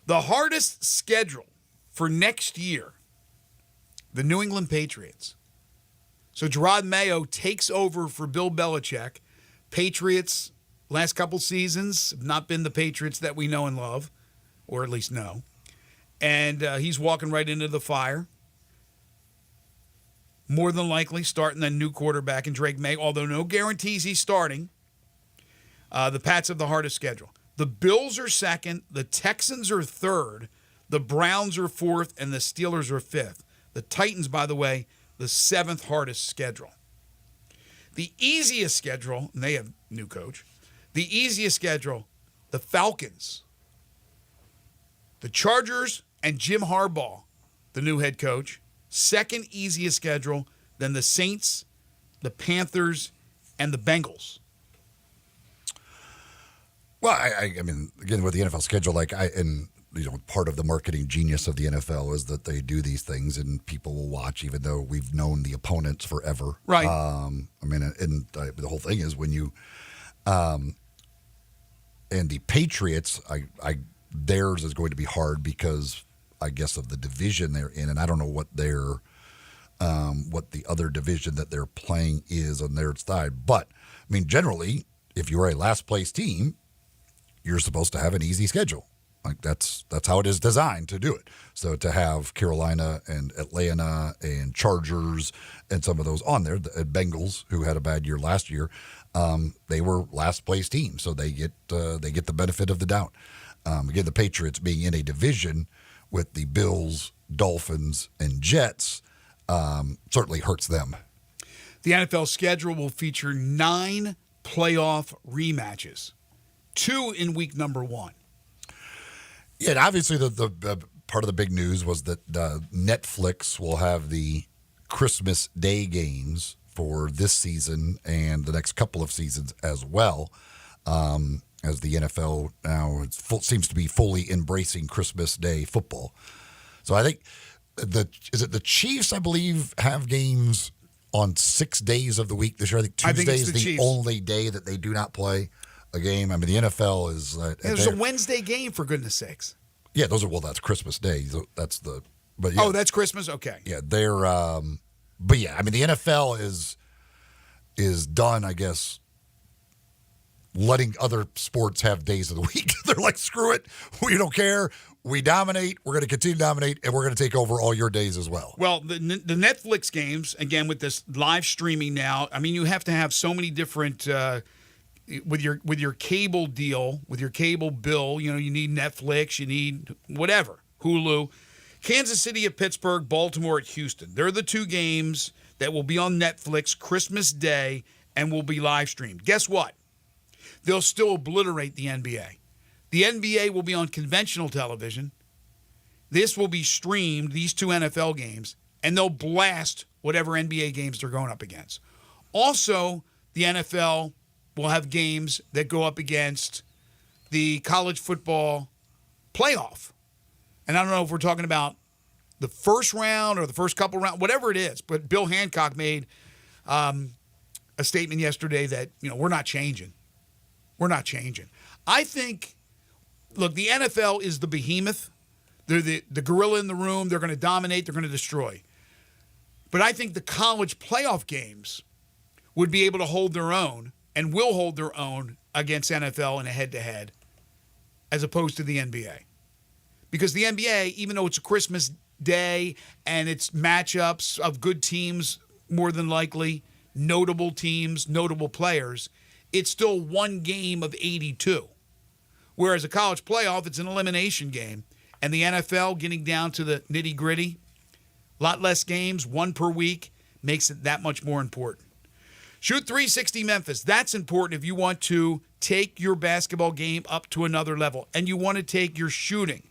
The hardest schedule for next year, the New England Patriots. So Gerard Mayo takes over for Bill Belichick. Patriots, last couple seasons, have not been the Patriots that we know and love, or at least know. And he's walking right into the fire. More than likely starting a new quarterback in Drake May, although no guarantees he's starting. The Pats have the hardest schedule. The Bills are second, the Texans are third, the Browns are fourth, and the Steelers are fifth. The Titans, by the way, the 7th hardest schedule. The easiest schedule, and they have new coach, the easiest schedule, the Falcons, the Chargers, and Jim Harbaugh, the new head coach. Second easiest schedule, then the Saints, the Panthers, and the Bengals. Well, I mean, again, with the NFL schedule, part of the marketing genius of the NFL is that they do these things and people will watch, even though we've known the opponents forever. Right. The whole thing is when you, and the Patriots, theirs is going to be hard because I guess, of the division they're in, and I don't know what the other division that they're playing is on their side. But I mean, generally, if you're a last place team, you're supposed to have an easy schedule. Like that's how it is designed to do it. So to have Carolina and Atlanta and Chargers and some of those on there, the Bengals, who had a bad year last year, they were last place teams, so they get the benefit of the doubt. Again, the Patriots being in a division with the Bills, Dolphins, and Jets certainly hurts them. The NFL schedule will feature 9 playoff rematches, 2 in week number 1. Yeah, and obviously the part of the big news was that Netflix will have the Christmas Day games for this season and the next couple of seasons as well, as the NFL now seems to be fully embracing Christmas Day football. So I think the Chiefs, I believe, have games on 6 days of the week this year. I think Tuesday is the only day that they do not play a game. I mean, the NFL is. There's a Wednesday game, for goodness sakes. Yeah, that's Christmas Day. That's the. But yeah. Oh, that's Christmas. Okay. Yeah, they're. But yeah, I mean, the NFL is done, I guess, letting other sports have days of the week. They're like, screw it, we don't care. We dominate. We're going to continue to dominate, and we're going to take over all your days as well. Well, the Netflix games, again, with this live streaming now, I mean, you have to have so many different. With your cable deal, with your cable bill, you need Netflix, you need whatever, Hulu. Kansas City at Pittsburgh, Baltimore at Houston. They're the 2 games that will be on Netflix Christmas Day and will be live streamed. Guess what? They'll still obliterate the NBA. The NBA will be on conventional television. This will be streamed, these 2 NFL games, and they'll blast whatever NBA games they're going up against. Also, the NFL will have games that go up against the college football playoff. And I don't know if we're talking about the first round or the first couple rounds, whatever it is. But Bill Hancock made a statement yesterday that, we're not changing. We're not changing. I think, look, the NFL is the behemoth. They're the gorilla in the room. They're going to dominate. They're going to destroy. But I think the college playoff games would be able to hold their own and will hold their own against NFL in a head-to-head as opposed to the NBA. Because the NBA, even though it's a Christmas Day and it's matchups of good teams, more than likely, notable teams, notable players, it's still one game of 82. Whereas a college playoff, it's an elimination game. And the NFL, getting down to the nitty-gritty, a lot less games, 1 per week, makes it that much more important. Shoot 360 Memphis. That's important if you want to take your basketball game up to another level and you want to take your shooting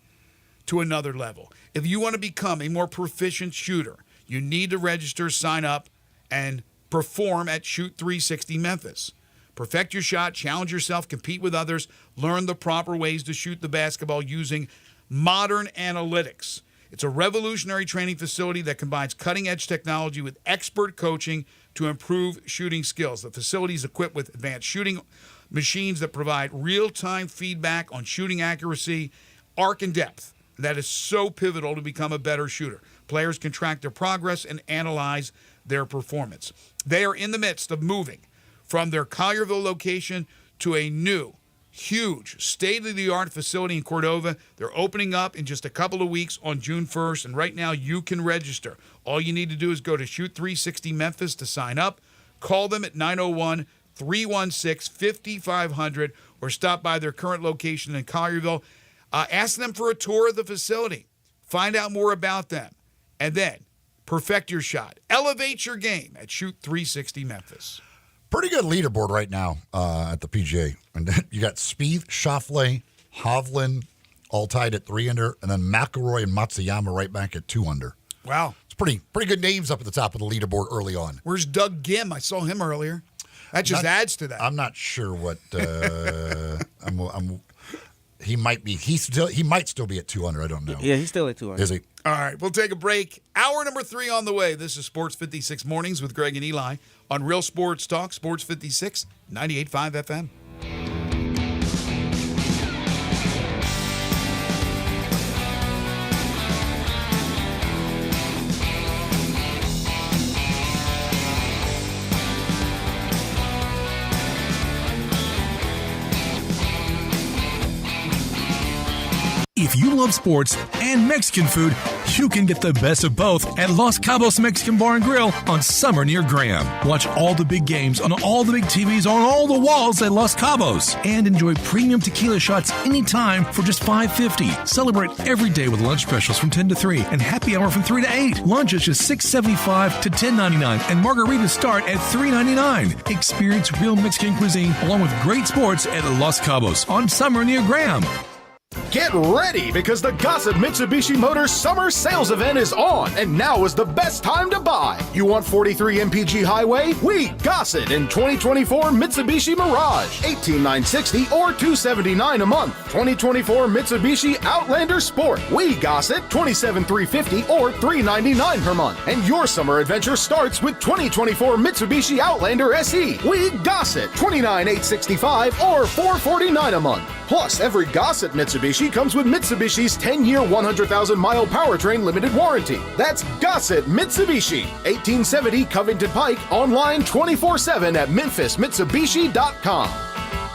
to another level. If you want to become a more proficient shooter, you need to register, sign up, and perform at Shoot 360 Memphis. Perfect your shot, challenge yourself, compete with others, learn the proper ways to shoot the basketball using modern analytics. It's a revolutionary training facility that combines cutting-edge technology with expert coaching to improve shooting skills. The facility is equipped with advanced shooting machines that provide real-time feedback on shooting accuracy, arc, and depth. That is so pivotal to become a better shooter. Players can track their progress and analyze their performance. They are in the midst of moving from their Collierville location to a new, huge, state-of-the-art facility in Cordova. They're opening up in just a couple of weeks on June 1st, and right now you can register. All you need to do is go to Shoot 360 Memphis to sign up. Call them at 901-316-5500 or stop by their current location in Collierville. Ask them for a tour of the facility. Find out more about them. And then perfect your shot. Elevate your game at Shoot 360 Memphis. Pretty good leaderboard right now at the PGA. And you got Spieth, Schauffele, Hovland all tied at 3 under, and then McIlroy and Matsuyama right back at 2 under. Wow. It's pretty good names up at the top of the leaderboard early on. Where's Doug Gim? I saw him earlier. That just adds to that. I'm not sure what he might be. He might still be at 2 under. I don't know. Yeah, he's still at 2 under. Is he? All right, we'll take a break. Hour number 3 on the way. This is Sports 56 Mornings with Greg and Eli on Real Sports Talk, Sports 56, 98.5 FM. If you love sports and Mexican food, you can get the best of both at Los Cabos Mexican Bar and Grill on Summer near Graham. Watch all the big games on all the big TVs on all the walls at Los Cabos and enjoy premium tequila shots anytime for just $5.50. Celebrate every day with lunch specials from 10 to 3 and happy hour from 3 to 8. Lunch is just $6.75 to $10.99 and margaritas start at $3.99. Experience real Mexican cuisine along with great sports at Los Cabos on Summer near Graham. Get ready because the Gossett Mitsubishi Motors Summer Sales Event is on, and now is the best time to buy. You want 43 MPG Highway? We Gossett in 2024 Mitsubishi Mirage, $18,960 or $279 a month. 2024 Mitsubishi Outlander Sport, we Gossett, $27,350 or $399 per month. And your summer adventure starts with 2024 Mitsubishi Outlander SE, we Gossett, $29,865 or $449 a month. Plus, every Gossett Mitsubishi comes with Mitsubishi's 10-year, 100,000-mile powertrain limited warranty. That's Gossett Mitsubishi, 1870 Covington Pike, online 24/7 at memphismitsubishi.com.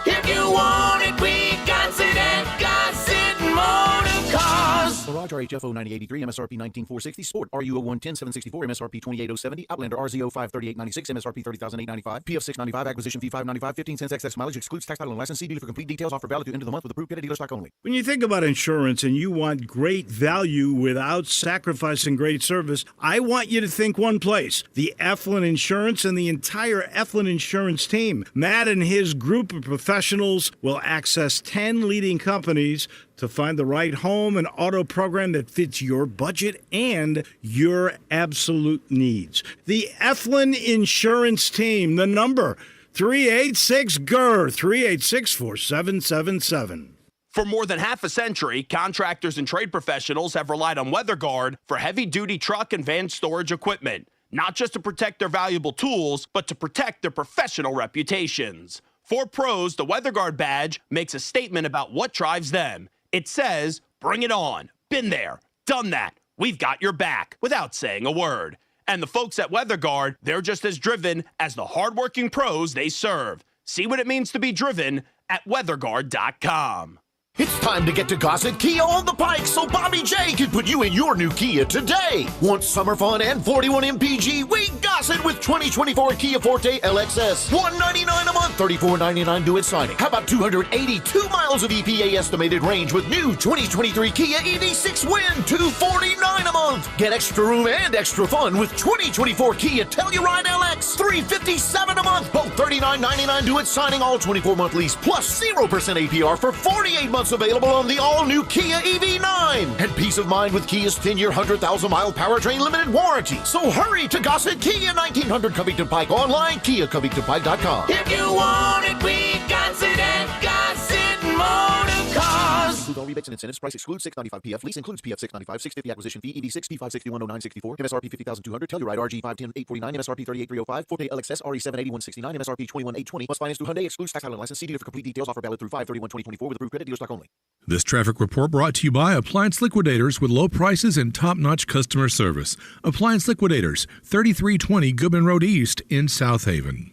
If you want it, we Gossett at Gossett Motor Cars. Mirage RHFO 9083, MSRP 19460. Sport RUO 110 764, MSRP 28070. Outlander RZO 53896, MSRP 30895. PF 695, acquisition fee 595, 15 cents excess mileage, excludes tax, title, and license. See dealer for complete details. Offer valid to end of the month with approved credit dealer stock only. When you think about insurance and you want great value without sacrificing great service, I want you to think one place: the Eflin Insurance and the entire Eflin Insurance team. Matt and his group of professionals will access 10 leading companies to find the right home and auto program that fits your budget and your absolute needs. The Eflin Insurance Team, the number 386-GER, 386-4777. For more than half a century, contractors and trade professionals have relied on WeatherGuard for heavy-duty truck and van storage equipment, not just to protect their valuable tools, but to protect their professional reputations. For pros, the WeatherGuard badge makes a statement about what drives them. It says, "Bring it on. Been there. Done that. We've got your back," without saying a word. And the folks at WeatherGuard, they're just as driven as the hardworking pros they serve. See what it means to be driven at weatherguard.com. It's time to get to Gossett Kia on the Pike so Bobby J can put you in your new Kia today. Want summer fun and 41 MPG? We Gossett with 2024 Kia Forte LXS. $199 a month, $34.99 due at signing. How about 282 miles of EPA estimated range with new 2023 Kia EV6 Win, $249 a month. Get extra room and extra fun with 2024 Kia Telluride LX, $357 a month. Both $39.99 due at signing, all 24-month lease, plus 0% APR for 48 months. Available on the all-new Kia EV9. And peace of mind with Kia's 10-year, 100,000-mile powertrain limited warranty. So hurry to Gossett Kia, 1900 Covington Pike, online, KiaCovingtonPike.com. If you want it, we Gossett at Gossett Motor Cars. Include all rebates and incentives. Price excludes $695 PF. Lease includes PF $695, $650 acquisition fee, EV6 P5610964, MSRP $50,200, Telluride RG $510,849, MSRP $38,305, Forte LXS RE $78169, MSRP $21,820. Must finance through Hyundai. Excludes tax, title, and license. See dealer for complete details. Offer valid through 5/31/2024 with approved credit dealer stock only. This traffic report brought to you by Appliance Liquidators with low prices and top-notch customer service. Appliance Liquidators, 3320 Goodman Road East in South Haven.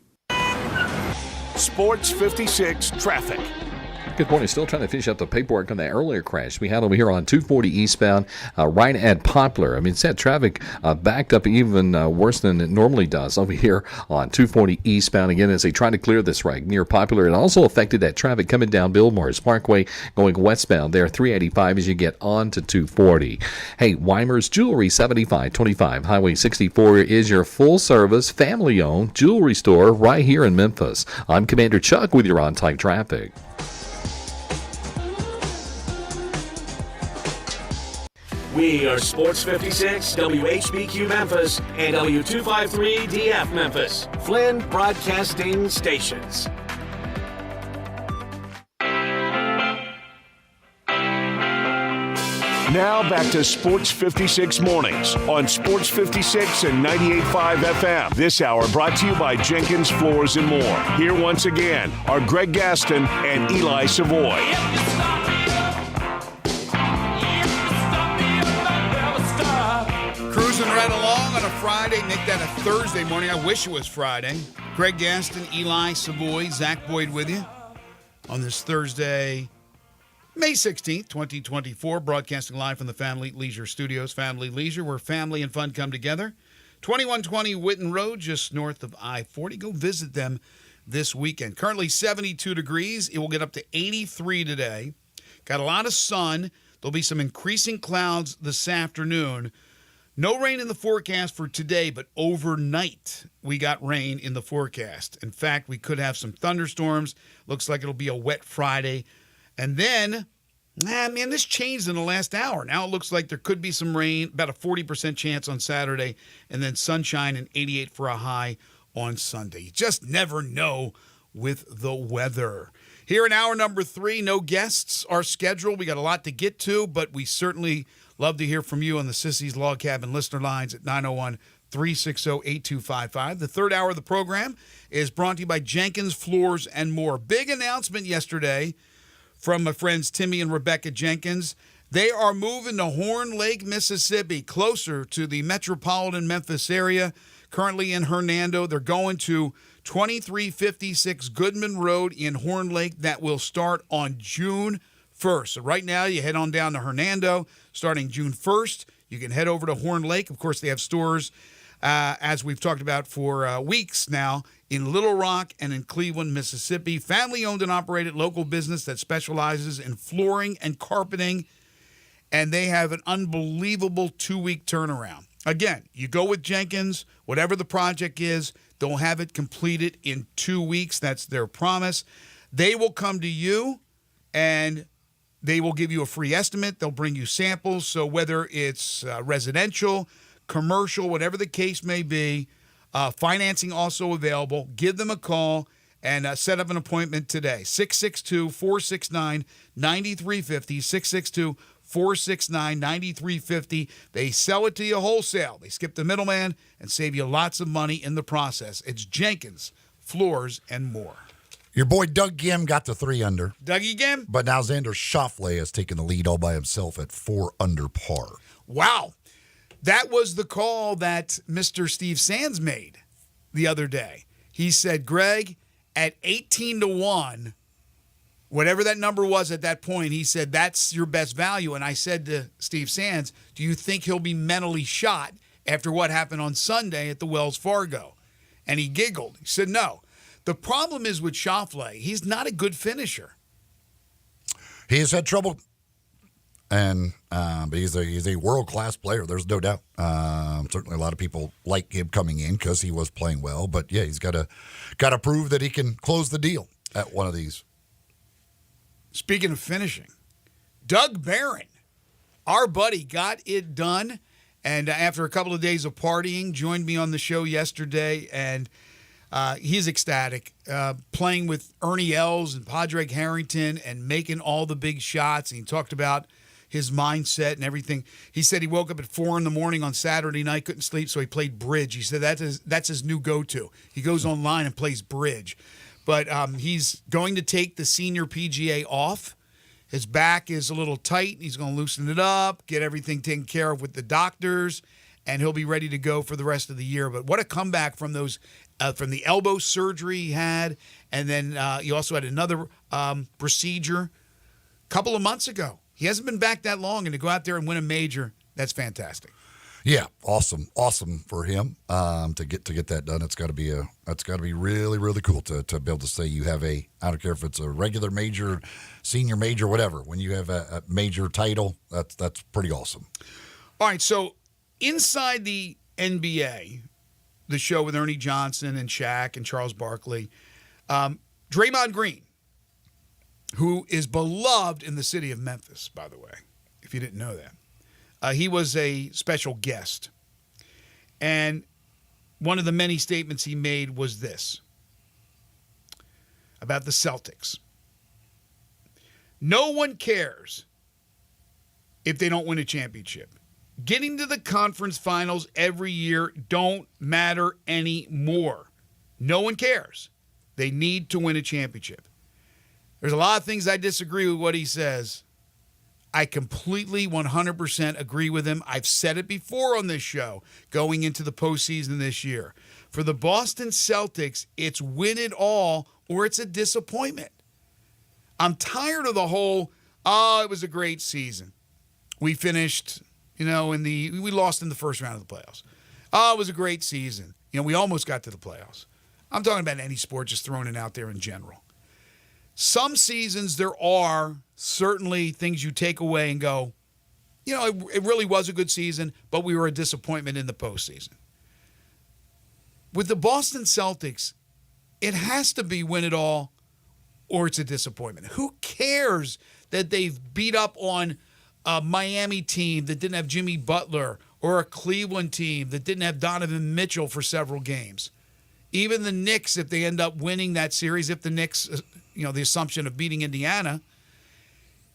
Sports 56 traffic. Good morning. Still trying to finish up the paperwork on that earlier crash we had over here on 240 eastbound, right at Poplar. I mean, it's had traffic backed up even worse than it normally does over here on 240 eastbound. Again, as they try to clear this right near Poplar. It also affected that traffic coming down Billmores Parkway going westbound there, 385 as you get on to 240. Hey, Weimer's Jewelry, 7525 Highway 64 is your full-service, family-owned jewelry store right here in Memphis. I'm Commander Chuck with your on-time traffic. We are Sports 56, WHBQ Memphis, and W253DF Memphis, Flynn Broadcasting Stations. Now back to Sports 56 Mornings on Sports 56 and 98.5 FM. This hour brought to you by Jenkins Floors and More. Here once again are Greg Gaston and Eli Savoy. Cruising right along on a Friday. Make that a Thursday morning. I wish it was Friday. Greg Gaston, Eli Savoy, Zach Boyd with you on this Thursday May 16th, 2024, broadcasting live from the Family Leisure Studios. Family Leisure, where family and fun come together. 2120 Whitten Road, just north of I-40. Go visit them this weekend. Currently 72 degrees. It will get up to 83 today. Got a lot of sun. There'll be some increasing clouds this afternoon. No rain in the forecast for today, but overnight we got rain in the forecast. In fact, we could have some thunderstorms. Looks like it'll be a wet Friday. And then, this changed in the last hour. Now it looks like there could be some rain, about a 40% chance on Saturday, and then sunshine and 88 for a high on Sunday. You just never know with the weather. Here in hour number 3, no guests are scheduled. We got a lot to get to, but we certainly love to hear from you on the Sissy's Log Cabin listener lines at 901-360-8255. The third hour of the program is brought to you by Jenkins Floors and More. Big announcement yesterday from my friends Timmy and Rebecca Jenkins. They are moving to Horn Lake, Mississippi, closer to the metropolitan Memphis area. Currently in Hernando. They're going to 2356 Goodman Road in Horn Lake. That will start on June 1st. So right now you head on down to Hernando. Starting June 1st, you can head over to Horn Lake. Of course, they have stores, as we've talked about for weeks now, in Little Rock and in Cleveland, Mississippi. Family-owned and operated local business that specializes in flooring and carpeting, and they have an unbelievable 2-week turnaround. Again, you go with Jenkins, whatever the project is, they'll have it completed in 2 weeks. That's their promise. They will come to you, and they will give you a free estimate. They'll bring you samples. So whether it's residential, commercial, whatever the case may be, financing also available. Give them a call and set up an appointment today. 662-469-9350, 662-469-9350. They sell it to you wholesale. They skip the middleman and save you lots of money in the process. It's Jenkins Floors and More. Your boy Doug Gim got the 3 under. Dougie Gim? But now Xander Schauffele has taken the lead all by himself at 4 under par. Wow. That was the call that Mr. Steve Sands made the other day. He said, Greg, at 18-1, whatever that number was at that point, he said, that's your best value. And I said to Steve Sands, do you think he'll be mentally shot after what happened on Sunday at the Wells Fargo? And he giggled. He said, no. The problem is with Schauffele, he's not a good finisher. He has had trouble, and but he's a world-class player. There's no doubt. Certainly a lot of people like him coming in because he was playing well. But, yeah, he's got to prove that he can close the deal at one of these. Speaking of finishing, Doug Barron, our buddy, got it done. And after a couple of days of partying, joined me on the show yesterday. And he's ecstatic, playing with Ernie Els and Padraig Harrington and making all the big shots. And he talked about his mindset and everything. He said he woke up at 4 a.m. on Saturday night, couldn't sleep, so he played bridge. He said that's his new go-to. He goes online and plays bridge. But he's going to take the senior PGA off. His back is a little tight. He's going to loosen it up, get everything taken care of with the doctors, and he'll be ready to go for the rest of the year. But what a comeback from those from the elbow surgery he had, and then he also had another procedure a couple of months ago. He hasn't been back that long, and to go out there and win a major, that's fantastic. Yeah, awesome for him to get that done. That's got to be really, really cool to be able to say you have I don't care if it's a regular major, senior major, whatever. When you have a major title, that's pretty awesome. All right, so inside the NBA, the show with Ernie Johnson and Shaq and Charles Barkley, Draymond Green, who is beloved in the city of Memphis, by the way, if you didn't know that. He was a special guest. And one of the many statements he made was this about the Celtics. No one cares if they don't win a championship. Getting to the conference finals every year don't matter anymore. No one cares. They need to win a championship. There's a lot of things I disagree with what he says. I completely 100% agree with him. I've said it before on this show going into the postseason this year. For the Boston Celtics, it's win it all or it's a disappointment. I'm tired of the whole, Oh, it was a great season. We finished, we lost in the first round of the playoffs. Oh, it was a great season. We almost got to the playoffs. I'm talking about any sport, just throwing it out there in general. Some seasons there are certainly things you take away and go, it really was a good season, but we were a disappointment in the postseason. With the Boston Celtics, it has to be win it all or it's a disappointment. Who cares that they've beat up on a Miami team that didn't have Jimmy Butler or a Cleveland team that didn't have Donovan Mitchell for several games? Even the Knicks, if they end up winning that series, if the Knicks, the assumption of beating Indiana,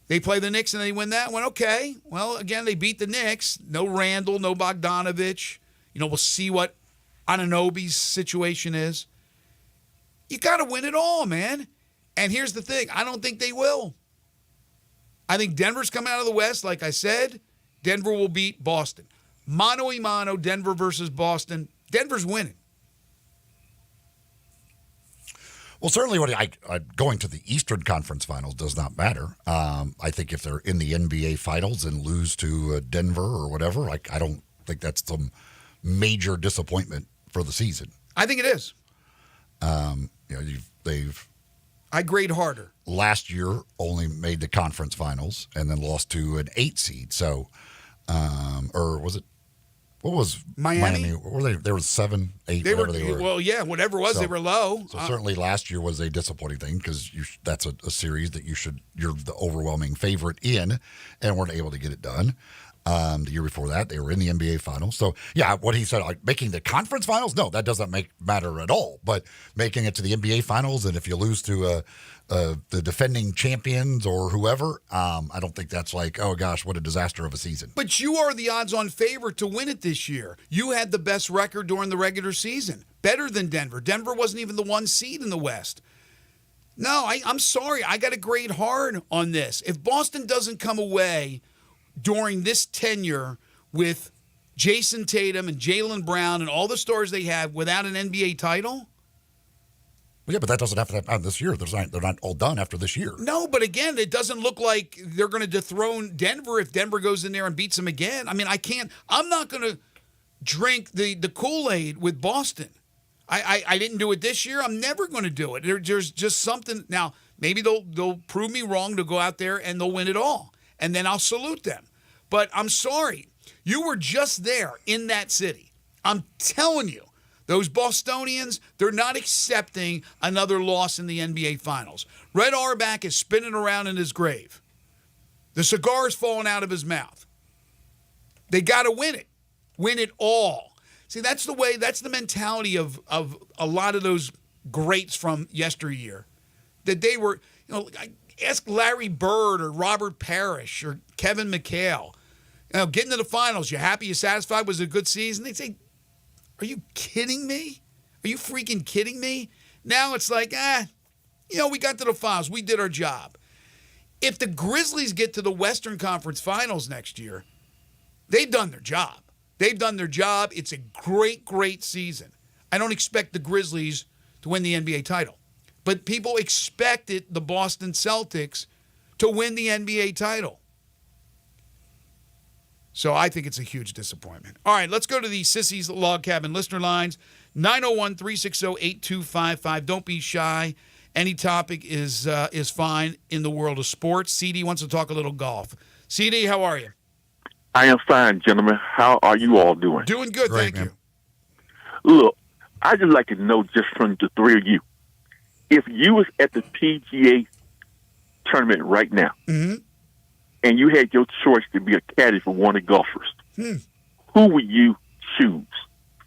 they play the Knicks and they win that one. Okay, well, again, they beat the Knicks. No Randall, no Bogdanovich. We'll see what Anunoby's situation is. You got to win it all, man. And here's the thing. I don't think they will. I think Denver's coming out of the West. Like I said, Denver will beat Boston. Mano a mano, Denver versus Boston. Denver's winning. Well, certainly going to the Eastern Conference Finals does not matter. I think if they're in the NBA Finals and lose to Denver or whatever, I don't think that's some major disappointment for the season. I think it is. I grade harder. Last year only made the conference finals and then lost to an 8 seed. So, or was it? What was Miami? Were they? There was 7, 8. They were. Well, yeah, whatever it was, they were low. So certainly last year was a disappointing thing because that's a series that you're the overwhelming favorite in, and weren't able to get it done. The year before that, they were in the NBA Finals. So, yeah, what he said, making the conference finals, no, that doesn't matter at all. But making it to the NBA Finals, and if you lose to the defending champions or whoever, I don't think that's like, oh, gosh, what a disaster of a season. But you are the odds-on favorite to win it this year. You had the best record during the regular season, better than Denver. Denver wasn't even the 1 seed in the West. No, I'm sorry. I got to grade hard on this. If Boston doesn't come away during this tenure with Jason Tatum and Jaylen Brown and all the stars they have without an NBA title? Yeah, but that doesn't have to happen this year. They're not all done after this year. No, but again, it doesn't look like they're going to dethrone Denver if Denver goes in there and beats them again. I mean, I'm not going to drink the Kool-Aid with Boston. I didn't do it this year. I'm never going to do it. There's just something. Now, maybe they'll prove me wrong to go out there and they'll win it all. And then I'll salute them. But I'm sorry. You were just there in that city. I'm telling you, those Bostonians, they're not accepting another loss in the NBA Finals. Red Auerbach is spinning around in his grave. The cigar's falling out of his mouth. They got to win it. Win it all. See, that's the mentality of a lot of those greats from yesteryear. That they were, ask Larry Bird or Robert Parrish or Kevin McHale. Getting to the finals, you happy, you satisfied, was a good season? They'd say, are you kidding me? Are you freaking kidding me? Now it's like, we got to the finals. We did our job. If the Grizzlies get to the Western Conference Finals next year, they've done their job. They've done their job. It's a great, great season. I don't expect the Grizzlies to win the NBA title. But people expected the Boston Celtics to win the NBA title. So I think it's a huge disappointment. All right, let's go to the Sissy's Log Cabin listener lines. 901-360-8255. Don't be shy. Any topic is fine in the world of sports. CD wants to talk a little golf. CD, how are you? I am fine, gentlemen. How are you all doing? Doing good, Great, thank you. Look, I'd just like to know just from the three of you, if you was at the PGA tournament right now, mm-hmm. and you had your choice to be a caddy for one of the golfers, who would you choose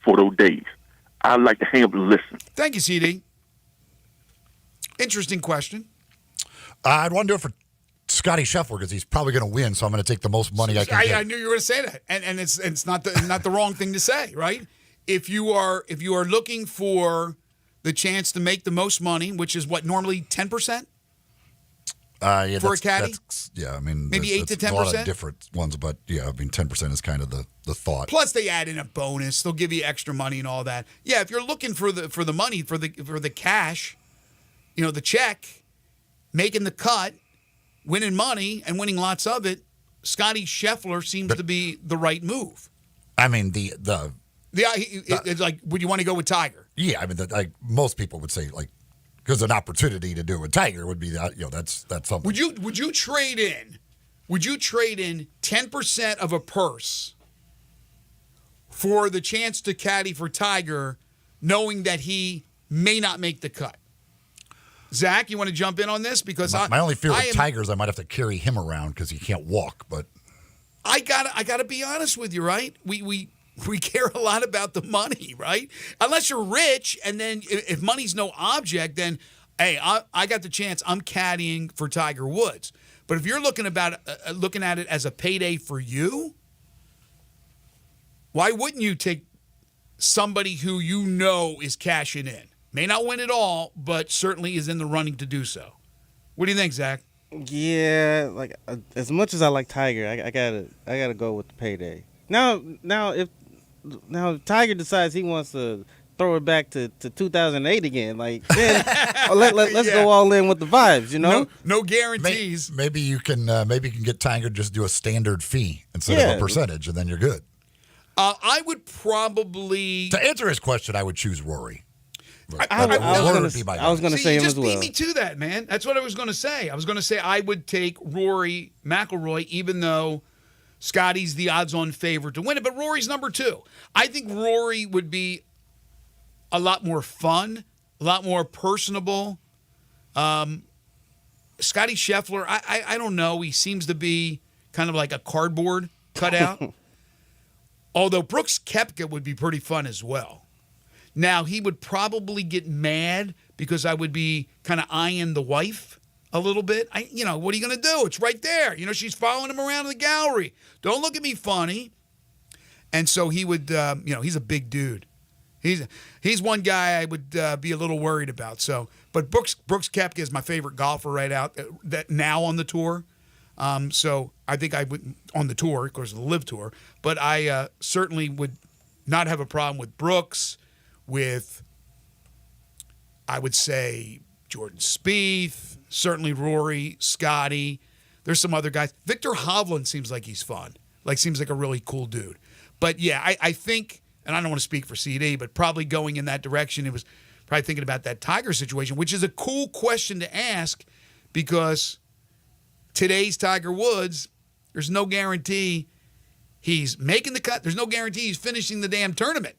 for those days? I'd like to hang up and listen. Thank you, CD. Interesting question. I'd want to do it for Scotty Scheffler because he's probably going to win, so I'm going to take the most money I can get. I knew you were going to say that, and it's not the wrong thing to say, right? If you are looking for the chance to make the most money, which is what normally 10%. Yeah, for a caddy? I mean, maybe 8 to 10%. A lot of different ones, but yeah, I mean, 10% is kind of the thought. Plus, they add in a bonus; they'll give you extra money and all that. Yeah, if you're looking for the money for the cash, the check, making the cut, winning money and winning lots of it, Scotty Scheffler seems to be the right move. I mean, it's like, would you want to go with Tiger? Yeah, I mean, most people would say, like, because an opportunity to do it with Tiger would be that's something. Would you trade in 10% of a purse for the chance to caddy for Tiger, knowing that he may not make the cut? Zach, you want to jump in on this? Because my only fear with Tiger is I might have to carry him around because he can't walk. But I gotta be honest with you, right? We care a lot about the money, right? Unless you're rich, and then if money's no object, then hey, I got the chance. I'm caddying for Tiger Woods. But if you're looking at it as a payday for you, why wouldn't you take somebody who you know is cashing in? May not win it all, but certainly is in the running to do so. What do you think, Zach? Yeah, like as much as I like Tiger, I gotta go with the payday. Now if Tiger decides he wants to throw it back to 2008 again, like then let's go all in with the vibes, you know. No guarantees. Maybe you can get Tiger to just do a standard fee instead of a percentage, and then you're good. I would probably, to answer his question, I would choose Rory. I was going to say him as well. You just beat me to that, man. That's what I was going to say. I was going to say I would take Rory McIlroy, even though Scotty's the odds-on favorite to win it, but Rory's number 2. I think Rory would be a lot more fun, a lot more personable. Scotty Scheffler, I don't know. He seems to be kind of like a cardboard cutout. Although Brooks Koepka would be pretty fun as well. Now, he would probably get mad because I would be kind of eyeing the wife a little bit. What are you going to do? It's right there. She's following him around in the gallery. Don't look at me funny. And so he would, he's a big dude. He's one guy I would be a little worried about. So, but Brooks Koepka is my favorite golfer right out that now on the tour. So I think I would on the tour, of course, the Live Tour. But I certainly would not have a problem with Brooks. With, I would say, Jordan Spieth, certainly Rory, Scotty. There's some other guys. Victor Hovland seems like he's fun. Seems like a really cool dude. But, yeah, I think, and I don't want to speak for CD, but probably going in that direction, it was probably thinking about that Tiger situation, which is a cool question to ask because today's Tiger Woods, there's no guarantee he's making the cut. There's no guarantee he's finishing the damn tournament.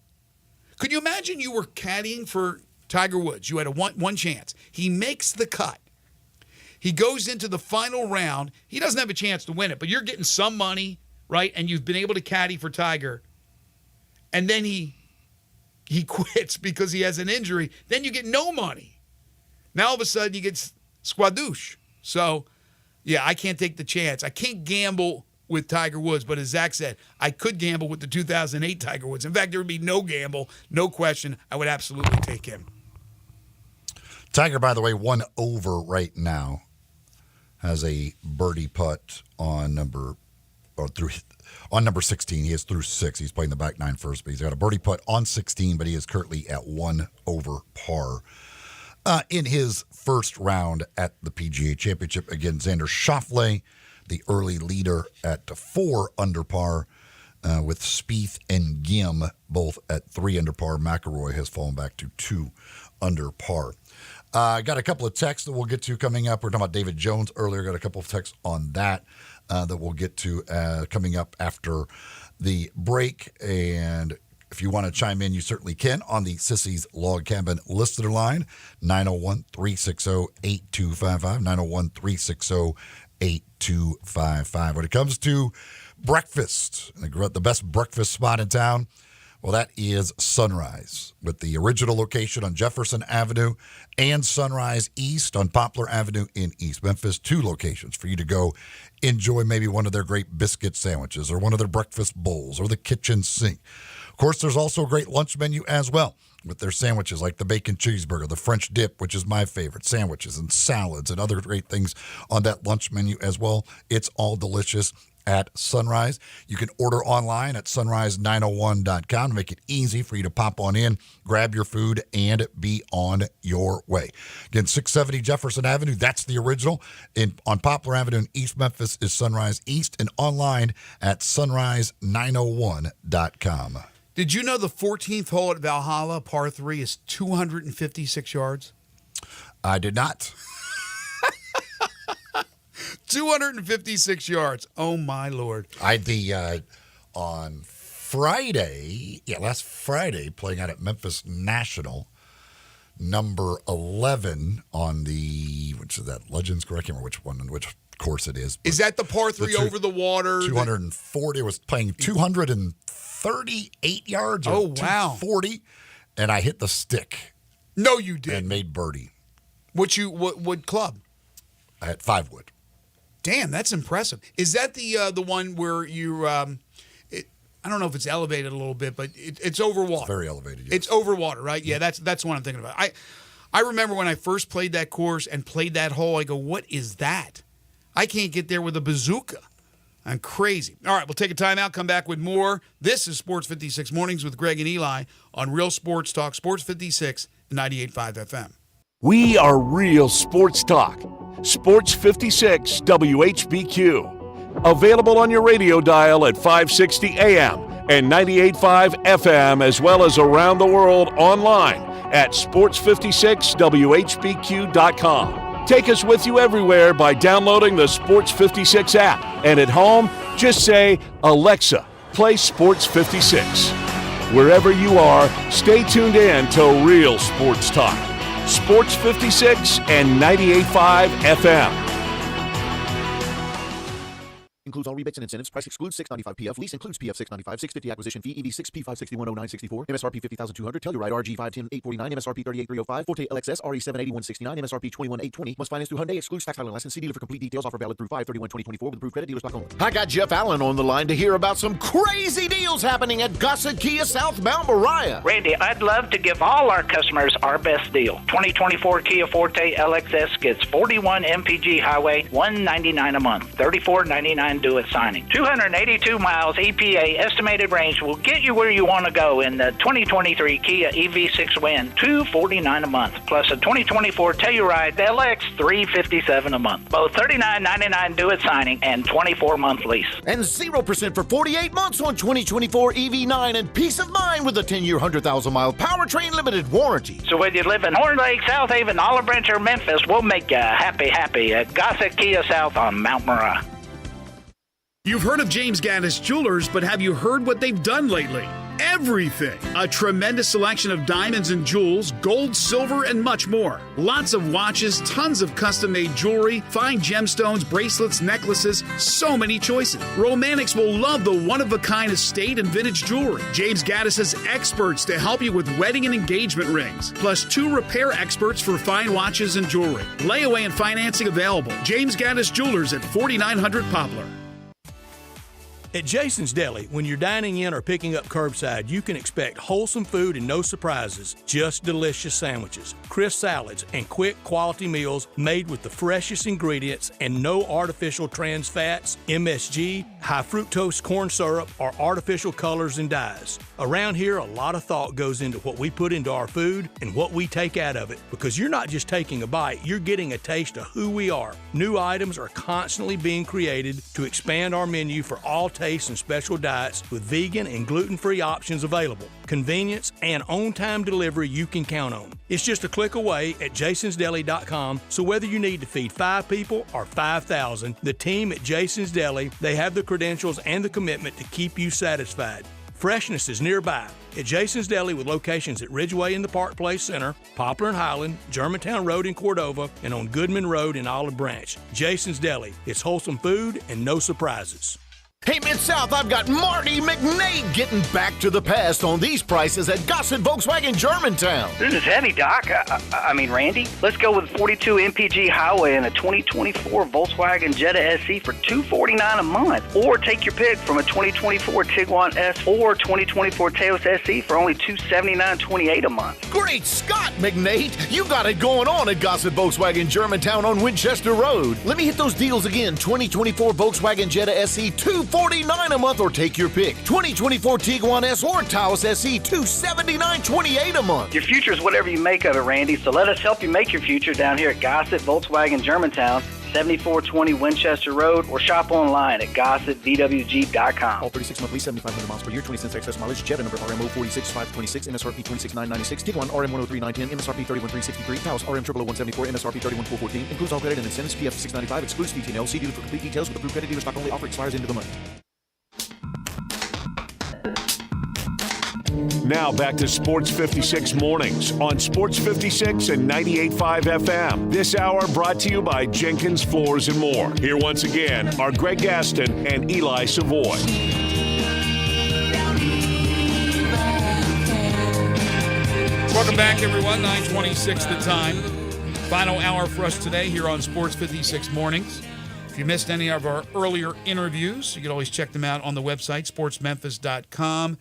Could you imagine you were caddying for Tiger Woods? You had a one chance. He makes the cut. He goes into the final round. He doesn't have a chance to win it, but you're getting some money, right? And you've been able to caddy for Tiger. And then he quits because he has an injury. Then you get no money. Now all of a sudden you get squadouche. So, yeah, I can't take the chance. I can't gamble with Tiger Woods, but as Zach said, I could gamble with the 2008 Tiger Woods. In fact, there would be no gamble, no question. I would absolutely take him. Tiger, by the way, 1 over right now, has a birdie putt on number 16. He is through 6. He's playing the back 9 first, but he's got a birdie putt on 16, but he is currently at 1 over par. In his first round at the PGA Championship against Xander Schauffele, the early leader at 4 under par, with Spieth and Gim both at 3 under par. McIlroy has fallen back to 2 under par. I got a couple of texts that we'll get to coming up. We're talking about David Jones earlier. Got a couple of texts on that that we'll get to coming up after the break. And if you want to chime in, you certainly can on the Sissy's Log Cabin listener line, 901-360-8255, 901-360-8255. When it comes to breakfast, the best breakfast spot in town, well, that is Sunrise, with the original location on Jefferson Avenue and Sunrise East on Poplar Avenue in East Memphis. 2 locations for you to go enjoy maybe one of their great biscuit sandwiches or one of their breakfast bowls or the kitchen sink. Of course, there's also a great lunch menu as well, with their sandwiches like the bacon cheeseburger, the French dip, which is my favorite, sandwiches and salads and other great things on that lunch menu as well. It's all delicious. at Sunrise. You can order online at sunrise901.com to make it easy for you to pop on in, grab your food, and be on your way. Again, 670 Jefferson Avenue, that's the original. On Poplar Avenue in East Memphis is Sunrise East, and online at sunrise901.com. Did you know the 14th hole at Valhalla, par 3, is 256 yards? I did not. 256 yards. Oh, my Lord. I'd be on Friday, last Friday, playing out at Memphis National, number 11 on the, which is that, Legends, correct? I can't remember which course it is. Is that the par 3 over the water? 240. I was playing 238 yards. Or oh, wow. 240, and I hit the stick. No, you did. And made birdie. What club? At 5-wood. Damn, that's impressive. Is that the one where you? I don't know if it's elevated a little bit, but it's over water. It's very elevated. Yes. It's over water, right? Yeah, that's the one I'm thinking about. I remember when I first played that course and played that hole. I go, what is that? I can't get there with a bazooka. I'm crazy. All right, we'll take a timeout. Come back with more. This is Sports 56 Mornings with Greg and Eli on Real Sports Talk, Sports 56 and 98.5 FM. We are Real Sports Talk. Sports 56 WHBQ. Available on your radio dial at 560 AM and 98.5 FM, as well as around the world online at sports56whbq.com. Take us with you everywhere by downloading the Sports 56 app. And at home, just say, Alexa, play Sports 56. Wherever you are, stay tuned in to Real Sports Talk. Sports 56 and 98.5 FM. Includes all rebates and incentives. Price excludes $695 PF. Lease includes PF $695. $650 acquisition fee. EV6 P5610964. MSRP $50,200. Telluride RG 510 $849. MSRP $38,305. Forte LXS RE 780 $169. MSRP $21,820. Must finance through Hyundai. Excludes tax title license. See dealer for complete details. Offer valid through 5/31/2024 with approved credit. Dealers.com. I got Jeff Allen on the line to hear about some crazy deals happening at Gossett Kia southbound Mariah. Randy, I'd love to give all our customers our best deal. 2024 Kia Forte LXS gets 41 MPG highway, $199 a month, $34.99 due at signing. 282 miles EPA estimated range will get you where you want to go in the 2023 Kia EV6 Win, $249 a month, plus a 2024 Telluride LX, $357 a month. Both $39.99 due at signing and 24-month lease. And 0% for 48 months on 2024 EV9, and peace of mind with a 10-year, 100,000-mile powertrain limited warranty. So whether you live in Horn Lake, South Haven, Olive Branch, or Memphis, we'll make you happy at Gossett Kia South on Mount Moriah. You've heard of James Gaddis Jewelers, but have you heard what they've done lately? Everything. A tremendous selection of diamonds and jewels, gold, silver, and much more. Lots of watches, tons of custom-made jewelry, fine gemstones, bracelets, necklaces, so many choices. Romantics will love the one-of-a-kind estate and vintage jewelry. James Gaddis has experts to help you with wedding and engagement rings, plus 2 repair experts for fine watches and jewelry. Layaway and financing available. James Gaddis Jewelers at 4900 Poplar. At Jason's Deli, when you're dining in or picking up curbside, you can expect wholesome food and no surprises, just delicious sandwiches, crisp salads, and quick quality meals made with the freshest ingredients and no artificial trans fats, MSG, high fructose corn syrup, or artificial colors and dyes. Around here, a lot of thought goes into what we put into our food and what we take out of it, because you're not just taking a bite, you're getting a taste of who we are. New items are constantly being created to expand our menu for all tastes and special diets with vegan and gluten-free options available. Convenience and on-time delivery you can count on. It's just a click away at jasonsdeli.com, so whether you need to feed 5 people or 5,000, the team at Jason's Deli, they have the credentials and the commitment to keep you satisfied. Freshness is nearby at Jason's Deli with locations at Ridgeway in the Park Place Center, Poplar and Highland, Germantown Road in Cordova, and on Goodman Road in Olive Branch. Jason's Deli. It's wholesome food and no surprises. Hey, Mid-South, I've got Marty McNade getting back to the past on these prices at Gossett Volkswagen Germantown. This is heavy, Doc. I mean, Randy. Let's go with 42 MPG Highway and a 2024 Volkswagen Jetta SE for $249 a month. Or take your pick from a 2024 Tiguan S or 2024 Taos SE for only $279.28 a month. Great Scott, McNade! You got it going on at Gossett Volkswagen Germantown on Winchester Road. Let me hit those deals again. 2024 Volkswagen Jetta SE, $249 a month, or take your pick. 2024 Tiguan S or Taos SE, $279.28 a month. Your future is whatever you make of it, Randy, so let us help you make your future down here at Gossett Volkswagen Germantown, 7420 Winchester Road, or shop online at GossettVWG.com. All 36-month lease, 7,500 miles per year, 20 cents excess mileage. Jetta number RMO 46526, MSRP 26,996. Tiguan RM 103,910, MSRP 31,363. Taos RM 174, MSRP 31,414. Includes all credit and incentives. PF 695. Excludes DTL. See dealer for complete details with approved credit dealer stock only. Offer expires into the month. Now back to Sports 56 Mornings on Sports 56 and 98.5 FM. This hour brought to you by Jenkins Floors and More. Here once again are Greg Gaston and Eli Savoy. Welcome back, everyone. 9:26 the time. Final hour for us today here on Sports 56 Mornings. If you missed any of our earlier interviews, you can always check them out on the website, sportsmemphis.com.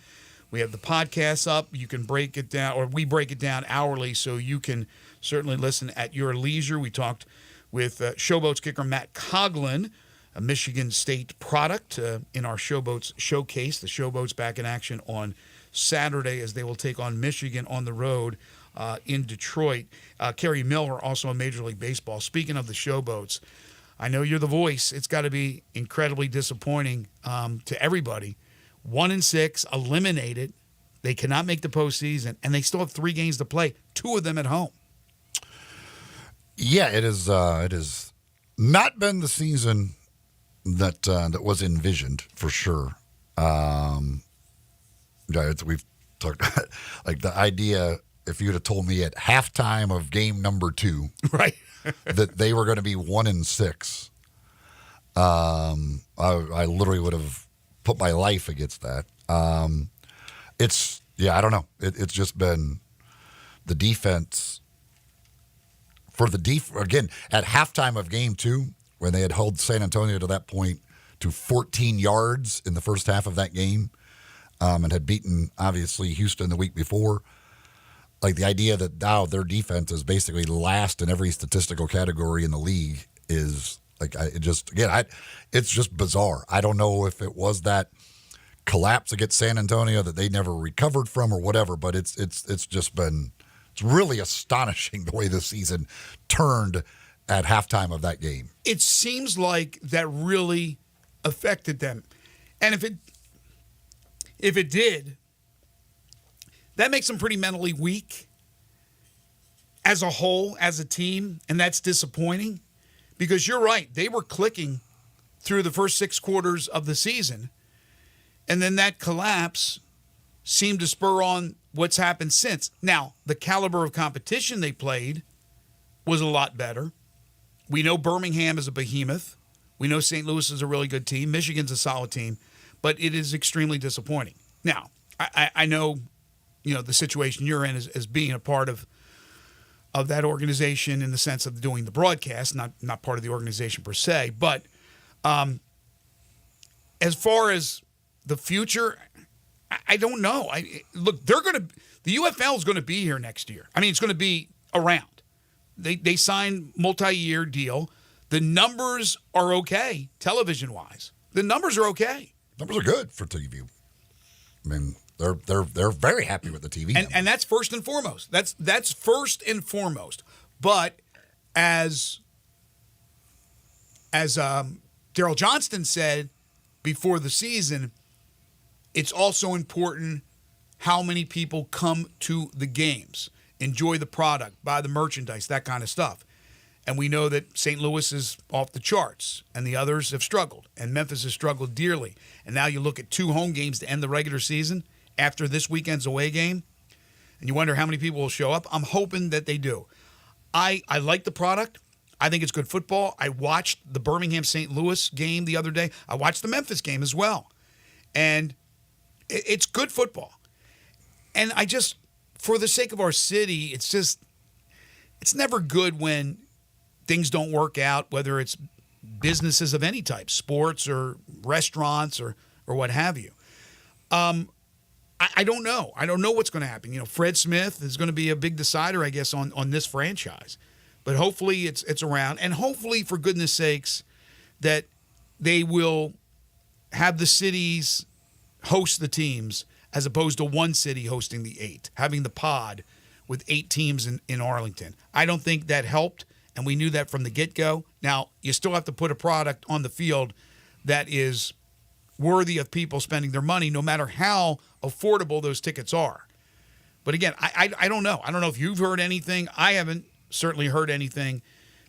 We have the podcast up. You can break it down, or we break it down hourly, so you can certainly listen at your leisure. We talked with Showboats kicker Matt Coughlin, a Michigan State product, in our Showboats showcase. The Showboats back in action on Saturday as they will take on Michigan on the road in Detroit. Kerry Miller, also in Major League Baseball. Speaking of the Showboats, I know you're the voice. It's got to be incredibly disappointing to everybody. 1-6, eliminated. They cannot make the postseason, and they still have 3 games to play, 2 of them at home. Yeah, it is. It has not been the season that was envisioned for sure. We've talked about, like, the idea. If you'd have told me at halftime of game number 2, right, that they were going to be 1-6, I literally would have put my life against that. I don't know. It's just been the defense again at halftime of game 2, when they had held San Antonio to that point to 14 yards in the first half of that game, and had beaten obviously Houston the week before. Like, the idea that now their defense is basically last in every statistical category in the league is like, it's just bizarre. I don't know if it was that collapse against San Antonio that they never recovered from or whatever, but it's just been, it's really astonishing the way this season turned at halftime of that game. It seems like that really affected them. And if it did, that makes them pretty mentally weak as a whole, as a team, and that's disappointing. Because you're right, they were clicking through the first 6 quarters of the season, and then that collapse seemed to spur on what's happened since. Now, the caliber of competition they played was a lot better. We know Birmingham is a behemoth. We know St. Louis is a really good team. Michigan's a solid team, but it is extremely disappointing. Now, I know, the situation you're in as being a part of that organization in the sense of doing the broadcast, not part of the organization per se. But as far as the future, I don't know. Look, the UFL is going to be here next year. I mean, it's going to be around. They signed multi-year deal. The numbers are okay, television-wise. The numbers are okay. Numbers are good for TV. I mean, they're very happy with the TV numbers. And that's first and foremost. That's first and foremost. But as Daryl Johnston said before the season, it's also important how many people come to the games, enjoy the product, buy the merchandise, that kind of stuff. And we know that St. Louis is off the charts, and the others have struggled, and Memphis has struggled dearly. And now you look at 2 home games to end the regular season after this weekend's away game, and you wonder how many people will show up. I'm hoping that they do. I like the product. I think it's good football. I watched the Birmingham-St. Louis game the other day. I watched the Memphis game as well. And it's good football. And I just, for the sake of our city, it's never good when things don't work out, whether it's businesses of any type, sports or restaurants or what have you. I don't know. I don't know what's going to happen. You know, Fred Smith is going to be a big decider, I guess, on this franchise. But hopefully it's around. And hopefully, for goodness sakes, that they will have the cities host the teams as opposed to one city hosting the 8, having the pod with 8 teams in Arlington. I don't think that helped, and we knew that from the get-go. Now, you still have to put a product on the field that is worthy of people spending their money, no matter how affordable those tickets are. But again, I don't know. I don't know if you've heard anything. I haven't certainly heard anything,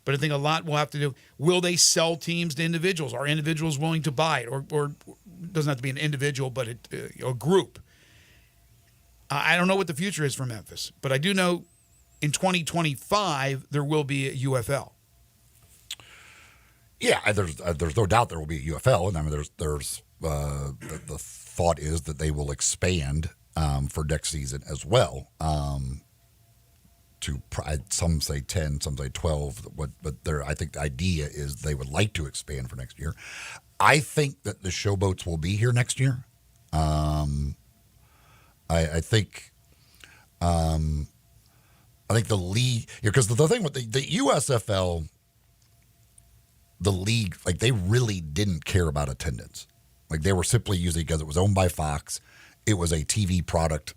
but I think a lot will have to do. Will they sell teams to individuals? Are individuals willing to buy it? Or it doesn't have to be an individual, but a group. I don't know what the future is for Memphis, but I do know in 2025 there will be a UFL. Yeah, there's no doubt there will be a UFL, and I mean there's the thought is that they will expand for next season as well. To some say 10, some say 12. But I think the idea is they would like to expand for next year. I think that the Showboats will be here next year. I think the league, because the thing with the USFL, the league, like they really didn't care about attendance. Like they were simply using, because it was owned by Fox, it was a TV product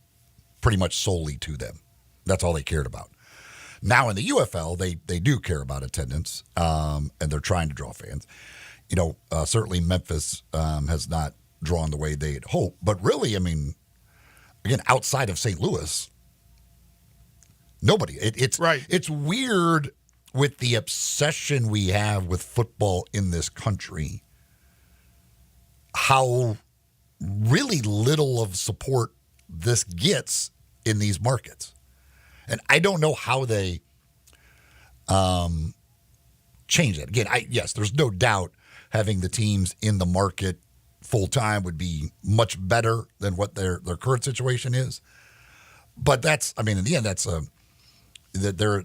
pretty much solely to them. That's all they cared about. Now in the UFL, they do care about attendance, and they're trying to draw fans. You know, certainly Memphis has not drawn the way they'd hoped. But really, I mean, again, outside of St. Louis, nobody. It's right. It's weird with the obsession we have with football in this country, how really little of support this gets in these markets. And I don't know how they change that. Again, yes, there's no doubt having the teams in the market full time would be much better than what their current situation is. But that's, I mean, in the end, that's that they're.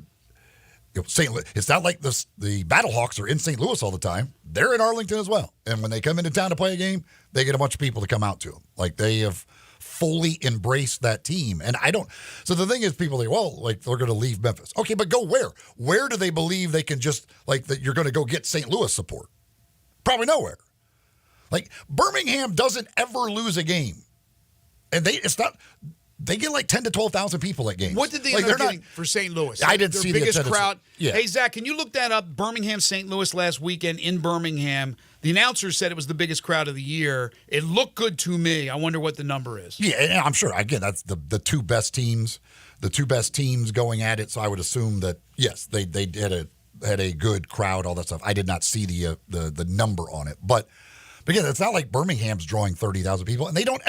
St. Louis, it's not like the Battlehawks are in St. Louis all the time. They're in Arlington as well. And when they come into town to play a game, they get a bunch of people to come out to them. Like they have fully embraced that team. And I don't. So the thing is, people think, well, like they're going to leave Memphis. Okay, but go where? Where do they believe they can just, like, that you're going to go get St. Louis support? Probably nowhere. Like Birmingham doesn't ever lose a game. And they get like 10 to 12,000 people at games. What did they end up getting for St. Louis? I didn't see the biggest attendance. crowd. Yeah. Hey, Zach, can you look that up? Birmingham, St. Louis last weekend in Birmingham. The announcer said it was the biggest crowd of the year. It looked good to me. I wonder what the number is. Yeah, and I'm sure. Again, that's the two best teams. The two best teams going at it. So I would assume that yes, they had a good crowd, all that stuff. I did not see the number on it, but again, it's not like Birmingham's drawing 30,000 people, and they don't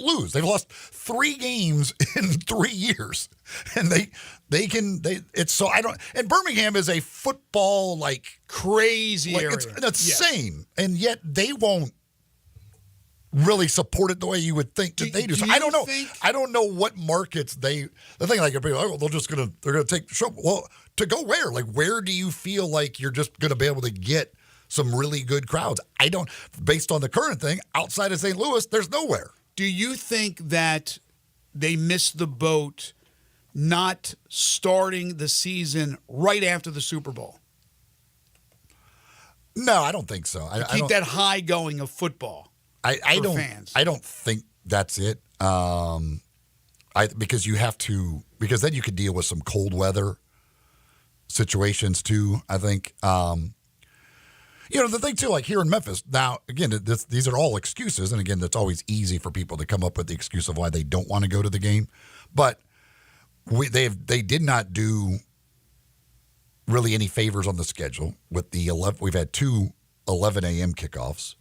lose. They've lost 3 games in 3 years, and and Birmingham is a football like crazy area. It's insane, and yet they won't really support it the way you would think that they do. So I don't know. I don't know what markets the thing like people are like, oh, they're gonna take the show. Well, to go where? Like where do you feel like you're just gonna be able to get some really good crowds? I don't, based on the current thing, outside of St. Louis, there's nowhere. Do you think that they missed the boat not starting the season right after the Super Bowl? No, I don't think so. Keep that high going of football for fans. I don't think that's it. Because then you could deal with some cold weather situations too, I think. You know, the thing, too, like here in Memphis, now, again, these are all excuses. And, again, it's always easy for people to come up with the excuse of why they don't want to go to the game. But they did not do really any favors on the schedule with the 11. We've had 2 11 a.m. kickoffs.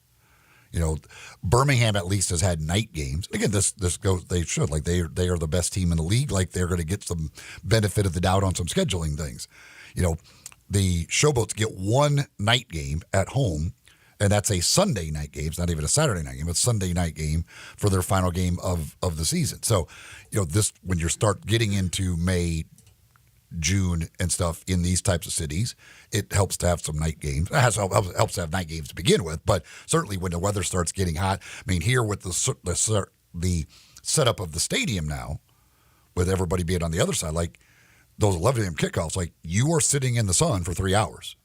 You know, Birmingham at least has had night games. Again, this goes. They should, like they are the best team in the league. Like they're going to get some benefit of the doubt on some scheduling things. You know, the Showboats get one night game at home, and that's a Sunday night game. It's not even a Saturday night game. It's a Sunday night game for their final game of the season. So, this when you start getting into May, June and stuff in these types of cities, it helps to have some night games. It helps to have night games to begin with, but certainly when the weather starts getting hot, I mean, here with the setup of the stadium now, with everybody being on the other side, like those 11 a.m. kickoffs, like you are sitting in the sun for 3 hours.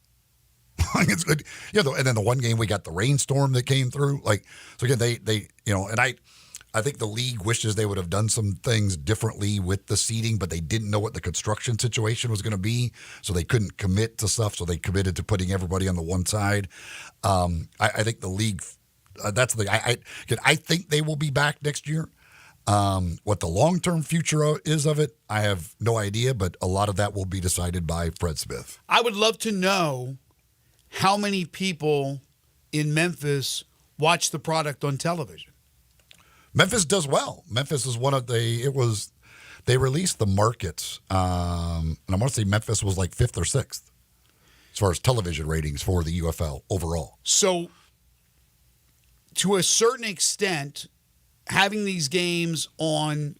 It's good. And then the one game we got the rainstorm that came through. Like, so again, they and I think the league wishes they would have done some things differently with the seating, but they didn't know what the construction situation was going to be, so they couldn't commit to stuff. So they committed to putting everybody on the one side. I think the league. That's the thing. I think they will be back next year. What the long-term future is of it, I have no idea, but a lot of that will be decided by Fred Smith. I would love to know how many people in Memphis watch the product on television. Memphis does well. Memphis is one of they released the markets, and I want to say Memphis was like 5th or 6th as far as television ratings for the UFL overall. So, to a certain extent, having these games on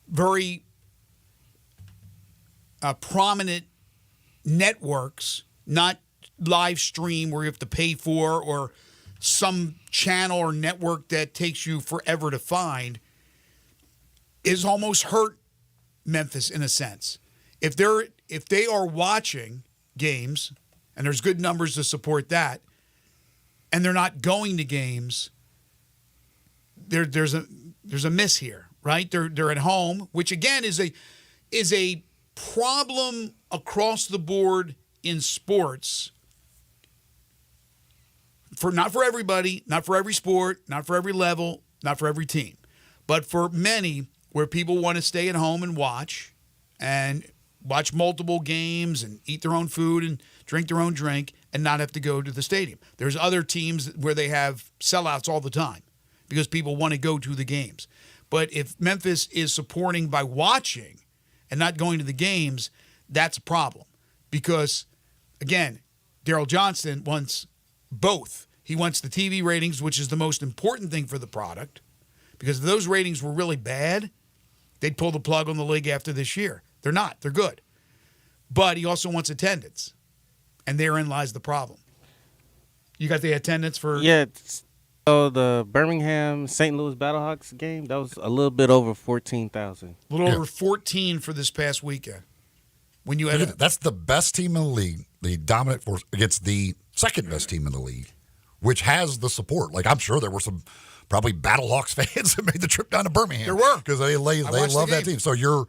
very prominent networks, not live stream where you have to pay for, or some channel or network that takes you forever to find, is almost hurt Memphis in a sense. If they are watching games, and there's good numbers to support that, and they're not going to games, there's a miss here, right? They're at home, which again is a problem across the board in sports. Not for everybody, not for every sport, not for every level, not for every team, but for many where people want to stay at home and watch multiple games and eat their own food and drink their own drink and not have to go to the stadium. There's other teams where they have sellouts all the time because people want to go to the games. But if Memphis is supporting by watching and not going to the games, that's a problem. Because, again, Daryl Johnston wants both. He wants the TV ratings, which is the most important thing for the product, because if those ratings were really bad, they'd pull the plug on the league after this year. They're not. They're good. But he also wants attendance, and therein lies the problem. You got the attendance for... Yeah, so the Birmingham St. Louis Battlehawks game, that was a little bit over 14,000. A little over 14 for this past weekend. When you had that's the best team in the league, the dominant force against the second best team in the league, which has the support. Like, I'm sure there were some probably Battlehawks fans that made the trip down to Birmingham. There were, because they love that team. So you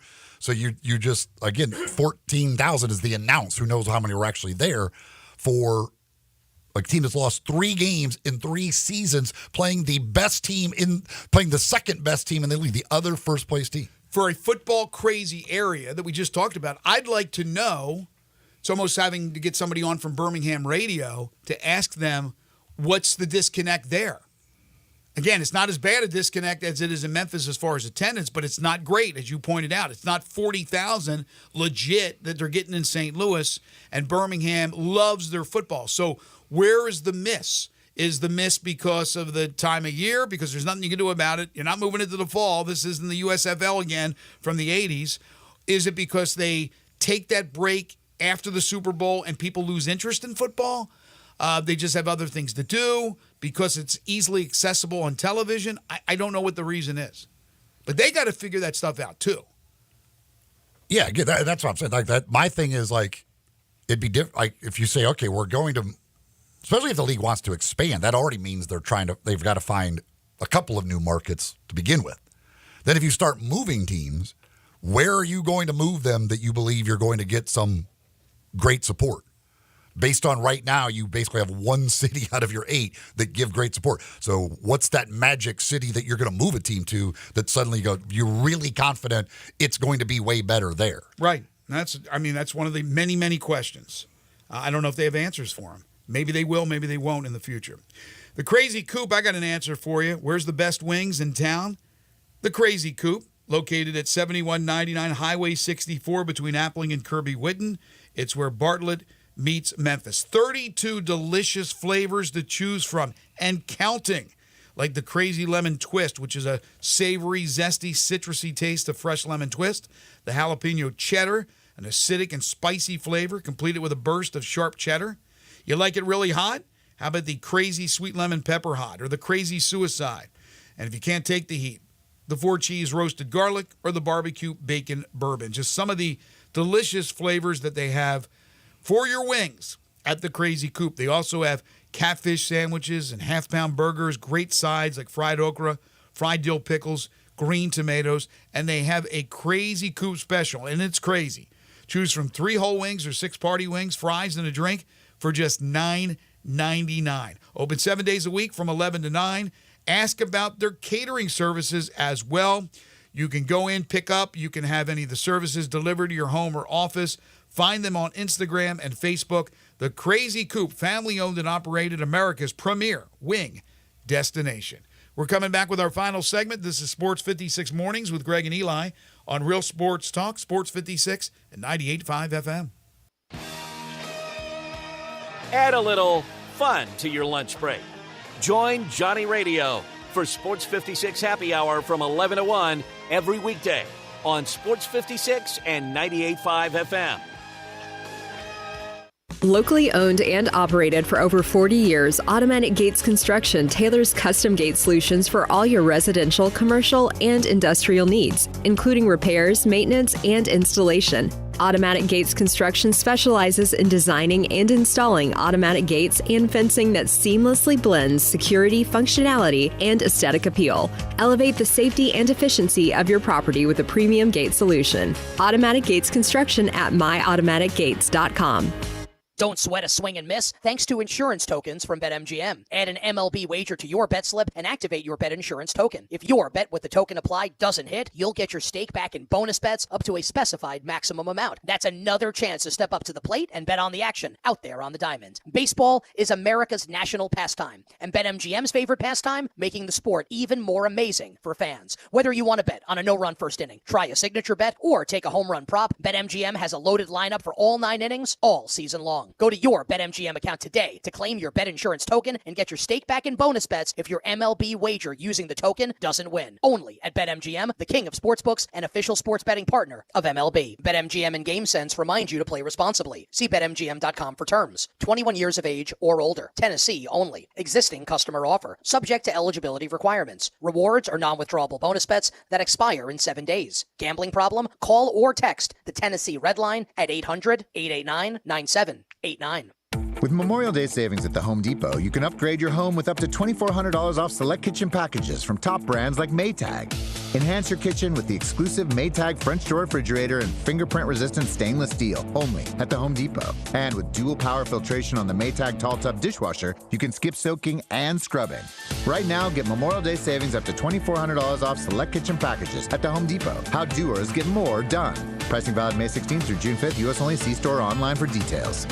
just, again, 14,000 is the announce. Who knows how many were actually there for a team that's lost 3 games in 3 seasons, playing the second best team in the league, the other first place team. For a football crazy area that we just talked about, I'd like to know. It's almost having to get somebody on from Birmingham radio to ask them what's the disconnect there. Again, it's not as bad a disconnect as it is in Memphis as far as attendance, but it's not great, as you pointed out. It's not 40,000 legit that they're getting in St. Louis, and Birmingham loves their football. So where is the miss? Is the miss because of the time of year? Because there's nothing you can do about it. You're not moving into the fall. This isn't the USFL again from the 80s. Is it because they take that break after the Super Bowl and people lose interest in football? They just have other things to do because it's easily accessible on television. I don't know what the reason is. But they got to figure that stuff out too. Yeah, that's what I'm saying. Like that, my thing is like, it'd be different. Like if you say, okay, we're going to, especially if the league wants to expand, that already means they've got to find a couple of new markets to begin with. Then if you start moving teams, where are you going to move them that you believe you're going to get some great support? Based on right now, you basically have 1 city out of your 8 that give great support. So what's that magic city that you're going to move a team to that suddenly you're really confident it's going to be way better there? Right. That's one of the many, many questions. I don't know if they have answers for them. Maybe they will, maybe they won't in the future. The Crazy Coop, I got an answer for you. Where's the best wings in town? The Crazy Coop, located at 7199 Highway 64 between Appling and Kirby Whitten. It's where Bartlett meets Memphis. 32 delicious flavors to choose from and counting, like the Crazy Lemon Twist, which is a savory, zesty, citrusy taste of fresh lemon twist. The Jalapeno Cheddar, an acidic and spicy flavor, completed with a burst of sharp cheddar. You like it really hot? How about the Crazy Sweet Lemon Pepper Hot or the Crazy Suicide? And if you can't take the heat, the 4-cheese roasted garlic or the barbecue bacon bourbon. Just some of the delicious flavors that they have for your wings at the Crazy Coop. They also have catfish sandwiches and half-pound burgers, great sides like fried okra, fried dill pickles, green tomatoes, and they have a Crazy Coop special, and it's crazy. Choose from 3 whole wings or 6 party wings, fries, and a drink for just $9.99. Open 7 days a week from 11 to 9. Ask about their catering services as well. You can go in, pick up. You can have any of the services delivered to your home or office. Find them on Instagram and Facebook. The Crazy Coop, family-owned and operated, America's premier wing destination. We're coming back with our final segment. This is Sports 56 Mornings with Greg and Eli on Real Sports Talk, Sports 56 and 98.5 FM. Add a little fun to your lunch break. Join Johnny Radio for Sports 56 Happy Hour from 11 to 1 every weekday on Sports 56 and 98.5 FM. Locally owned and operated for over 40 years, Automatic Gates Construction tailors custom gate solutions for all your residential, commercial, and industrial needs, including repairs, maintenance, and installation. Automatic Gates Construction specializes in designing and installing automatic gates and fencing that seamlessly blends security, functionality, and aesthetic appeal. Elevate the safety and efficiency of your property with a premium gate solution. Automatic Gates Construction at myautomaticgates.com. Don't sweat a swing and miss thanks to insurance tokens from BetMGM. Add an MLB wager to your bet slip and activate your bet insurance token. If your bet with the token applied doesn't hit, you'll get your stake back in bonus bets up to a specified maximum amount. That's another chance to step up to the plate and bet on the action out there on the diamond. Baseball is America's national pastime, and BetMGM's favorite pastime, making the sport even more amazing for fans. Whether you want to bet on a no-run first inning, try a signature bet, or take a home run prop, BetMGM has a loaded lineup for all 9 innings all season long. Go to your BetMGM account today to claim your bet insurance token and get your stake back in bonus bets if your MLB wager using the token doesn't win. Only at BetMGM, the king of sportsbooks and official sports betting partner of MLB. BetMGM and GameSense remind you to play responsibly. See BetMGM.com for terms. 21 years of age or older. Tennessee only. Existing customer offer. Subject to eligibility requirements. Rewards are non-withdrawable bonus bets that expire in 7 days. Gambling problem? Call or text the Tennessee Red Line at 800-889-9789. With Memorial Day savings at the Home Depot, you can upgrade your home with up to $2,400 off select kitchen packages from top brands like Maytag. Enhance your kitchen with the exclusive Maytag French door refrigerator and fingerprint-resistant stainless steel, only at the Home Depot. And with dual power filtration on the Maytag Tall Tub dishwasher, you can skip soaking and scrubbing. Right now, get Memorial Day savings up to $2,400 off select kitchen packages at the Home Depot. How doers get more done. Pricing valid May 16th through June 5th, U.S. only. See store or online for details.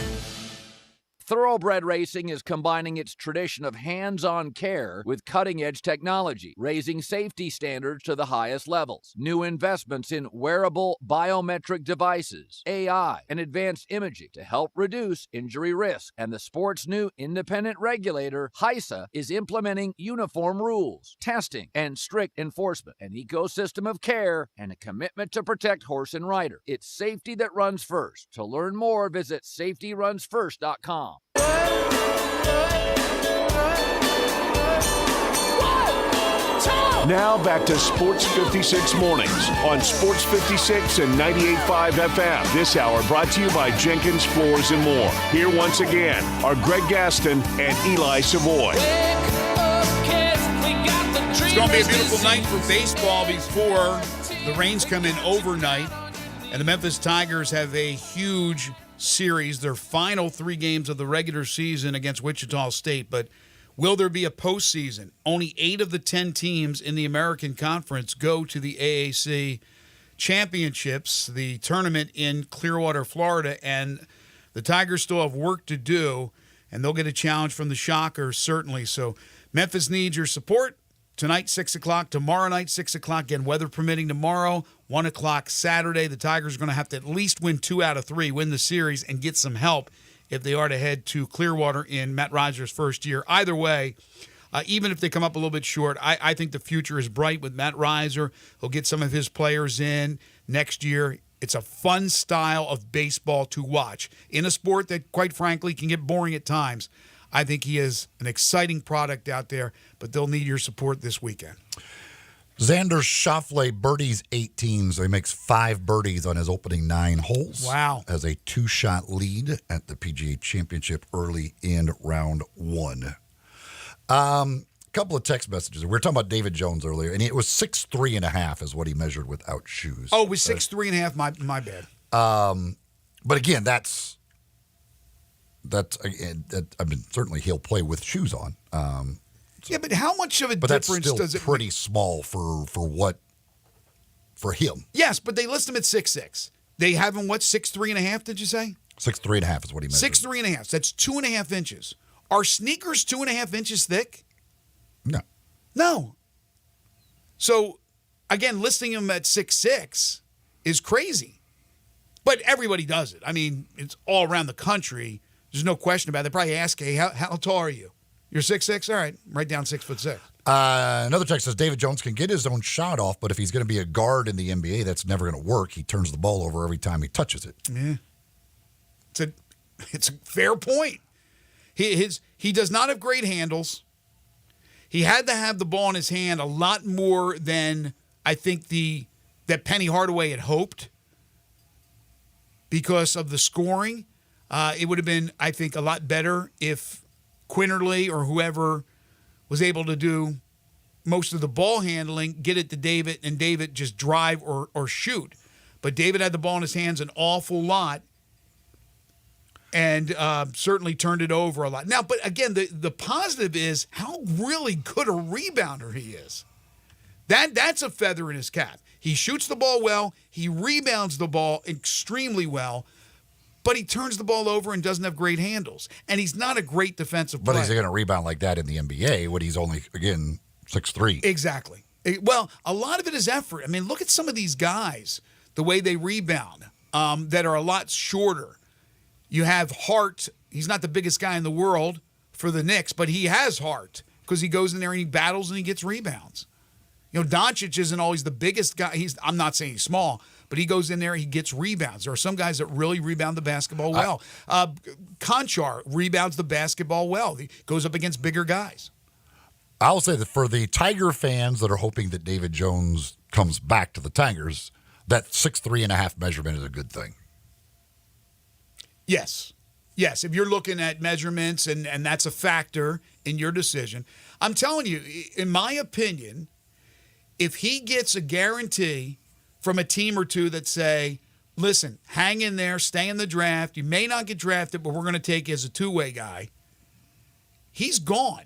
Thoroughbred Racing is combining its tradition of hands-on care with cutting-edge technology, raising safety standards to the highest levels. New investments in wearable biometric devices, AI, and advanced imaging to help reduce injury risk. And the sport's new independent regulator, HISA, is implementing uniform rules, testing, and strict enforcement, an ecosystem of care, and a commitment to protect horse and rider. It's safety that runs first. To learn more, visit safetyrunsfirst.com. Now back to Sports 56 Mornings on Sports 56 and 98.5 FM. This hour brought to you by Jenkins Floors and More. Here once again are Greg Gaston and Eli Savoy. It's going to be a beautiful night for baseball before the rains come in overnight. And the Memphis Tigers have a huge series, their final 3 games of the regular season against Wichita State. But will there be a postseason? Only 8 of the 10 teams in the American Conference go to the AAC Championships, the tournament in Clearwater, Florida. And the Tigers still have work to do, and they'll get a challenge from the Shockers, certainly. So Memphis needs your support. Tonight, 6 o'clock. Tomorrow night, 6 o'clock. Again, weather permitting tomorrow. 1 o'clock Saturday. The Tigers are going to have to at least win 2 out of 3, win the series, and get some help if they are to head to Clearwater in Matt Reiser's first year. Either way, even if they come up a little bit short, I think the future is bright with Matt Reiser. He'll get some of his players in next year. It's a fun style of baseball to watch in a sport that, quite frankly, can get boring at times. I think he is an exciting product out there, but they'll need your support this weekend. Xander Schauffele birdies 18, so he makes 5 birdies on his opening 9 holes. Wow. As a 2-shot lead at the PGA Championship early in round 1. Couple of text messages. We were talking about David Jones earlier, and it was 6'3.5" is what he measured without shoes. Oh, it was 6'3.5". My bad. But again, that's I mean, certainly he'll play with shoes on. Yeah, but how much of a but difference that's still does it pretty make? small for him. Yes, but they list him at 6'6". They have him, what, 6'3.5", did you say? 6'3.5" is what he measured. 6'3.5". That's 2.5 inches. Are sneakers 2.5 inches thick? No. So, again, listing him at 6'6" is crazy. But everybody does it. I mean, it's all around the country. There's no question about it. They probably ask, hey, how tall are you? You're 6'6"? All right, write down 6'6". Another text says David Jones can get his own shot off, but if he's going to be a guard in the NBA, that's never going to work. He turns the ball over every time he touches it. Yeah. It's a fair point. He does not have great handles. He had to have the ball in his hand a lot more than I think that Penny Hardaway had hoped because of the scoring. It would have been, I think, a lot better if Quinterly or whoever was able to do most of the ball handling, get it to David, and David just drive or shoot. But David had the ball in his hands an awful lot and certainly turned it over a lot. Now, but again, the positive is how really good a rebounder he is. That's a feather in his cap. He shoots the ball well. He rebounds the ball extremely well. But he turns the ball over and doesn't have great handles. And he's not a great defensive player. But he's going to rebound like that in the NBA when he's only, again, 6'3". Exactly. Well, a lot of it is effort. I mean, look at some of these guys, the way they rebound, that are a lot shorter. You have Hart. He's not the biggest guy in the world for the Knicks, but he has heart because he goes in there and he battles and he gets rebounds. You know, Doncic isn't always the biggest guy. I'm not saying he's small, but he goes in there, he gets rebounds. There are some guys that really rebound the basketball well. Conchar rebounds the basketball well. He goes up against bigger guys. I'll say that for the Tiger fans that are hoping that David Jones comes back to the Tigers, that 6'3.5" measurement is a good thing. Yes. Yes, if you're looking at measurements and that's a factor in your decision. I'm telling you, in my opinion, if he gets a guarantee from a team or two that say, listen, hang in there, stay in the draft. You may not get drafted, but we're going to take you as a two-way guy. He's gone.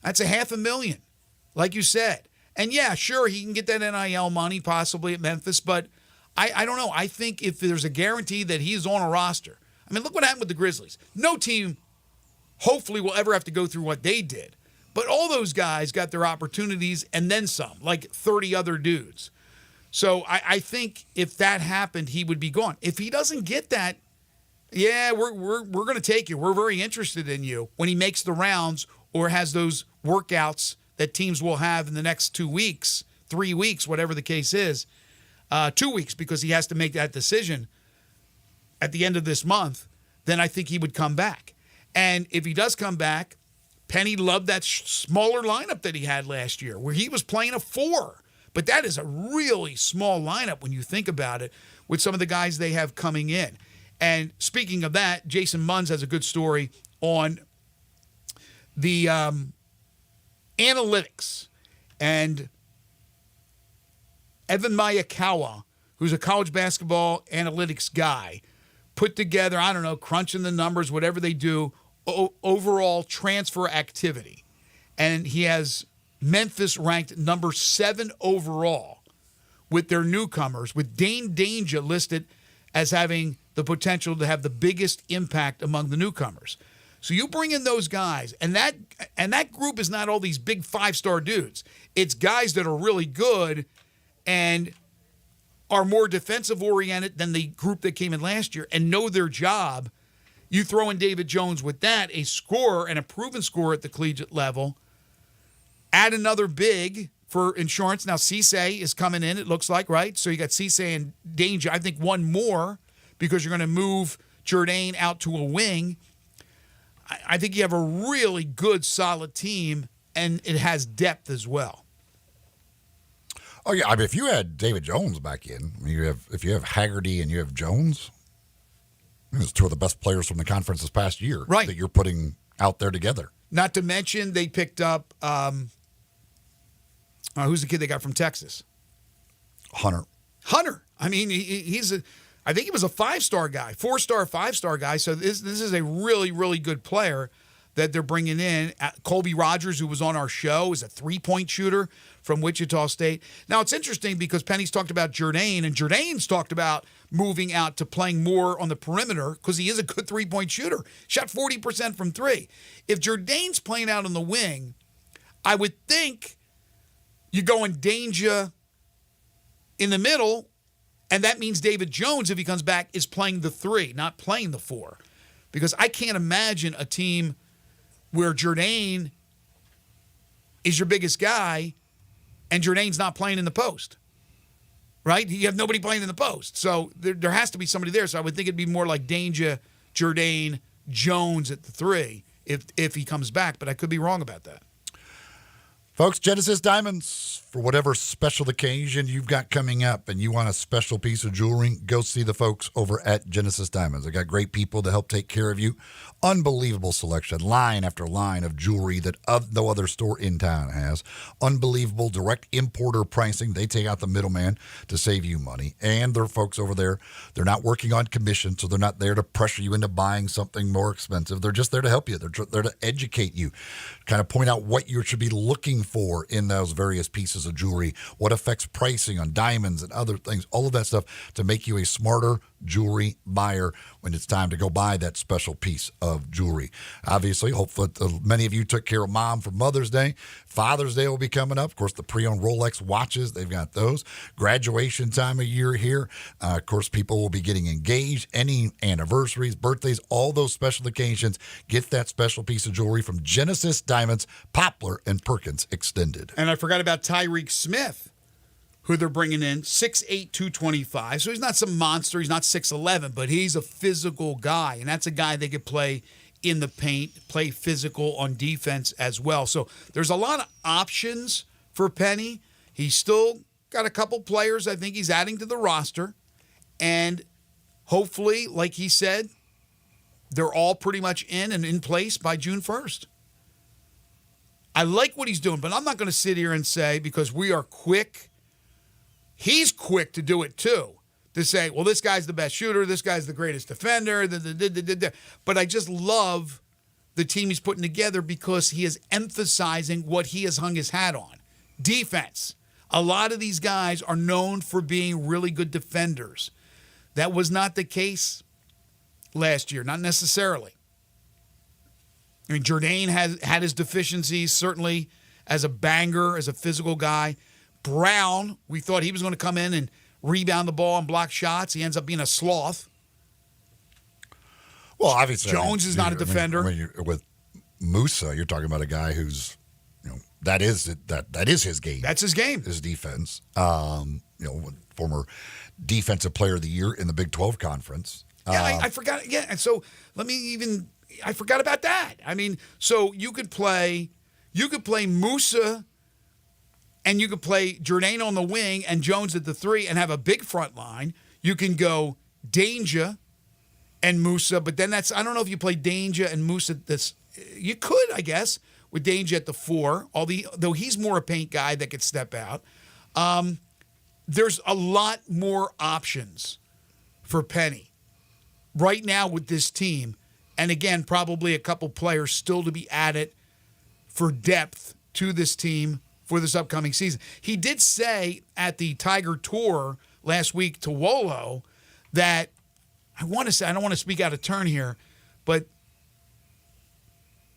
That's $500,000, like you said. And, yeah, sure, he can get that NIL money possibly at Memphis, but I don't know. I think if there's a guarantee that he's on a roster. I mean, look what happened with the Grizzlies. No team hopefully will ever have to go through what they did. But all those guys got their opportunities and then some, like 30 other dudes. So I think if that happened, he would be gone. If he doesn't get that, yeah, we're going to take you. We're very interested in you when he makes the rounds or has those workouts that teams will have in the next 2 weeks, 3 weeks, whatever the case is. 2 weeks because he has to make that decision at the end of this month, then I think he would come back. And if he does come back, Penny loved that smaller lineup that he had last year where he was playing a 4. But that is a really small lineup when you think about it with some of the guys they have coming in. And speaking of that, Jason Munz has a good story on the analytics. And Evan Mayakawa, who's a college basketball analytics guy, put together, I don't know, crunching the numbers, whatever they do, overall transfer activity. And he has Memphis ranked number 7 overall with their newcomers, with Dane Danger listed as having the potential to have the biggest impact among the newcomers. So you bring in those guys, and that group is not all these big 5-star dudes. It's guys that are really good and are more defensive-oriented than the group that came in last year and know their job. You throw in David Jones with that, a scorer and a proven scorer at the collegiate level. Add another big for insurance. Now, Cisse is coming in, it looks like, right? So you got Cisse and Danger. I think one more because you're going to move Jourdain out to a wing. I think you have a really good, solid team, and it has depth as well. Oh, yeah. I mean, if you had David Jones back in, if you have Haggerty and you have Jones, it's two of the best players from the conference this past year that you're putting out there together. Not to mention they picked up, who's the kid they got from Texas? Hunter. I mean, I think he was a 5-star guy, 4-star, 5-star guy. So this is a really, really good player that they're bringing in. Colby Rogers, who was on our show, is a 3-point shooter from Wichita State. Now, it's interesting because Penny's talked about Jourdain, and Jourdain's talked about moving out to playing more on the perimeter because he is a good 3-point shooter. Shot 40% from 3. If Jourdain's playing out on the wing, I would think you go in Danger in the middle, and that means David Jones, if he comes back, is playing the 3, not playing the 4. Because I can't imagine a team where Jourdain is your biggest guy and Jourdain's not playing in the post. Right? You have nobody playing in the post. So there has to be somebody there. So I would think it'd be more like Danger, Jourdain, Jones at the 3 if he comes back. But I could be wrong about that. Folks, Genesis Diamonds, for whatever special occasion you've got coming up and you want a special piece of jewelry, go see the folks over at Genesis Diamonds. They got great people to help take care of you. Unbelievable selection, line after line of jewelry that no other store in town has. Unbelievable direct importer pricing. They take out the middleman to save you money. And their folks over there, they're not working on commission, so they're not there to pressure you into buying something more expensive. They're just there to help you. They're there to educate you, kind of point out what you should be looking for in those various pieces of jewelry, what affects pricing on diamonds and other things, all of that stuff to make you a smarter jewelry buyer when it's time to go buy that special piece of jewelry. Obviously, hopefully many of you took care of mom for Mother's Day. Father's Day will be coming up. Of course, the pre-owned Rolex watches, they've got those. Graduation time of year here. Of course, people will be getting engaged. Any anniversaries, birthdays, all those special occasions. Get that special piece of jewelry from Genesis Diamonds, Poplar and Perkins Extended. And I forgot about Tyreek Smith, who they're bringing in, 6'8", 225. So he's not some monster. He's not 6'11", but he's a physical guy. And that's a guy that could play in the paint, play physical on defense as well. So there's a lot of options for Penny. He's still got a couple players I think he's adding to the roster. And hopefully, like he said, they're all pretty much in and in place by June 1st. I like what he's doing, but I'm not going to sit here and say, because we are quick, he's quick to do it too, to say, well, this guy's the best shooter, this guy's the greatest defender, but I just love the team he's putting together because he is emphasizing what he has hung his hat on. Defense. A lot of these guys are known for being really good defenders. That was not the case last year, not necessarily. I mean, Jourdain had his deficiencies, certainly as a banger, as a physical guy. Brown, we thought he was going to come in and rebound the ball and block shots. He ends up being a sloth. Well, obviously, Jones is not a defender. With Musa, you're talking about a guy who's, that is his game. That's his game. His defense. Former defensive player of the year in the Big 12 conference. Yeah, I forgot. Yeah, and so I forgot about that. I mean, so you could play Musa, and you could play Jourdain on the wing and Jones at the 3 and have a big front line. You can go Danger and Musa, but then I don't know if you play Danger and Musa. You could, I guess, with Danger at the 4, though he's more a paint guy that could step out. There's a lot more options for Penny right now with this team. And again, probably a couple players still to be added for depth to this team for this upcoming season. He did say at the Tiger Tour last week to Wolo that, I don't want to speak out of turn here, but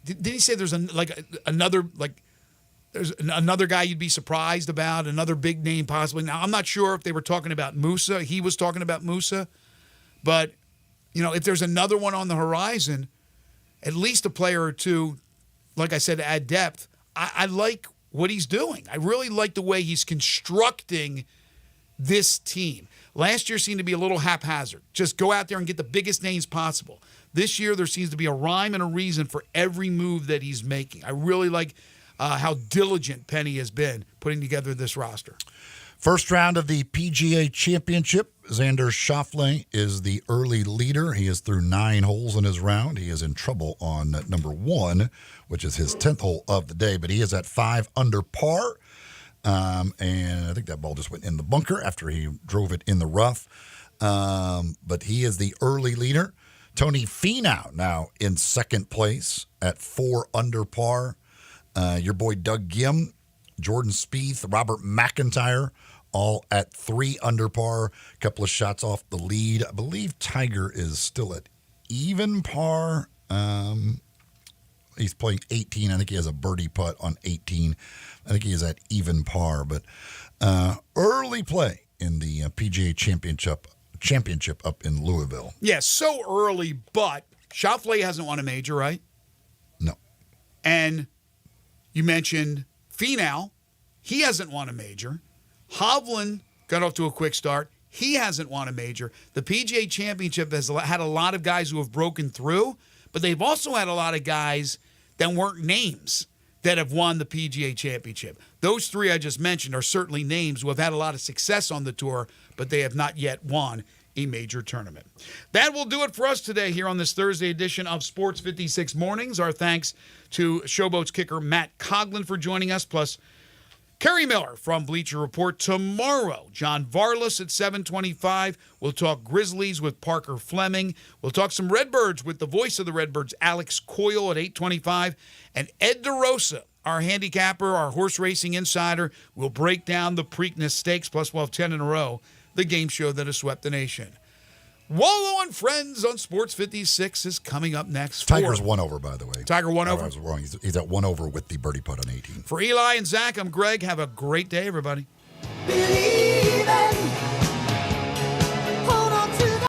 did he say there's another guy you'd be surprised about, another big name possibly? Now, I'm not sure if they were talking about Musa. He was talking about Musa. But, if there's another one on the horizon, at least a player or two, like I said, to add depth, I like what he's doing. I really like the way he's constructing this team. Last year seemed to be a little haphazard. Just go out there and get the biggest names possible. This year there seems to be a rhyme and a reason for every move that he's making. I really like how diligent Penny has been putting together this roster. First round of the PGA Championship, Xander Schauffele is the early leader. He is through 9 holes in his round. He is in trouble on number 1, which is his 10th hole of the day, but he is at 5 under par. And I think that ball just went in the bunker after he drove it in the rough. But he is the early leader. Tony Finau now in second place at 4 under par. Your boy Doug Ghim, Jordan Spieth, Robert McIntyre, all at 3 under par. A couple of shots off the lead. I believe Tiger is still at even par. He's playing 18. I think he has a birdie putt on 18. I think he is at even par. But early play in the PGA Championship up in Louisville. Yeah, so early, but Schauffele hasn't won a major, right? No. And you mentioned Finau. He hasn't won a major. Hovland got off to a quick start. He hasn't won a major. The PGA Championship has had a lot of guys who have broken through, but they've also had a lot of guys that weren't names that have won the PGA Championship. Those 3 I just mentioned are certainly names who have had a lot of success on the tour, but they have not yet won a major tournament. That will do it for us today here on this Thursday edition of Sports 56 Mornings. Our thanks to Showboat's kicker Matt Coughlin for joining us, plus Kerry Miller from Bleacher Report. Tomorrow, John Varlas at 7:25. We'll talk Grizzlies with Parker Fleming. We'll talk some Redbirds with the voice of the Redbirds, Alex Coyle, at 8:25. And Ed DeRosa, our handicapper, our horse racing insider, will break down the Preakness Stakes, plus we'll have 10 in a row, the game show that has swept the nation. Wallow and Friends on Sports 56 is coming up next. Tiger's 1 over, by the way. Tiger 1 over? I was wrong. He's at 1 over with the birdie putt on 18. For Eli and Zach, I'm Greg. Have a great day, everybody. Believe in